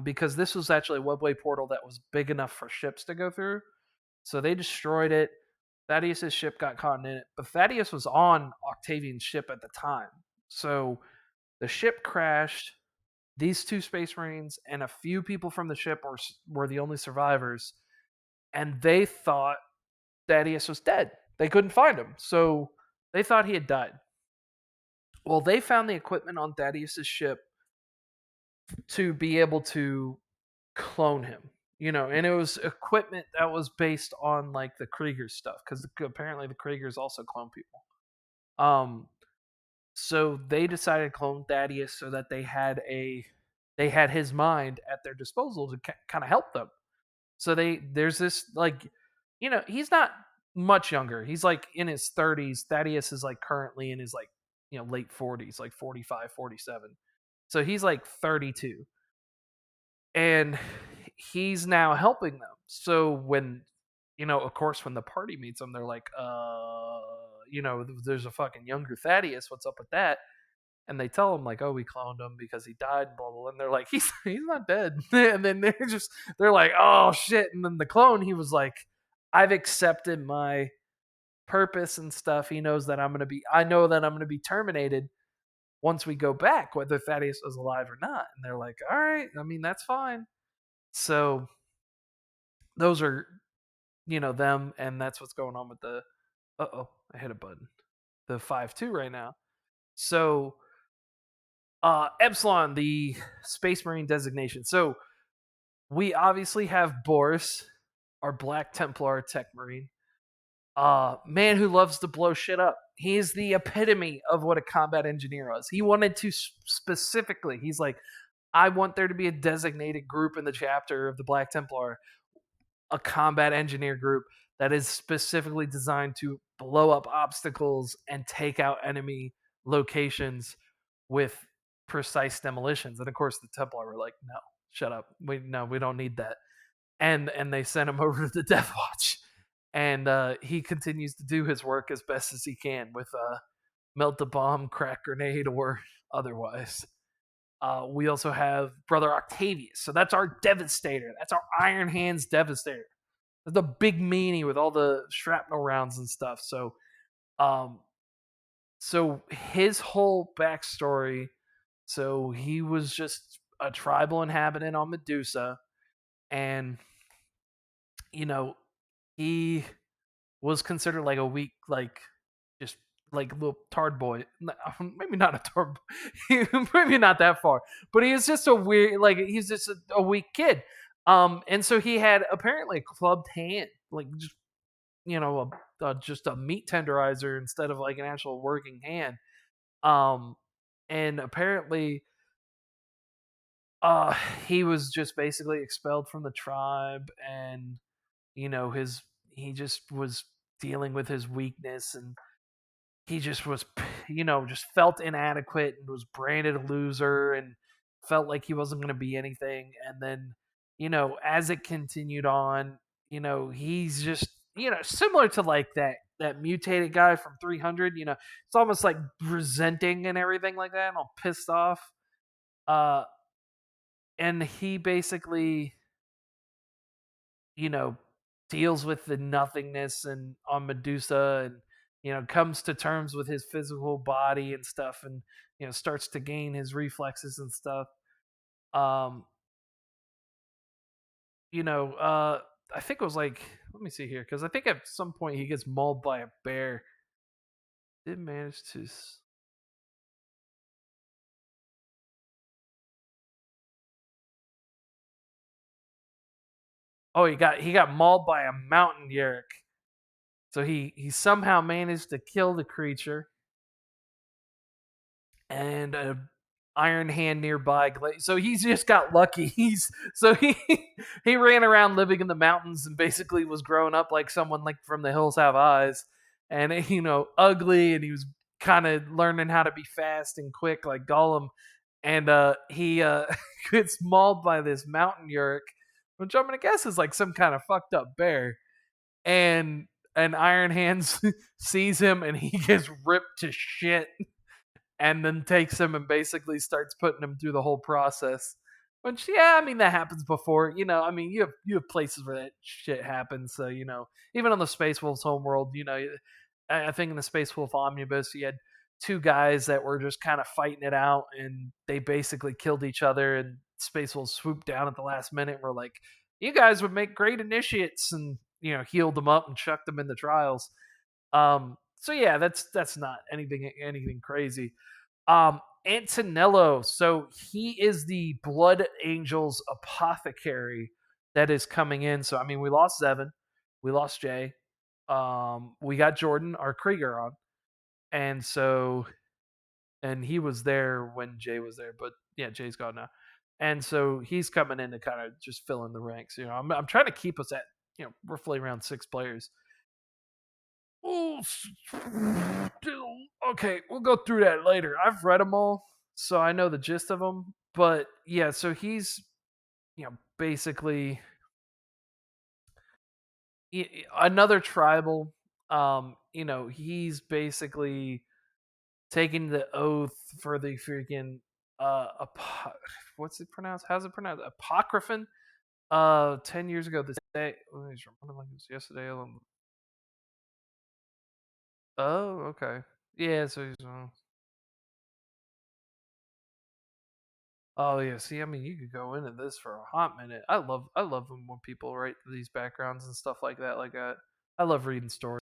because this was actually a webway portal that was big enough for ships to go through. So they destroyed it. Thaddeus's ship got caught in it, but Thaddeus was on Octavian's ship at the time. So the ship crashed. These two Space Marines and a few people from the ship were the only survivors, and they thought Thaddeus was dead. They couldn't find him, so they thought he had died. Well, they found the equipment on Thaddeus's ship to be able to clone him, and it was equipment that was based on like the Krieger stuff because apparently the Kriegers also clone people. So they decided to clone Thaddeus so that they had his mind at their disposal to kind of help them. So there's this like, he's not much younger. He's like in his 30s. Thaddeus is like currently in his like, late 40s, like 45, 47. So he's like 32. And he's now helping them. So when, of course, when the party meets them, they're like, there's a fucking younger Thaddeus. What's up with that? And they tell him like, oh, we cloned him because he died, blah blah. And they're like, he's not dead. And then they're like, oh shit. And then the clone, he was like, I've accepted my purpose and stuff. He knows that I know that I'm gonna be terminated once we go back, whether Thaddeus was alive or not. And they're like, all right, I mean that's fine. So those are them, and that's what's going on with the. I hit a button. The 5-2 right now. So Epsilon, the Space Marine designation. So we obviously have Boris, our Black Templar Tech Marine. Man who loves to blow shit up. He's the epitome of what a combat engineer was. He wanted to specifically. He's like, I want there to be a designated group in the chapter of the Black Templar, a combat engineer group that is specifically designed to blow up obstacles and take out enemy locations with precise demolitions. And of course, the Templar were like, "No, shut up. We don't need that." And they sent him over to the Death Watch, and he continues to do his work as best as he can with melt the bomb, crack grenade, or otherwise. We also have Brother Octavius. So that's our Devastator. That's our Iron Hands Devastator. That's the big meanie with all the shrapnel rounds and stuff. Um, so his whole backstory. So he was just a tribal inhabitant on Medusa, and you know he was considered like a weak, like just like little tard boy. Maybe not a tard boy. Maybe not that far. But he was just a weird, like he's just a weak kid. And so he had apparently a clubbed hand, like just just a meat tenderizer instead of like an actual working hand. Um, and apparently, uh, he was just basically expelled from the tribe, and his he just was dealing with his weakness, and he just was just felt inadequate and was branded a loser and felt like he wasn't going to be anything. And then as it continued on, he's just similar to like that mutated guy from 300. It's almost like resenting and everything like that and all pissed off. uh and he basically you know, deals with the nothingness and on Medusa, and comes to terms with his physical body and stuff, and starts to gain his reflexes and stuff. Um, I think it was like, let me see here, because I think at some point he gets mauled by a bear. Did manage to Oh, he got mauled by a mountain yerk. So he somehow managed to kill the creature, and a Iron Hand nearby. So he's just got lucky. He ran around living in the mountains and basically was growing up like someone like from the Hills Have Eyes, and ugly, and he was kind of learning how to be fast and quick like Gollum, and he gets mauled by this mountain yerk, which I'm gonna guess is like some kind of fucked up bear, and Iron Hands sees him and he gets ripped to shit, and then takes him and basically starts putting him through the whole process. Which, yeah, I mean that happens before. I mean you have places where that shit happens. So even on the Space Wolf's homeworld, I think in the Space Wolf omnibus, you had two guys that were just kind of fighting it out, and they basically killed each other. And Space Wolf swooped down at the last minute. And were like, "You guys would make great initiates," and healed them up and chucked them in the trials. So yeah, that's not anything crazy. Antonello. So he is the Blood Angels apothecary that is coming in. So I mean, we lost Zevin, we lost Jay, we got Jordan, our Krieger on, and he was there when Jay was there, but yeah, Jay's gone now, and so he's coming in to kind of just fill in the ranks. I'm trying to keep us at roughly around 6 players. Oh, okay, we'll go through that later. I've read them all, so I know the gist of them. But yeah, so he's basically another tribal. He's basically taking the oath for the freaking what's it pronounced? How's it pronounced? Apocryphon. 10 years ago this day. Oh, he's reminding like it was yesterday. Oh, okay. Yeah, so he's. Oh yeah, see, I mean, you could go into this for a hot minute. I love them when people write these backgrounds and stuff like that. Like that, I love reading stories.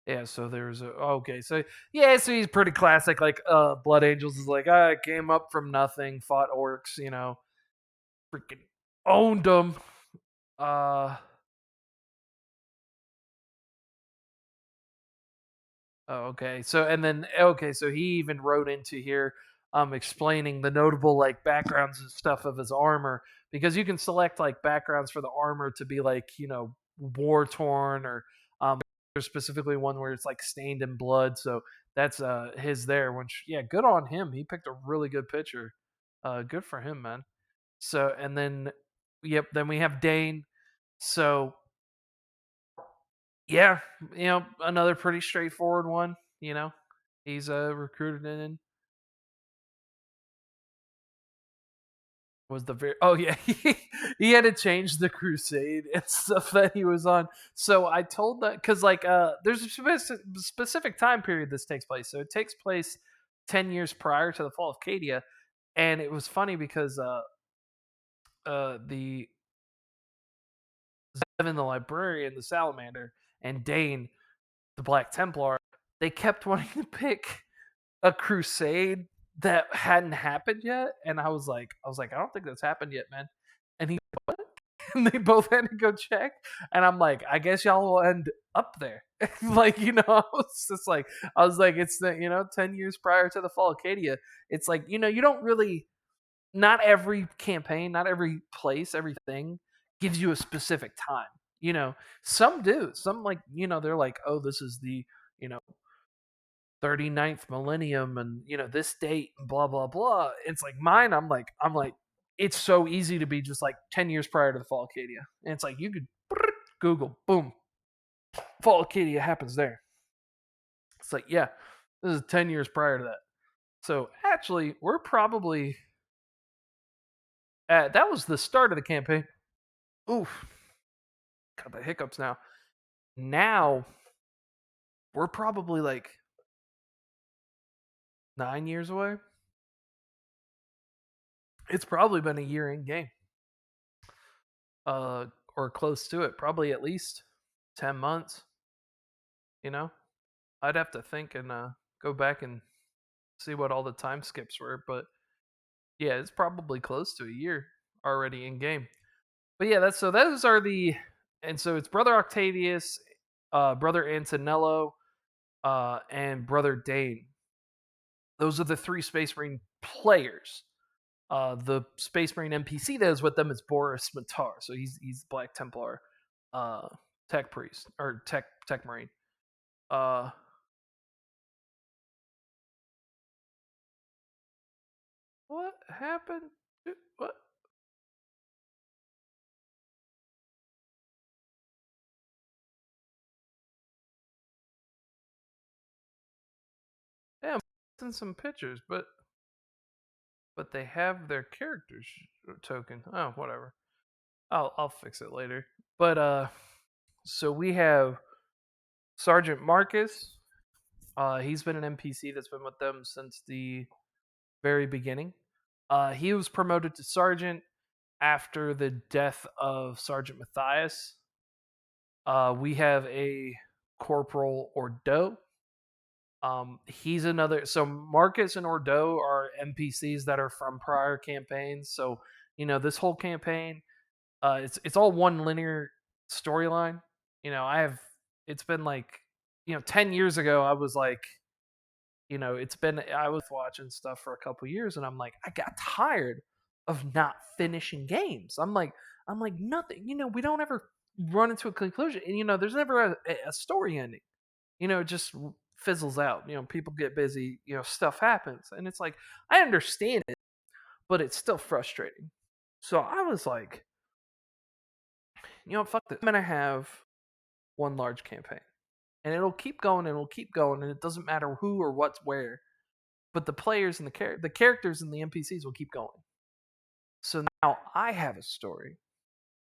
Yeah, so there's a okay, so yeah, so he's pretty classic. Like, Blood Angels is like, I came up from nothing, fought orcs, freaking owned them. Uh Oh, okay. So and then okay, so he even wrote into here explaining the notable like backgrounds and stuff of his armor because you can select like backgrounds for the armor to be like, war torn or there's specifically one where it's like stained in blood. So that's his there, which yeah, good on him. He picked a really good picture. Good for him, man. So and then yep, then we have Dane. So yeah, another pretty straightforward one. He's recruited in. Was the very oh yeah he had to change the crusade and stuff that he was on. So I told that because like there's a specific time period this takes place. So it takes place 10 years prior to the fall of Cadia, and it was funny because the Zevin the librarian, the salamander, and Dane the Black Templar, they kept wanting to pick a crusade that hadn't happened yet, and I don't think that's happened yet, man. And he what? And they both had to go check, and I'm like, I guess y'all will end up there. Like I was like, it's the 10 years prior to the fall of Acadia. It's like you don't really not every campaign, not every place, everything gives you a specific time. You know, some do. Some like they're like, oh, this is the you know 39th millennium and this date and blah blah blah. It's like mine, I'm like it's so easy to be just like 10 years prior to the fall of Acadia, and it's like you could Google, boom, fall of Acadia happens there. It's like, yeah, this is 10 years prior to that. So actually we're probably that was the start of the campaign. Oof, got the hiccups now we're probably like 9 years away. It's probably been a year in game, uh or close to it, probably at least 10 months. you know I'd have to think and go back and see what all the time skips were, but yeah, it's probably close to a year already in game. But yeah, that's so those are the and so it's brother Octavius, brother Antonello, and brother Dane. Those are the three Space Marine players. The Space Marine NPC that is with them is Boris Matar, so he's Black Templar, uh, tech priest or tech marine. Uh, what happened? What? Yeah, I'm in some pictures, but they have their characters token. Oh, whatever. I'll fix it later. But so we have Sergeant Marcus. He's been an NPC that's been with them since the very beginning. He was promoted to sergeant after the death of Sergeant Matthias. We have a Corporal Ordo. He's another. So Marcus and Ordo are NPCs that are from prior campaigns. So this whole campaign, it's all one linear storyline. I have. It's been like 10 years ago. I was like, it's been I was watching stuff for a couple years, and I'm like, I got tired of not finishing games. I'm like nothing. We don't ever run into a conclusion, and there's never a story ending. It just fizzles out. People get busy. Stuff happens, and it's like I understand it, but it's still frustrating. So I was like, fuck this. I'm gonna have one large campaign, and it'll keep going, and it'll keep going, and it doesn't matter who or what's where, but the players and the characters and the NPCs will keep going. So now I have a story,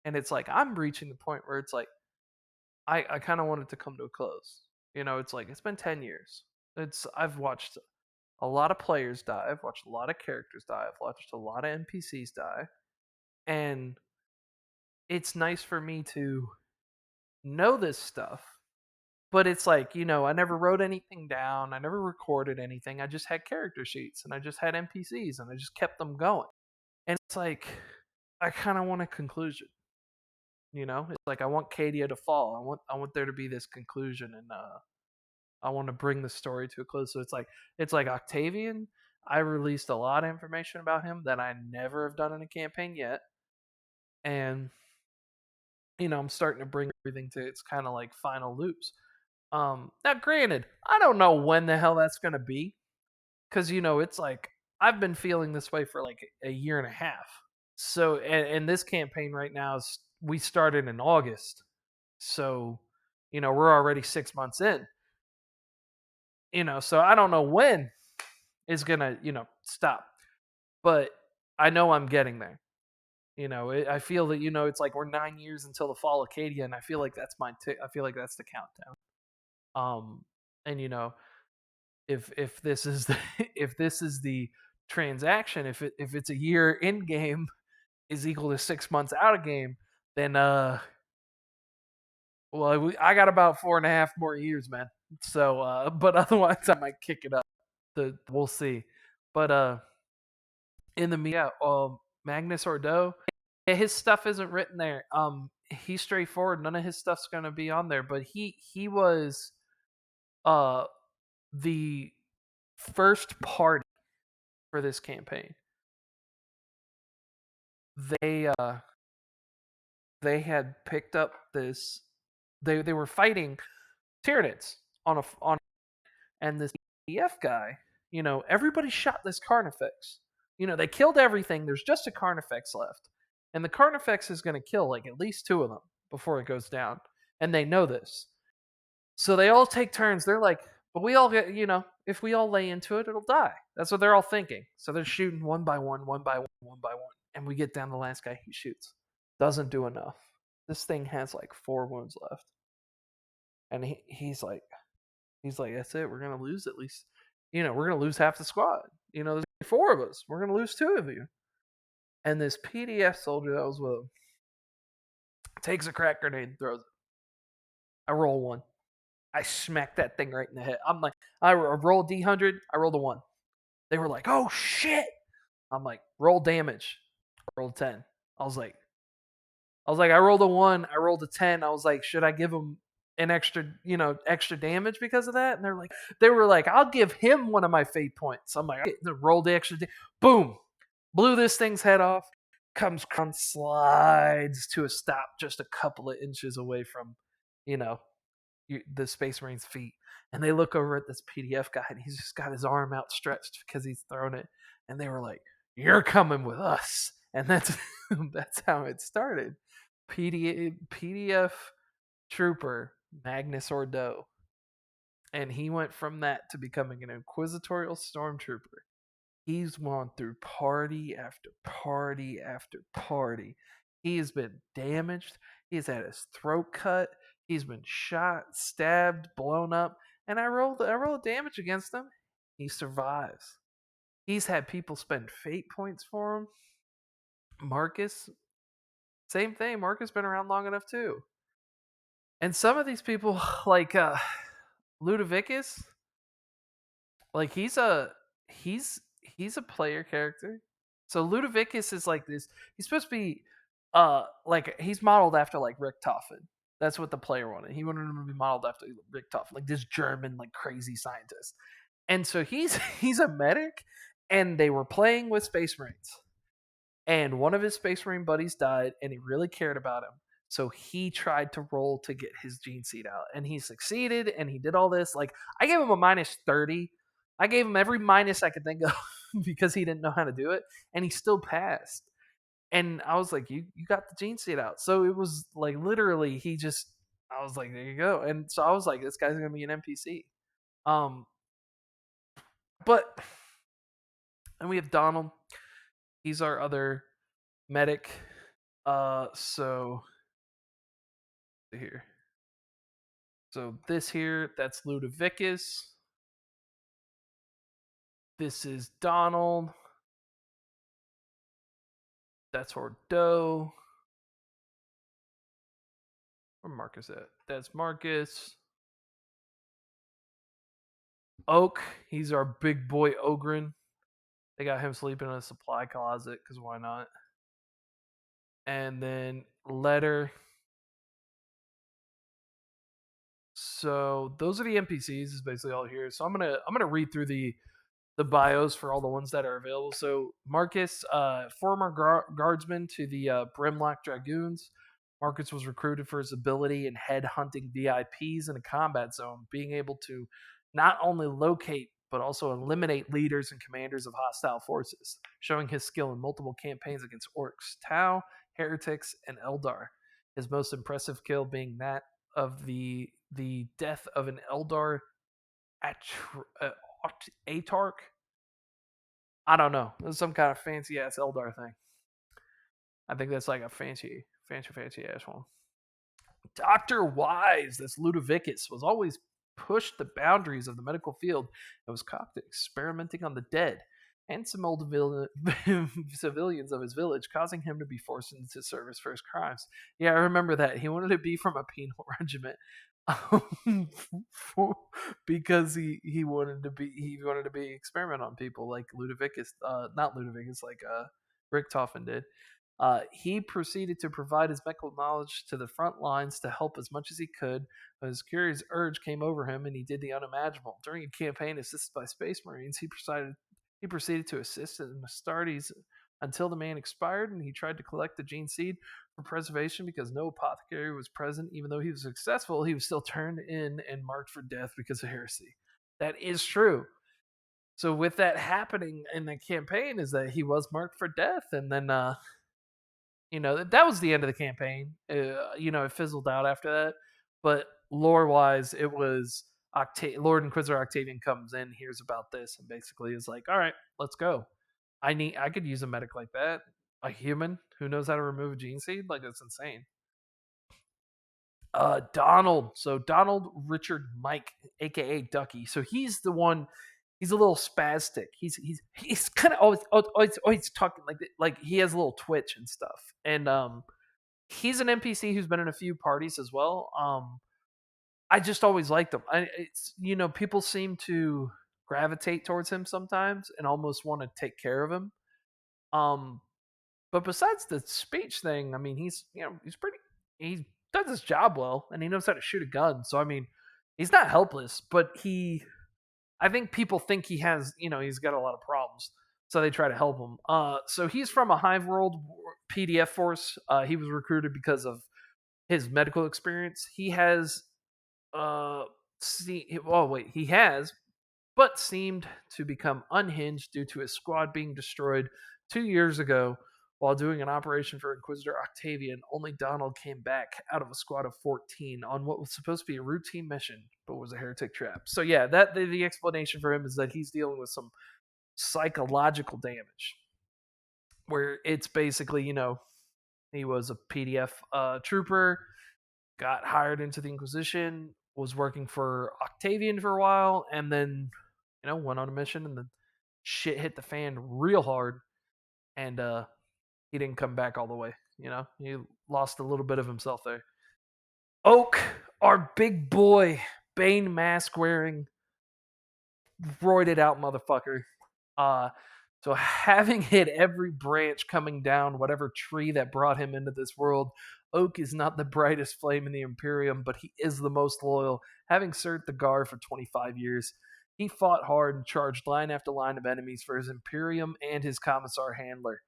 and it's like I'm reaching the point where it's like I kind of want it to come to a close. It's like it's been 10 years. I've watched a lot of players die. I've watched a lot of characters die. I've watched a lot of NPCs die, and it's nice for me to know this stuff. But it's like I never wrote anything down. I never recorded anything. I just had character sheets, and I just had NPCs, and I just kept them going. And it's like I kind of want a conclusion. It's like I want Cadia to fall. I want there to be this conclusion, and I want to bring the story to a close. So it's like Octavian. I released a lot of information about him that I never have done in a campaign yet, and I'm starting to bring everything to its kind of like final loops. Now, granted, I don't know when the hell that's gonna be, because it's like I've been feeling this way for like a year and a half. So, and this campaign right now is we started in August, so we're already 6 months in. So I don't know when it's gonna stop, but I know I'm getting there. I feel that it's like we're 9 years until the fall of Acadia, and I feel like that's I feel like that's the countdown. And if this is the if this is the transaction, if it's a year in game is equal to 6 months out of game, then well, I got about 4.5 more years, man. So, but otherwise, I might kick it up. We'll see. But in the media, Magnus Ordo, yeah, his stuff isn't written there. He's straightforward. None of his stuff's gonna be on there. But he was uh the first party for this campaign. They they had picked up this. They were fighting Tyranids on and this EF guy. Everybody shot this Carnifex. They killed everything. There's just a Carnifex left, and the Carnifex is going to kill like at least two of them before it goes down, and they know this. So they all take turns. They're like, but we all get, if we all lay into it, it'll die. That's what they're all thinking. So they're shooting one by one, one by one, one by one. And we get down the last guy he shoots. Doesn't do enough. This thing has like 4 wounds left. And he's like, that's it. We're going to lose at least, we're going to lose half the squad. There's 4 of us. We're going to lose 2 of you. And this PDF soldier that was with him takes a crack grenade and throws it. I roll 1. I smacked that thing right in the head. I'm like, I rolled D100. I rolled a 1. They were like, oh shit. I'm like, roll damage. I rolled 10. I was like, I rolled a 1. I rolled a 10. I was like, should I give him an extra damage because of that? And they were like, I'll give him one of my fate points. I'm like, roll the extra. Boom. Blew this thing's head off. Comes slides to a stop just a couple of inches away from, the Space Marine's feet, and they look over at this PDF guy, and he's just got his arm outstretched because he's thrown it, and they were like, "You're coming with us," and that's that's how it started. PDF trooper Magnus Ordo, and he went from that to becoming an inquisitorial stormtrooper. He's gone through party after party after party. He has been damaged. He's had his throat cut. He's been shot, stabbed, blown up. And I rolled damage against him. He survives. He's had people spend fate points for him. Marcus, same thing. Marcus been around long enough too. And some of these people, like Ludovicus, like he's a player character. So Ludovicus is like this. He's supposed to be like he's modeled after like Richtofen. That's what the player wanted. He wanted him to be modeled after Richtofen, like this German like crazy scientist. And so he's he's a medic, and they were playing with Space Marines. And one of his Space Marine buddies died, and he really cared about him. So he tried to roll to get his gene seed out, and he succeeded, and he did all this. Like, I gave him a -30. I gave him every minus I could think of because he didn't know how to do it, and he still passed. And I was like, you got the gene seed out. So it was like literally I was like, there you go. And so I was like, this guy's gonna be an NPC. But and we have Donald. He's our other medic. So here. So this here, that's Ludovicus. This is Donald. That's Ordo. Where Marcus at? That's Marcus. Oak, he's our big boy Ogren. They got him sleeping in a supply closet because why not? And then Letter, So those are the NPCs. Is basically all here. So I'm gonna read through the bios for all the ones that are available. So Marcus, former guardsman to the Brimlock Dragoons. Marcus was recruited for his ability in head hunting VIPs in a combat zone, being able to not only locate but also eliminate leaders and commanders of hostile forces, showing his skill in multiple campaigns against orcs, Tau, heretics, and Eldar. His most impressive kill being that of the death of an Eldar Atark. I don't know. It was some kind of fancy ass Eldar thing. I think that's like a fancy ass one. Dr. Wise, this Ludovicus, was always pushed the boundaries of the medical field and was caught experimenting on the dead and some old civilians of his village, causing him to be forced into service for his crimes. Yeah, I remember that. He wanted to be from a penal regiment. Because he wanted to be experiment on people like Ludovicus, not Ludovicus, like Richtofen did. He proceeded to provide his medical knowledge to the front lines to help as much as he could, but his curious urge came over him and he did the unimaginable. During a campaign assisted by Space Marines, he proceeded to assist in Astartes until the man expired, and he tried to collect the gene seed for preservation because no apothecary was present. Even though he was successful, he was still turned in and marked for death because of heresy. That is true. So with that happening in the campaign is that he was marked for death, and then that was the end of the campaign. It fizzled out after that. But lore wise, it was Lord Inquisitor Octavian comes in, hears about this, and basically is like, "All right, let's go. I could use a medic like that, a human who knows how to remove a gene seed. Like that's insane." Donald. So Donald Richard Mike, aka Ducky. So he's the one. He's a little spastic. He's kind of always talking like he has a little twitch and stuff. And he's an NPC who's been in a few parties as well. I just always liked him. People seem to gravitate towards him sometimes and almost want to take care of him. Um, but besides the speech thing, I mean, he's pretty. He does his job well, and he knows how to shoot a gun. So I mean, he's not helpless, but I think people think he's got a lot of problems, so they try to help him. So he's from a Hive World PDF force. He was recruited because of his medical experience. He has, he has, but seemed to become unhinged due to his squad being destroyed 2 years ago while doing an operation for Inquisitor Octavian. Only Donald came back out of a squad of 14 on what was supposed to be a routine mission, but was a heretic trap. So yeah, that the explanation for him is that he's dealing with some psychological damage, where it's basically he was a PDF trooper, got hired into the Inquisition, was working for Octavian for a while, and then went on a mission, and then shit hit the fan real hard, and he didn't come back all the way. He lost a little bit of himself there. Oak, our big boy, Bane mask wearing, roided out motherfucker. Uh, so having hit every branch coming down whatever tree that brought him into this world, Oak is not the brightest flame in the Imperium, but he is the most loyal, having served the Guard for 25 years. He fought hard and charged line after line of enemies for his Imperium and his Commissar handler.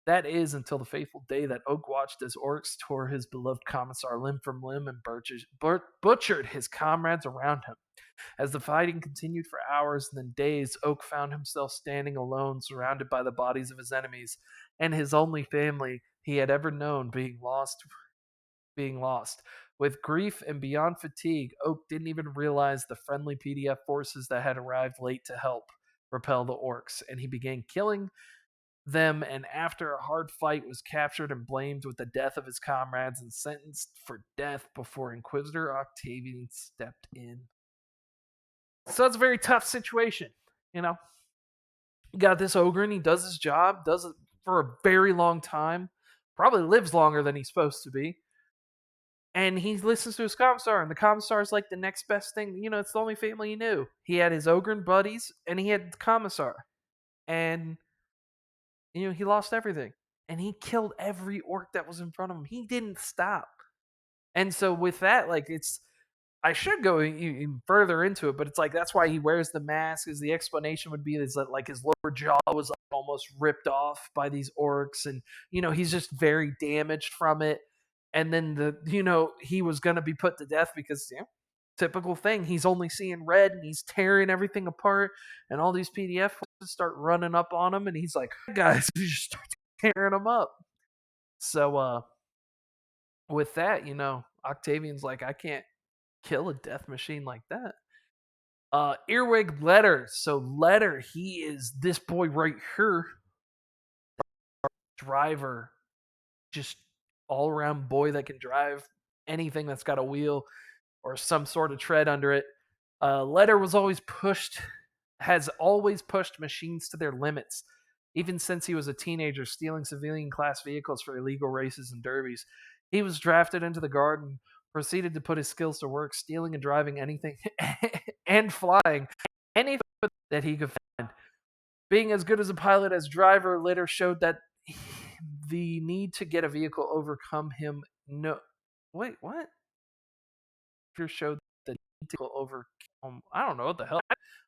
That is until the fateful day that Oak watched as orcs tore his beloved Commissar limb from limb and butchered his comrades around him. As the fighting continued for hours and then days, Oak found himself standing alone, surrounded by the bodies of his enemies and his only family he had ever known being lost. With grief and beyond fatigue, Oak didn't even realize the friendly PDF forces that had arrived late to help repel the orcs, and he began killing them, and after a hard fight was captured and blamed with the death of his comrades and sentenced for death before Inquisitor Octavian stepped in. So it's a very tough situation, you know. You got this ogre and he does his job, does it for a very long time, probably lives longer than he's supposed to be. And he listens to his commissar, and the commissar is like the next best thing. It's the only family he knew. He had his ogre buddies, and he had the commissar. And, he lost everything. And he killed every orc that was in front of him. He didn't stop. And so with that, like, I should go even further into it, but it's like that's why he wears the mask. Is the explanation would be is that like his lower jaw was like almost ripped off by these orcs, and he's just very damaged from it. And then he was gonna be put to death because typical thing. He's only seeing red and he's tearing everything apart, and all these PDF start running up on him, and he's like, guys, he just starts tearing them up. So with that, Octavian's like, I can't kill a death machine like that. Earwig Letter. So Letter, he is this boy right here. Driver. Just all around boy that can drive anything that's got a wheel or some sort of tread under it. Letter has always pushed machines to their limits, even since he was a teenager, stealing civilian class vehicles for illegal races and derbies. He was drafted into the Guard and proceeded to put his skills to work, stealing and driving anything and flying anything that he could find. Being as good as a pilot as driver, later showed that the need to get a vehicle overcome him. No, wait, what? Showed the need to overcome. I don't know what the hell.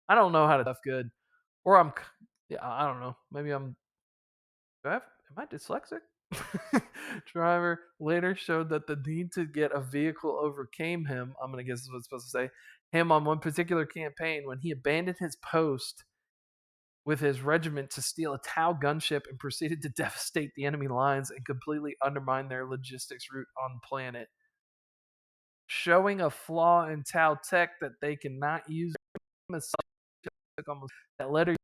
I don't know how to stuff good, or yeah, I don't know. Maybe am I dyslexic? Driver later showed that the need to get a vehicle overcame him. I'm gonna guess is what it's supposed to say. Him on one particular campaign when he abandoned his post with his regiment to steal a Tau gunship and proceeded to devastate the enemy lines and completely undermine their logistics route on planet. Showing a flaw in Tau tech that they cannot use that Letter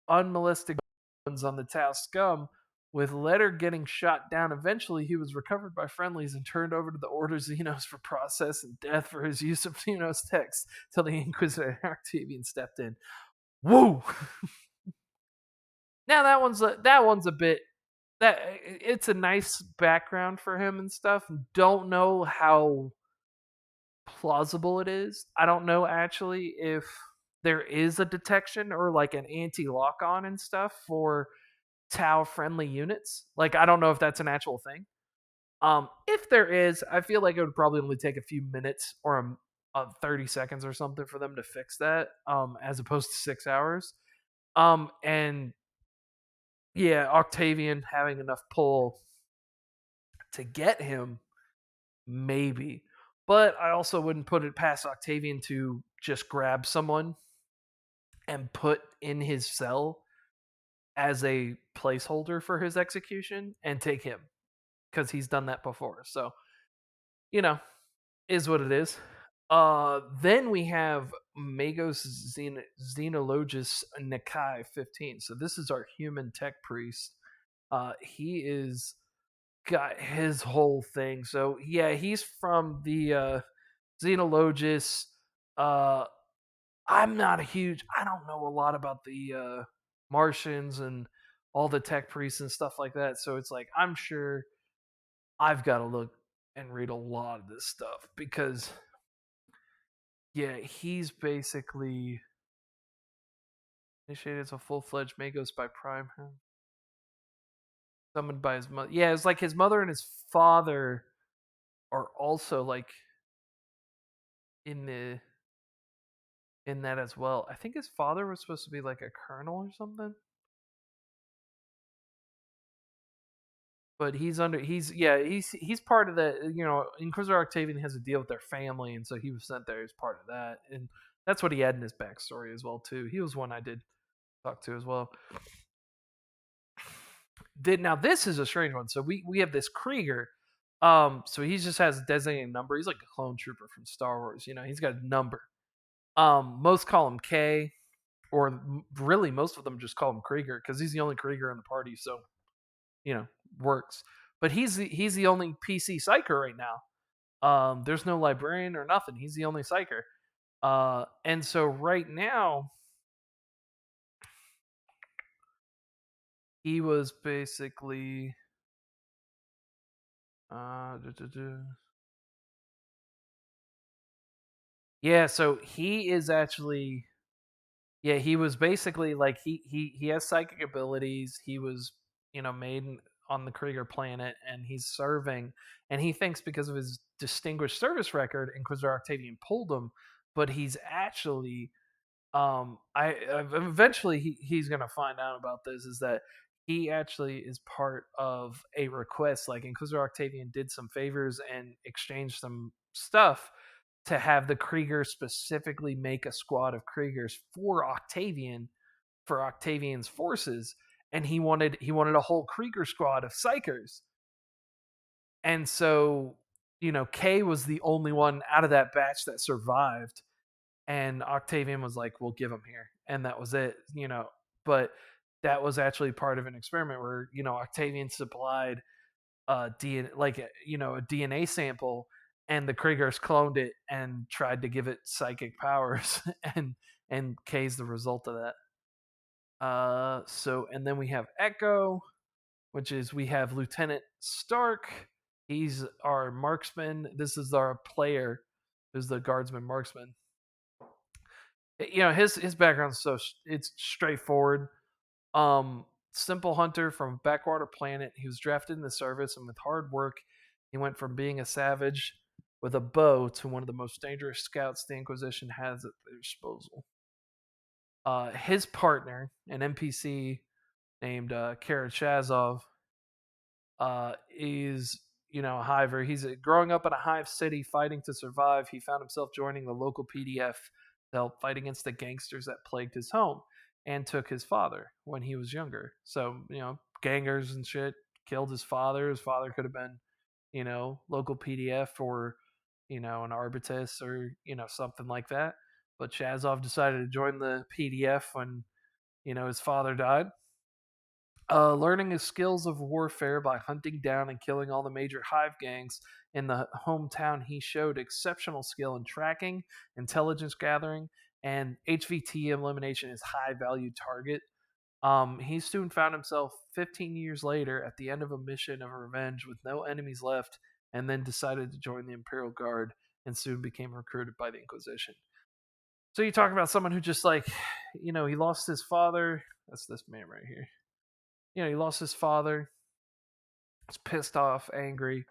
unmolested guns on the Tau scum. With Letter getting shot down, eventually he was recovered by friendlies and turned over to the Order Xenos for process and death for his use of Xenos text till the Inquisitor Octavian stepped in. Woo! Now that one's a bit that it's a nice background for him and stuff. Don't know how plausible it is. I don't know actually if there is a detection or like an anti-lock on and stuff for Tau friendly units. Like I don't know if that's an actual thing. If there is, I feel like it would probably only take a few minutes or 30 seconds or something for them to fix that, as opposed to 6 hours. And yeah, Octavian having enough pull to get him, maybe. But I also wouldn't put it past Octavian to just grab someone and put in his cell as a placeholder for his execution and take him because he's done that before. So, you know, is what it is. Then we have Magos Xenologus Nikai 15. So this is our human tech priest. He is got his whole thing. So yeah, he's from the Xenologus. Uh, I'm not a huge. I don't know a lot about the Martians and all the tech priests and stuff like that. So it's like I'm sure I've got to look and read a lot of this stuff because yeah, he's basically initiated as a full-fledged Magos by Prime. Summoned by his mother. Yeah, it's like his mother and his father are also like in the in that as well. I think his father was supposed to be like a colonel or something. But he's part of the Inquisitor Octavian has a deal with their family, and so he was sent there as part of that, and that's what he had in his backstory as well too. He was one I did talk to as well. Now this is a strange one. So we have this Krieger. So he just has a designated number. He's like a clone trooper from Star Wars. He's got a number. Most call him K, or really most of them just call him Krieger because he's the only Krieger in the party. So works. But he's the only PC psyker right now. There's no librarian or nothing. He's the only psyker. And so right now he was basically yeah, so he is actually he was basically like he has psychic abilities. He was made on the Krieger planet, and he's serving, and he thinks because of his distinguished service record, Inquisitor Octavian pulled him, but he's actually eventually he's gonna find out about this, is that he actually is part of a request. Like Inquisitor Octavian did some favors and exchanged some stuff to have the Krieger specifically make a squad of Kriegers for Octavian, for Octavian's forces, and he wanted a whole Krieger squad of Psychers. And so, Kay was the only one out of that batch that survived, and Octavian was like, "We'll give him here," and that was it. But that was actually part of an experiment where Octavian supplied DNA, like a DNA sample, and the Kriegers cloned it and tried to give it psychic powers, and Kay's the result of that. So and then we have Echo, which is we have Lieutenant Stark. He's our marksman. This is our player, who's the guardsman marksman. His background's it's straightforward. Simple hunter from a backwater planet. He was drafted in the service, and with hard work, he went from being a savage with a bow to one of the most dangerous scouts the Inquisition has at their disposal. His partner, an NPC named Kara Chazov, is a hiver. He's growing up in a hive city, fighting to survive. He found himself joining the local PDF to help fight against the gangsters that plagued his home and took his father when he was younger. So gangers and shit killed his father. His father could have been local PDF, or an Arbitus, or something like that. But Chazov decided to join the PDF when his father died. Learning his skills of warfare by hunting down and killing all the major hive gangs in the hometown, he showed exceptional skill in tracking, intelligence gathering, and HVT elimination as high value target. He soon found himself 15 years later at the end of a mission of revenge with no enemies left, and then decided to join the Imperial Guard and soon became recruited by the Inquisition. So you talk about someone who just he lost his father. That's this man right here. He lost his father, was pissed off, angry,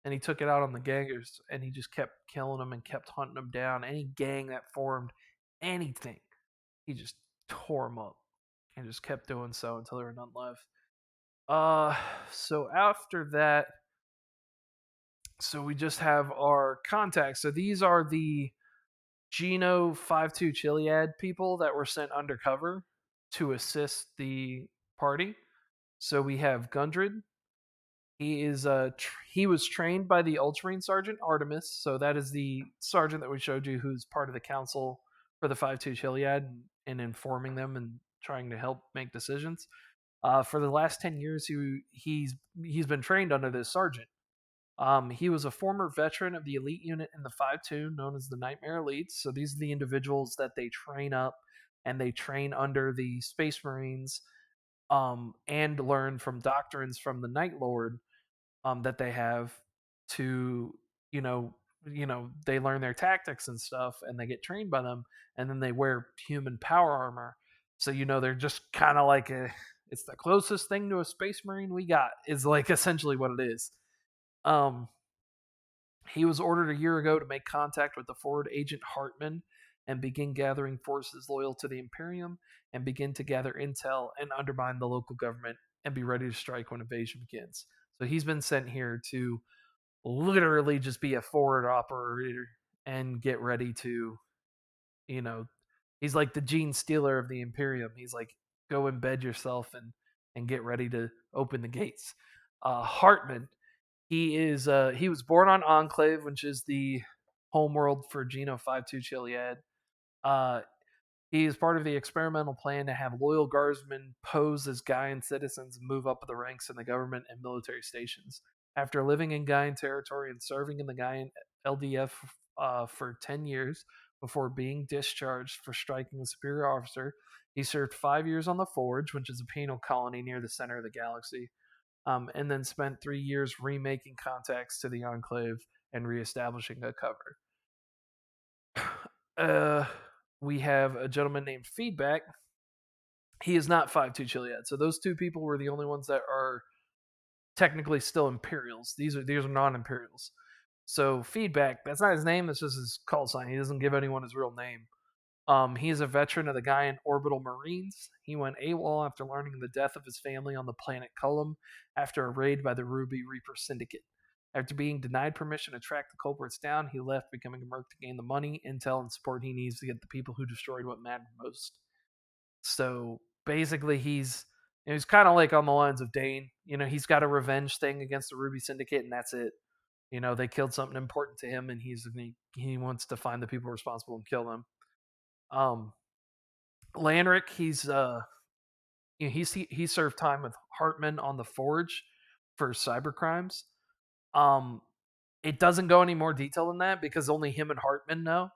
and he took it out on the gangers, and he just kept killing them and kept hunting them down. Any gang that formed anything, he just tore them up and just kept doing so until there were none left. So after that, so we just have our contacts. So these are the Geno 52 Chiliad people that were sent undercover to assist the party. So we have Gundred. He was trained by the Ultramarine Sergeant Artemis, so that is the sergeant that we showed you, who's part of the council for the 52 Chiliad, and informing them and trying to help make decisions. For the last 10 years, he's been trained under this sergeant. He was a former veteran of the elite unit in the 5-2, known as the Nightmare Elites. So these are the individuals that they train up, and they train under the Space Marines, and learn from doctrines from the Night Lord, that they have to, you know, they learn their tactics and stuff, and they get trained by them, and then they wear human power armor. So they're just kind of like it's the closest thing to a Space Marine we got, is like essentially what it is. Um, he was ordered a year ago to make contact with the forward agent Hartman and begin gathering forces loyal to the Imperium, and begin to gather intel and undermine the local government and be ready to strike when invasion begins. So he's been sent here to literally just be a forward operator and get ready to, you know, he's like the Gene Stealer of the Imperium. He's like, go embed yourself and get ready to open the gates. Hartman, he was born on Enclave, which is the homeworld for Geno 52 Chiliad. Uh, he is part of the experimental plan to have loyal guardsmen pose as Gaian citizens and move up the ranks in the government and military stations. After living in Gaian territory and serving in the Gaian LDF for 10 years before being discharged for striking a superior officer, he served 5 years on the Forge, which is a penal colony near the center of the galaxy, and then spent 3 years remaking contacts to the Enclave and reestablishing a cover. We have a gentleman named Feedback. He is not 5-2 Chiliad. So those two people were the only ones that are technically still Imperials. These are non-Imperials. So feedback. That's not his name. That's just his call sign. He doesn't give anyone his real name. He's a veteran of the Gaian Orbital Marines. He went AWOL after learning the death of his family on the planet Cullum after a raid by the Ruby Reaper Syndicate. After being denied permission to track the culprits down, he left, becoming a merc to gain the money, intel, and support he needs to get the people who destroyed what mattered most. So basically, he's kind of like on the lines of Dane. He's got a revenge thing against the Ruby Syndicate, and that's it. They killed something important to him, and he wants to find the people responsible and kill them. Um, Lanrick, he served time with Hartman on the Forge for cyber crimes. Um, it doesn't go any more detail than that because only him and Hartman know.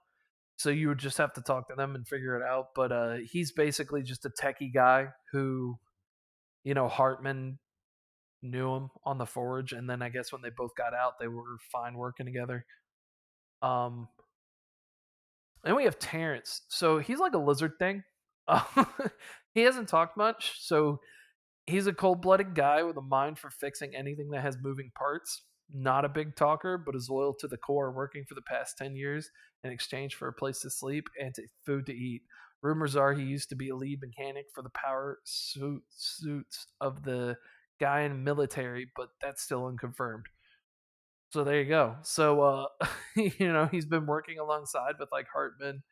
So you would just have to talk to them and figure it out. But he's basically just a techie guy who, Hartman knew him on the Forge, and then I guess when they both got out, they were fine working together. Um, and we have Terrence. So he's like a lizard thing. He hasn't talked much, so he's a cold-blooded guy with a mind for fixing anything that has moving parts. Not a big talker, but is loyal to the core, working for the past 10 years in exchange for a place to sleep and food to eat. Rumors are he used to be a lead mechanic for the power suits of the Gaian military, but that's still unconfirmed. So there you go. So he's been working alongside with like Hartman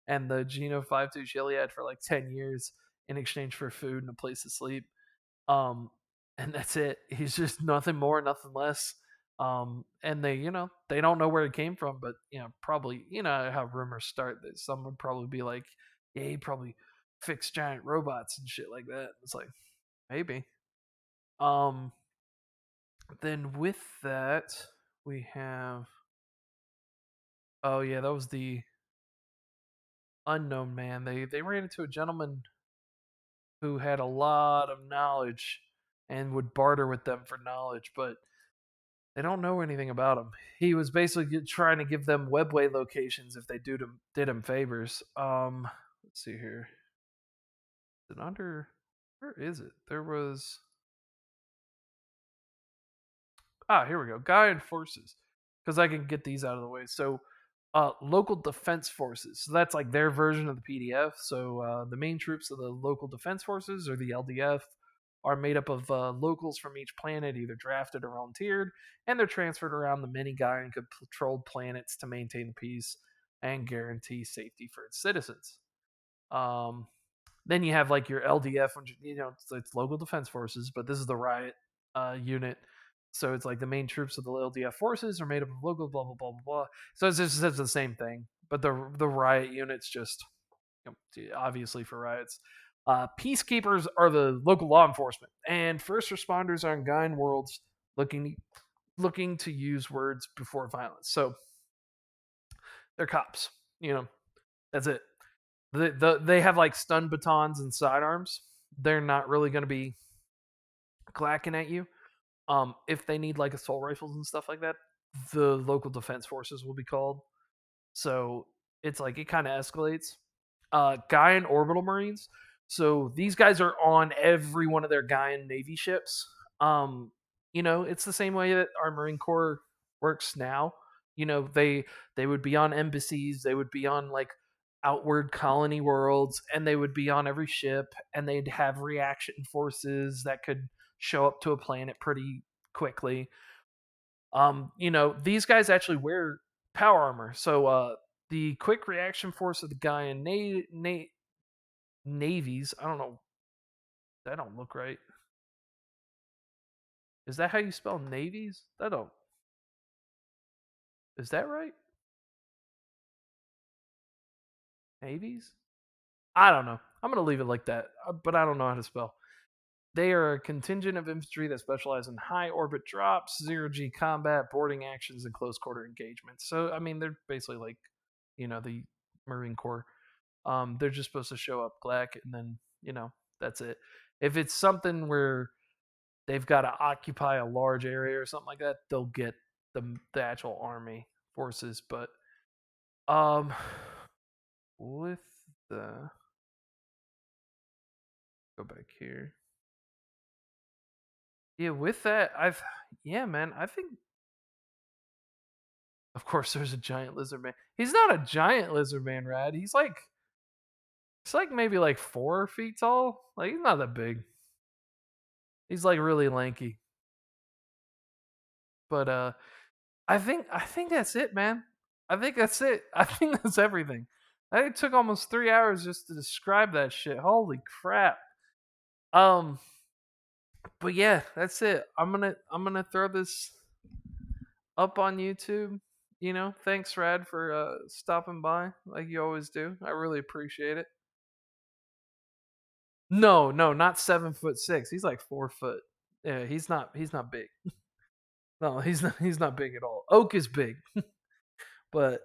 and the Geno 5-2 Chiliad for like 10 years in exchange for food and a place to sleep. Um, and that's it. He's just nothing more, nothing less. And they don't know where it came from, but probably how rumors start. That some would probably be like, yeah, he probably fixed giant robots and shit like that. It's like maybe. Um, then with that we have. Oh yeah, that was the unknown man. They ran into a gentleman who had a lot of knowledge and would barter with them for knowledge, but they don't know anything about him. He was basically trying to give them webway locations if they did him favors. Let's see here. Is it under? Where is it? There was. Here we go. Guy and forces, because I can get these out of the way. So, local defense forces. So that's like their version of the PDF. So the main troops of the local defense forces, or the LDF, are made up of locals from each planet, either drafted or volunteered, and they're transferred around the many Gaian controlled planets to maintain the peace and guarantee safety for its citizens. Um, then you have like your LDF, which it's local defense forces, but this is the riot unit. So it's like the main troops of the LDF forces are made up of local blah blah blah blah blah. So it's the same thing, but the riot units just obviously for riots. Peacekeepers are the local law enforcement, and first responders are in Gaian worlds looking to use words before violence. So they're cops. That's it. They have like stun batons and sidearms. They're not really going to be clacking at you. If they need like assault rifles and stuff like that, the local defense forces will be called. So it's like it kind of escalates. Gaian orbital marines. So these guys are on every one of their Gaian navy ships. It's the same way that our Marine Corps works now. They would be on embassies, they would be on like outward colony worlds, and they would be on every ship, and they'd have reaction forces that could show up to a planet pretty quickly. These guys actually wear power armor. So the quick reaction force of the Gaian navies. I don't know. That don't look right. Is that how you spell navies? That don't. Is that right? Navies? I don't know. I'm gonna leave it like that. But I don't know how to spell. They are a contingent of infantry that specialize in high orbit drops, zero G combat, boarding actions, and close quarter engagements. So I mean, they're basically like, the Marine Corps. They're just supposed to show up, Glack, and then that's it. If it's something where they've got to occupy a large area or something like that, they'll get the actual army forces. But um, with the go back here. Yeah, with that, yeah, man, I think of course there's a giant lizard man. He's not a giant lizard man, Rad. He's like maybe like 4 feet tall. Like he's not that big. He's like really lanky. But I think that's it, man. I think that's it. I think that's everything. I think it took almost 3 hours just to describe that shit. Holy crap. Um, but yeah, that's it. I'm gonna throw this up on YouTube. Thanks, Rad, for stopping by like you always do. I really appreciate it. No, no, not 7'6". He's like 4 foot. Yeah, he's not big. No, he's not big at all. Oak is big, but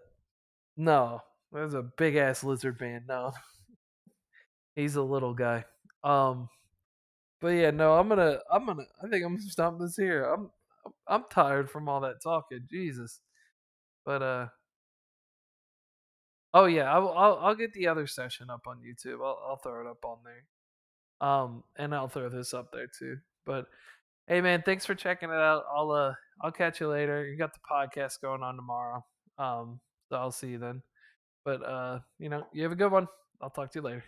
no, there's a big ass lizard man. No, he's a little guy. Um, but yeah, no, I think I'm gonna stop this here. I'm tired from all that talking. Jesus. But oh yeah, I'll get the other session up on YouTube. I'll throw it up on there. And I'll throw this up there too. But hey man, thanks for checking it out. I'll catch you later. You got the podcast going on tomorrow. So I'll see you then. But you have a good one. I'll talk to you later.